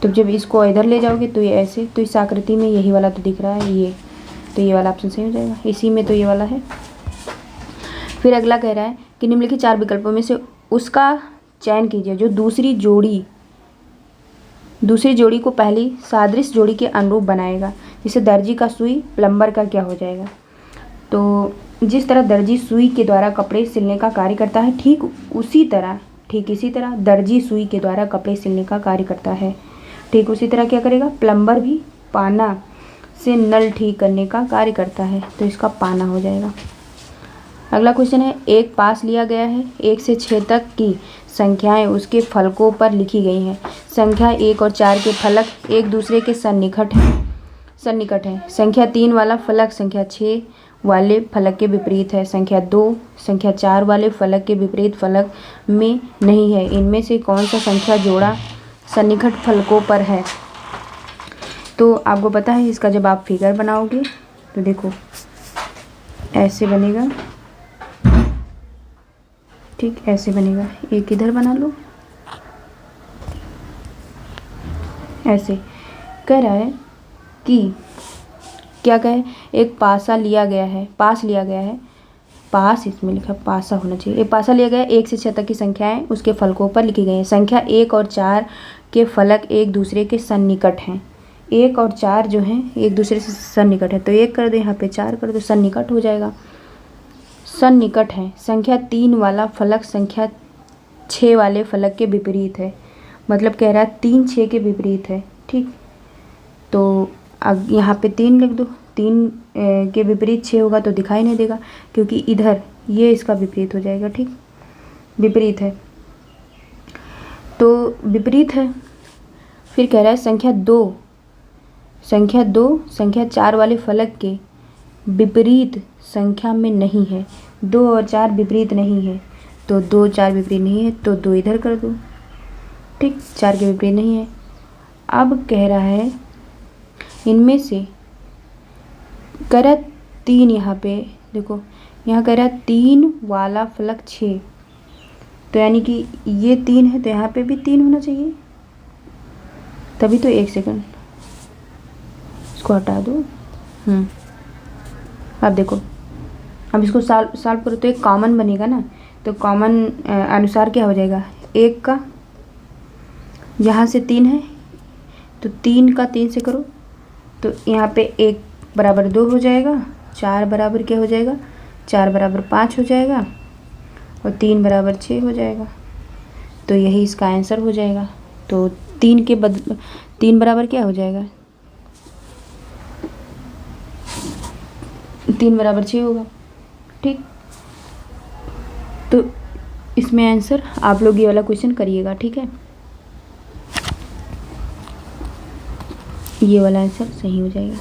तो जब इसको इधर ले जाओगे तो ये ऐसे, तो इस आकृति में यही वाला तो दिख रहा है ये, तो ये वाला ऑप्शन सही हो जाएगा, इसी में तो ये वाला है। फिर अगला कह रहा है कि निम्नलिखित 4 विकल्पों में से उसका चयन कीजिए जो दूसरी जोड़ी को पहली सादृश्य जोड़ी के अनुरूप बनाएगा। जैसे दर्जी का सुई, प्लम्बर का क्या हो जाएगा। तो जिस तरह दर्जी सुई के द्वारा कपड़े सिलने का कार्य करता है, ठीक इसी तरह दर्जी सुई के द्वारा कपड़े सिलने का कार्य करता है। ठीक उसी तरह क्या करेगा, प्लम्बर भी पाना से नल ठीक करने का कार्य करता है, तो इसका पाना हो जाएगा। अगला क्वेश्चन है, एक पास लिया गया है, 1 से 6 तक की संख्याएं उसके फलकों पर लिखी गई हैं। संख्या 1 और 4 के फलक एक दूसरे के सन्निकट हैं। संख्या 3 वाला फलक संख्या 6 वाले फलक के विपरीत है। संख्या 2 संख्या 4 वाले फलक के विपरीत फलक में नहीं है। इनमें से कौन सा संख्या जोड़ा सन्निकट फलकों पर है। तो आपको पता है इसका जब आप फिगर बनाओगे तो देखो ऐसे बनेगा, ठीक ऐसे बनेगा। एक इधर बना लो, ऐसे कह रहा है कि क्या कहे, एक पासा लिया गया है, पास इसमें लिखा पासा होना चाहिए। एक पासा लिया गया, 1 से 6 तक की संख्याएं उसके फलकों पर लिखी गई हैं। संख्या 1 और 4 के फलक एक दूसरे के सन्निकट हैं। 1 और 4 जो हैं एक दूसरे से सन्निकट है, तो 1 कर दो, यहाँ पे 4 कर दो, सन्निकट हो जाएगा। सन्निकट है, संख्या 3 वाला फलक संख्या 6 वाले फलक के विपरीत है। मतलब कह रहा है 3 6 के विपरीत है। ठीक, तो अब यहाँ पे 3 लिख दो। 3 के विपरीत 6 होगा तो दिखाई नहीं देगा, क्योंकि इधर ये इसका विपरीत हो जाएगा। ठीक, विपरीत है तो विपरीत है। फिर कह रहा है संख्या 2 संख्या 4 वाले फलक के विपरीत संख्या में नहीं है। 2 और 4 विपरीत नहीं है, तो 2 4 विपरीत नहीं है, तो 2 इधर कर दो। ठीक, 4 के विपरीत नहीं है। अब कह रहा है इनमें से, कह रहा है 3, यहाँ पे देखो, यहाँ कह रहा है 3 वाला फलक 6, तो यानी कि ये 3 है तो यहाँ पे भी 3 होना चाहिए, तभी तो। 1 सेकंड, इसको हटा दो। अब देखो, अब इसको सॉल्व करो तो एक कॉमन बनेगा ना, तो कॉमन अनुसार क्या हो जाएगा, 1 का, यहाँ से 3 है तो 3 का 3 से करो, तो यहाँ पे 1 बराबर 2 हो जाएगा, 4 बराबर क्या हो जाएगा, 4 बराबर 5 हो जाएगा, और 3 बराबर 6 हो जाएगा। तो यही इसका आंसर हो जाएगा। तो 3 बराबर क्या हो जाएगा, 3 बराबर 6 होगा। ठीक, तो इसमें आंसर आप लोग ये वाला क्वेश्चन करिएगा। ठीक है, ये वाला आंसर सही हो जाएगा।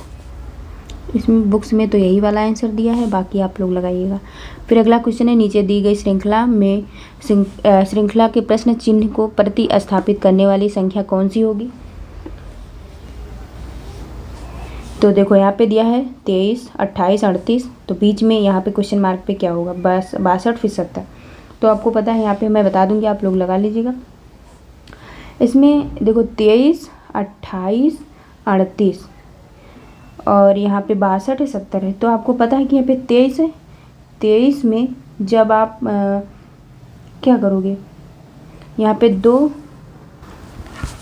इसमें बुक्स में तो यही वाला आंसर दिया है, बाकी आप लोग लगाइएगा। फिर अगला क्वेश्चन है, नीचे दी गई श्रृंखला के प्रश्न चिन्ह को प्रतिस्थापित करने वाली संख्या कौन सी होगी। तो देखो यहाँ पे दिया है 23, 28, 38, तो बीच में यहाँ पे क्वेश्चन मार्क पे क्या होगा, 62 फिर 70। तो आपको पता है, यहाँ पे मैं बता दूंगी, आप लोग लगा लीजिएगा। इसमें देखो 23, 28, 38 और यहाँ पे 62 है, 70 है, तो आपको पता है कि यहाँ पे 23 है। 23 में जब आप क्या करोगे, यहाँ पे 2,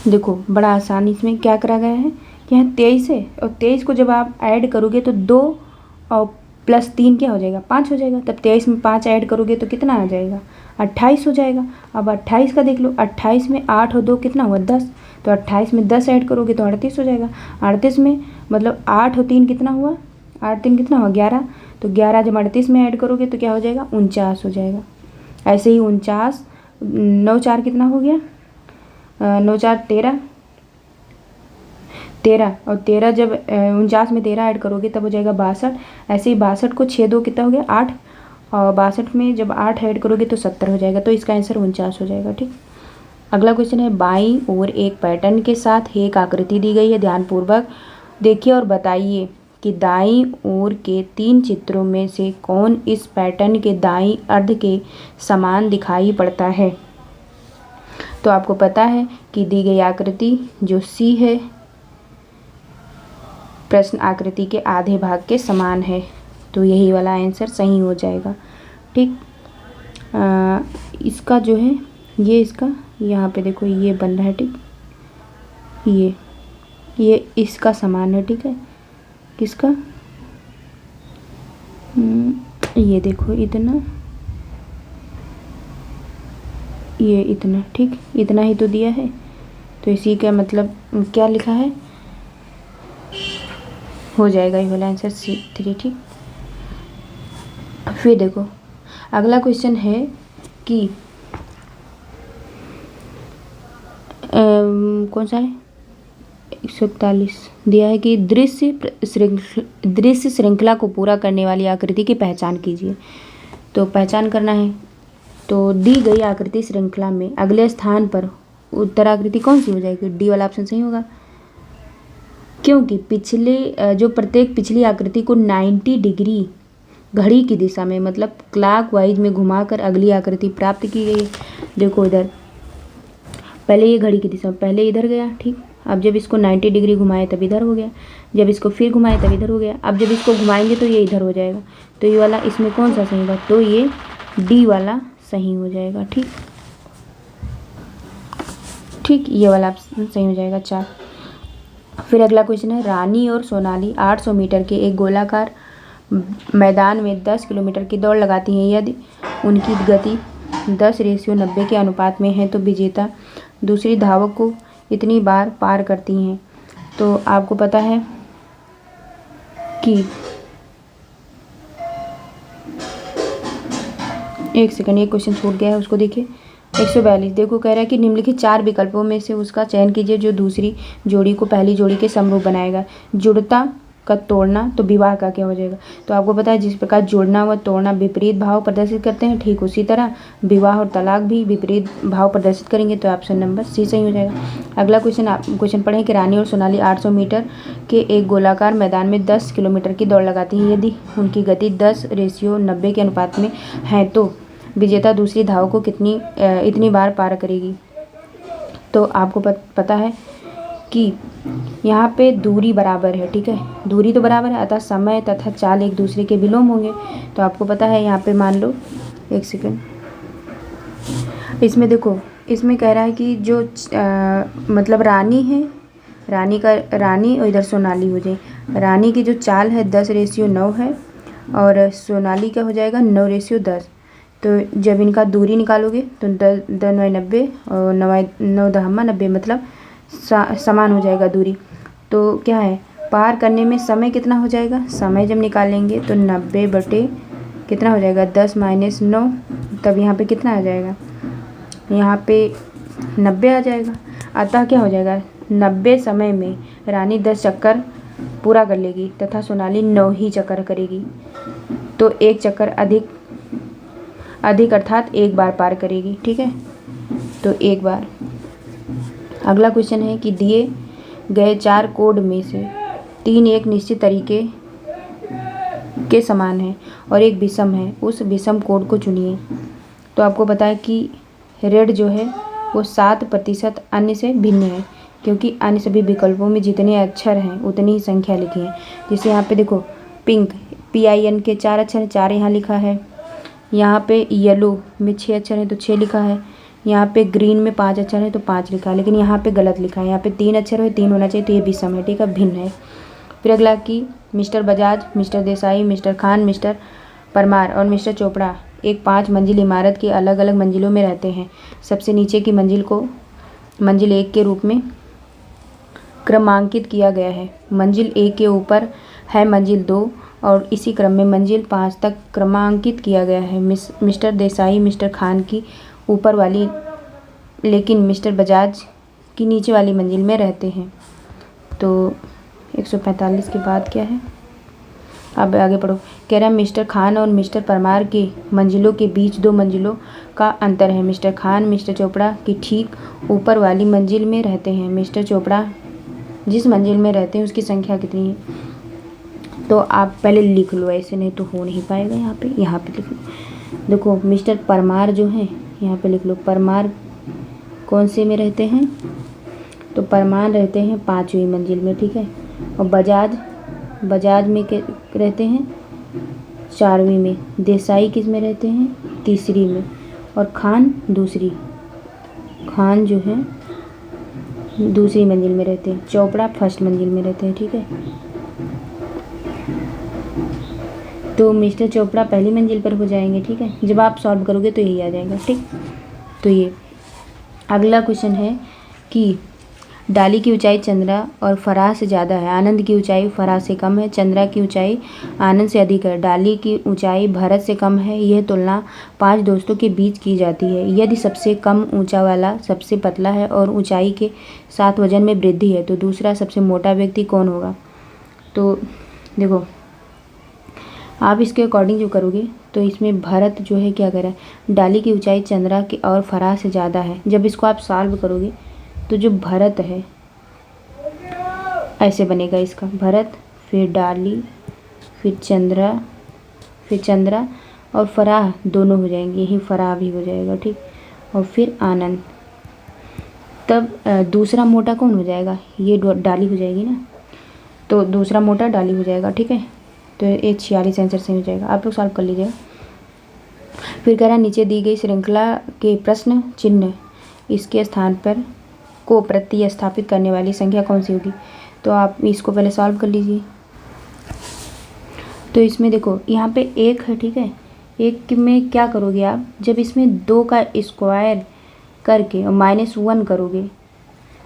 देखो बड़ा आसान, इसमें क्या करा गया है कि यहाँ 23 है, और 23 को जब आप ऐड करोगे तो 2 और प्लस 3 क्या हो जाएगा, 5 हो जाएगा। तब 23 में 5 ऐड करोगे तो कितना आ जाएगा, 28 हो जाएगा। अब 28 का देख लो, 28 में 8 और 2 कितना हुआ, 10, तो 28 में 10 ऐड करोगे तो 38 हो जाएगा। 38 में मतलब 8 और 3 कितना हुआ, 8 3 कितना हुआ, 11, तो 11 जब 38 में ऐड करोगे तो क्या हो जाएगा, 49 हो जाएगा। ऐसे ही 49, 9 4 कितना हो गया, 9 4 13, और 13 जब 49 में 13 ऐड करोगे तब हो जाएगा 62। ऐसे ही 62 को 6 2 कितना हो गया, 8, और 62 में जब 8 ऐड करोगे तो 70 हो जाएगा। तो इसका आंसर 49 हो जाएगा। ठीक, अगला क्वेश्चन है, बाईं ओर एक पैटर्न के साथ एक आकृति दी गई है, ध्यानपूर्वक देखिए और बताइए कि दाईं ओर के 3 चित्रों में से कौन इस पैटर्न के दाईं अर्ध के समान दिखाई पड़ता है। तो आपको पता है कि दी गई आकृति जो सी है, प्रश्न आकृति के आधे भाग के समान है, तो यही वाला आंसर सही हो जाएगा। ठीक, इसका जो है ये, इसका यहाँ पे देखो ये बन रहा है। ठीक, ये इसका समान है। ठीक है, किसका, ये देखो इतना, ये इतना। ठीक, इतना ही तो दिया है, तो इसी का मतलब क्या लिखा है, हो जाएगा ये वाला आंसर C3। ठीक, फिर देखो अगला क्वेश्चन है कि कौन सा है, 141 दिया है कि दृश्य श्रृंखला को पूरा करने वाली आकृति की पहचान कीजिए। तो पहचान करना है, तो दी गई आकृति श्रृंखला में अगले स्थान पर उत्तराकृति कौन सी हो जाएगी, डी वाला ऑप्शन सही होगा, क्योंकि प्रत्येक पिछली आकृति को 90 डिग्री घड़ी की दिशा में, मतलब क्लॉकवाइज में घुमाकर अगली आकृति प्राप्त की गई है। देखो इधर पहले ये घड़ी की दिशा, पहले इधर गया। ठीक, अब जब इसको 90 डिग्री घुमाए तब इधर हो गया, जब इसको फिर घुमाए तब इधर हो गया, अब जब इसको घुमाएंगे तो ये इधर हो जाएगा। तो ये वाला इसमें कौन सा सही होगा, तो ये डी वाला सही हो जाएगा। ठीक, ये वाला सही हो जाएगा 4। फिर अगला क्वेश्चन है, रानी और सोनाली 800 मीटर के एक गोलाकार मैदान में 10 किलोमीटर की दौड़ लगाती हैं। यदि उनकी गति 10:90 के अनुपात में है तो विजेता दूसरी धावक को इतनी बार पार करती हैं। तो आपको पता है कि एक सेकंड, एक क्वेश्चन छूट गया है, उसको देखिए। 142 देखो, कह रहा है कि निम्नलिखित 4 विकल्पों में से उसका चयन कीजिए जो दूसरी जोड़ी को पहली जोड़ी के समरूप बनाएगा। जुड़ता का तोड़ना, तो विवाह का क्या हो जाएगा। तो आपको पता है जिस प्रकार जुड़ना व तोड़ना विपरीत भाव प्रदर्शित करते हैं, ठीक उसी तरह विवाह और तलाक भी विपरीत भाव प्रदर्शित करेंगे। तो ऑप्शन नंबर सी सही हो जाएगा। अगला क्वेश्चन पढ़ें कि रानी और सोनाली 800 मीटर के एक गोलाकार मैदान में 10 किलोमीटर की दौड़ लगाती हैं। यदि उनकी गति 10:90 के अनुपात में है तो विजेता दूसरी धावक को इतनी बार पार करेगी। तो आपको पता है कि यहाँ पे दूरी बराबर है, ठीक है, दूरी तो बराबर है, अतः समय तथा चाल एक दूसरे के विलोम होंगे। तो आपको पता है यहाँ पे मान लो, एक सेकंड, इसमें देखो, इसमें कह रहा है कि जो मतलब रानी है, रानी और इधर सोनाली हो जाए। रानी की जो चाल है 10:9 है और सोनाली का हो जाएगा 9:10। तो जब इनका दूरी निकालोगे तो 10×9 और 9×9 मतलब समान हो जाएगा दूरी। तो क्या है, पार करने में समय कितना हो जाएगा, समय जब निकालेंगे तो 90 कितना हो जाएगा 10 - 9, तब यहाँ पे कितना आ जाएगा, यहाँ पे 90 आ जाएगा। अतः क्या हो जाएगा, 90 समय में रानी 10 चक्कर पूरा कर लेगी तथा सोनाली 9 ही चक्कर करेगी। तो एक चक्कर अधिक अर्थात एक बार पार करेगी, ठीक है, तो एक बार। अगला क्वेश्चन है कि दिए गए 4 कोड में से 3 एक निश्चित तरीके के समान है और एक विषम है, उस विषम कोड को चुनिए। तो आपको पता है कि रेड जो है वो 7% अन्य से भिन्न है, क्योंकि अन्य सभी विकल्पों में जितने अक्षर हैं उतनी ही संख्या लिखी है। जैसे यहाँ पे देखो, पिंक PIN के 4 अक्षर हैं, 4 यहाँ लिखा है। यहाँ पे येलो में 6 अक्षर हैं तो 6 लिखा है। यहाँ पे ग्रीन में 5 अक्षर है तो 5 लिखा है, लेकिन यहाँ पे गलत लिखा है, यहाँ पे 3 अक्षर है, 3 होना चाहिए, तो ये विषम है, ठीक है, भिन्न है। फिर अगला कि mister Bajaj, mister Desai, mister Khan, mister Parmar और मिस्टर चोपड़ा एक 5 मंजिल इमारत की अलग अलग मंजिलों में रहते हैं। सबसे नीचे की मंजिल को मंजिल 1 के रूप में क्रमांकित किया गया है। मंजिल 1 के ऊपर है मंजिल 2 और इसी क्रम में मंजिल 5 तक क्रमांकित किया गया है। मिस्टर देसाई मिस्टर खान की ऊपर वाली, लेकिन मिस्टर बजाज की नीचे वाली मंजिल में रहते हैं। तो 145 के बाद क्या है, अब आगे पढ़ो। कह रहा है मिस्टर खान और मिस्टर परमार के मंजिलों के बीच 2 मंजिलों का अंतर है। मिस्टर खान मिस्टर चोपड़ा की ठीक ऊपर वाली मंजिल में रहते हैं। मिस्टर चोपड़ा जिस मंजिल में रहते हैं उसकी संख्या कितनी है, तो आप पहले लिख लो, ऐसे नहीं तो हो नहीं पाएगा। यहाँ पे लिख लो। देखो मिस्टर परमार जो है, यहाँ पे लिख लो, परमार कौन से में रहते हैं, तो परमार रहते हैं 5वीं मंजिल में, ठीक है, और बजाज में रहते हैं 4वीं में। देसाई किस में रहते हैं, 3री में, और खान जो है 2री मंजिल में रहते हैं। चोपड़ा 1st मंजिल में रहते हैं, ठीक है। तो मिस्टर चोपड़ा पहली मंजिल पर हो जाएंगे, ठीक है, जब आप सॉल्व करोगे तो यही आ जाएगा, ठीक। तो ये अगला क्वेश्चन है कि डाली की ऊंचाई चंद्रा और फराह से ज़्यादा है, आनंद की ऊंचाई फराह से कम है, चंद्रा की ऊंचाई आनंद से अधिक है, डाली की ऊंचाई भरत से कम है। यह तुलना 5 दोस्तों के बीच की जाती है। यदि सबसे कम ऊंचा वाला सबसे पतला है और ऊंचाई के साथ वजन में वृद्धि है तो दूसरा सबसे मोटा व्यक्ति कौन होगा। तो देखो आप इसके अकॉर्डिंग जो करोगे तो इसमें भरत जो है क्या कर रहा है, डाली की ऊंचाई चंद्रा की और फराह से ज़्यादा है। जब इसको आप सॉल्व करोगे तो जो भरत है ऐसे बनेगा, इसका भरत फिर डाली फिर चंद्रा और फराह दोनों हो जाएंगे, यही फराह भी हो जाएगा, ठीक, और फिर आनंद। तब दूसरा मोटा कौन हो जाएगा, ये डाली हो जाएगी ना, तो दूसरा मोटा डाली हो जाएगा, ठीक है। तो ये 46 आंसर सही हो जाएगा, आप लोग सॉल्व कर लीजिएगा। फिर कह रहा है नीचे दी गई श्रृंखला के प्रश्न चिन्ह इसके स्थान पर को प्रतिस्थापित करने वाली संख्या कौन सी होगी। तो आप इसको पहले सॉल्व कर लीजिए। तो इसमें देखो यहाँ पे 1 है, ठीक है। 1 में क्या करोगे आप, जब इसमें 2 का स्क्वायर करके और -1 करोगे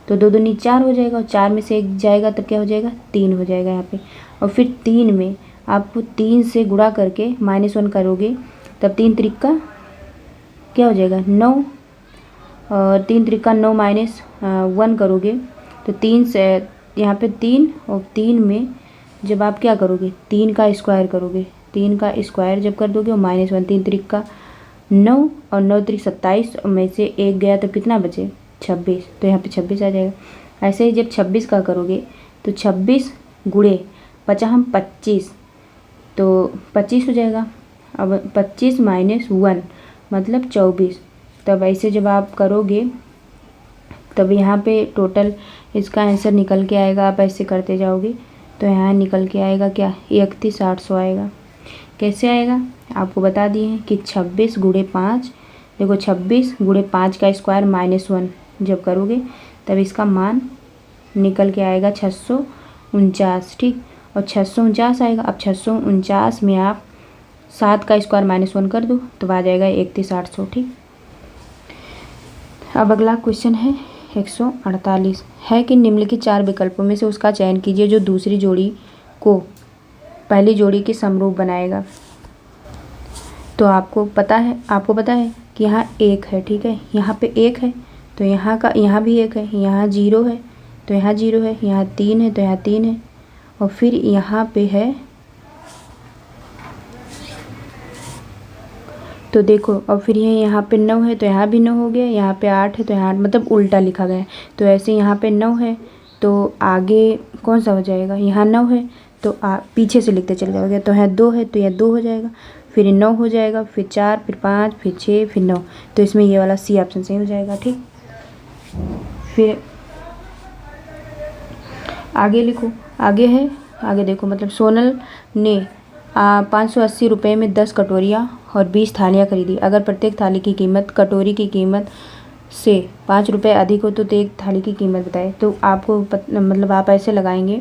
तो 2 दूनी 4 हो जाएगा, और 4 में से 1 जाएगा तब क्या हो जाएगा, 3 हो जाएगा यहाँ पे। और फिर 3 में आपको 3 से गुणा करके -1 करोगे तब 3 त्रिका क्या हो जाएगा, 9, और 3 त्रिका 9 -1 करोगे तो 3 से यहाँ पे 3, और 3 में जब आप क्या करोगे 3 का स्क्वायर करोगे, 3 का स्क्वायर जब कर दोगे और -1, 3 त्रिका 9 और 9 त्रिक 27, और में से 1 गया तो कितना बचे, 26, तो यहाँ पे 26 आ जाएगा। ऐसे ही जब 26 का करोगे तो 26 गुणे 50 25, तो 25 हो जाएगा। अब 25 -1 मतलब 24। तब ऐसे जब आप करोगे तब यहाँ पे टोटल इसका आंसर निकल के आएगा। आप ऐसे करते जाओगे तो यहाँ निकल के आएगा क्या, 31,800 आएगा। कैसे आएगा आपको बता दिए हैं कि 26 गुणे 5, देखो 26 गुणे 5 का स्क्वायर -1 जब करोगे तब इसका मान निकल के आएगा 649, ठीक। और 649 आएगा। अब 649 में आप 7 का स्क्वायर -1 कर दो तो आ जाएगा 31,800, ठीक। अब अगला क्वेश्चन है 148 है कि निम्नलिखित 4 विकल्पों में से उसका चयन कीजिए जो दूसरी जोड़ी को पहली जोड़ी के समरूप बनाएगा। तो आपको पता है कि यहाँ 1 है, ठीक है। यहाँ पे 1 है तो यहाँ भी 1 है, यहाँ 0 है तो यहाँ 0 है, यहाँ 3 है तो यहाँ 3 है, और फिर यहाँ पे है, तो देखो, और फिर यहाँ पे 9 है तो यहाँ भी 9 हो गया, यहाँ पे 8 है तो यहाँ 8, मतलब उल्टा लिखा गया है। तो ऐसे यहाँ पे 9 है तो आगे कौन सा हो जाएगा, यहाँ 9 है तो पीछे से लिखते चले जाओगे, तो यहाँ 2 है तो यह 2 हो जाएगा, फिर 9 हो जाएगा, फिर 4, फिर 5, फिर 6, फिर 9। तो इसमें ये वाला सी ऑप्शन सही हो जाएगा, ठीक। फिर आगे लिखो, आगे देखो, मतलब सोनल ने 580 रुपये में 10 कटोरियाँ और 20 थालियाँ खरीदी। अगर प्रत्येक थाली की कीमत कटोरी की कीमत से 5 रुपये अधिक हो तो एक थाली की कीमत बताए। तो आपको मतलब आप ऐसे लगाएंगे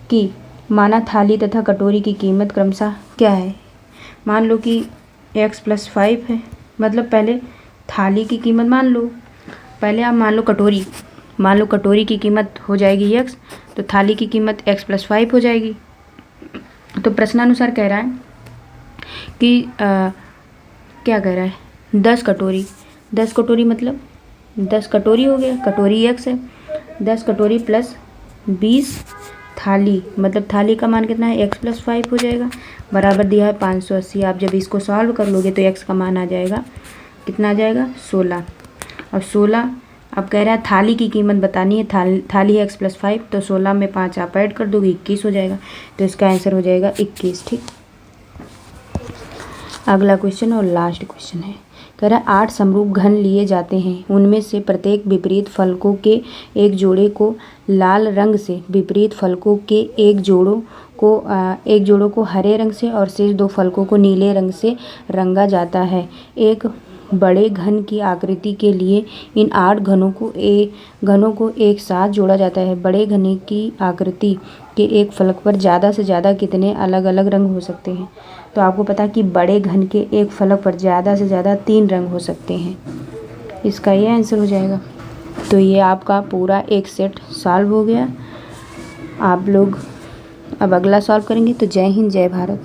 कि माना थाली तथा कटोरी की कीमत क्रमशः क्या है। मान लो कि x + 5 है, मतलब पहले थाली की कीमत पहले आप मान लो कटोरी की कीमत हो जाएगी x, तो थाली की कीमत x + 5 हो जाएगी। तो प्रश्नानुसार कह रहा है कि क्या कह रहा है, 10 कटोरी मतलब 10 कटोरी हो गया, कटोरी x है, 10 कटोरी प्लस 20 थाली, मतलब थाली का मान कितना है, x + 5 हो जाएगा, बराबर दिया है 580। आप जब इसको सॉल्व कर लोगे तो x का मान आ जाएगा, कितना आ जाएगा, 16। और 16 अब कह रहा है थाली की कीमत बतानी है, थाली है x + 5, तो 16 में 5 आप ऐड कर दोगे 21 हो जाएगा, तो इसका आंसर हो जाएगा 21, ठीक। अगला क्वेश्चन और लास्ट क्वेश्चन है, कह रहा है 8 समरूप घन लिए जाते हैं, उनमें से प्रत्येक विपरीत फलकों के एक जोड़े को लाल रंग से, विपरीत फलकों के एक जोड़ों को हरे रंग से और शेष 2 फलकों को नीले रंग से रंगा जाता है। एक बड़े घन की आकृति के लिए इन 8 घनों को एक साथ जोड़ा जाता है। बड़े घन की आकृति के एक फलक पर ज़्यादा से ज़्यादा कितने अलग अलग रंग हो सकते हैं। तो आपको पता है कि बड़े घन के एक फलक पर ज़्यादा से ज़्यादा 3 रंग हो सकते हैं, इसका ये आंसर हो जाएगा। तो ये आपका पूरा एक सेट सॉल्व हो गया। आप लोग अब अगला सॉल्व करेंगे। तो जय हिंद, जय भारत।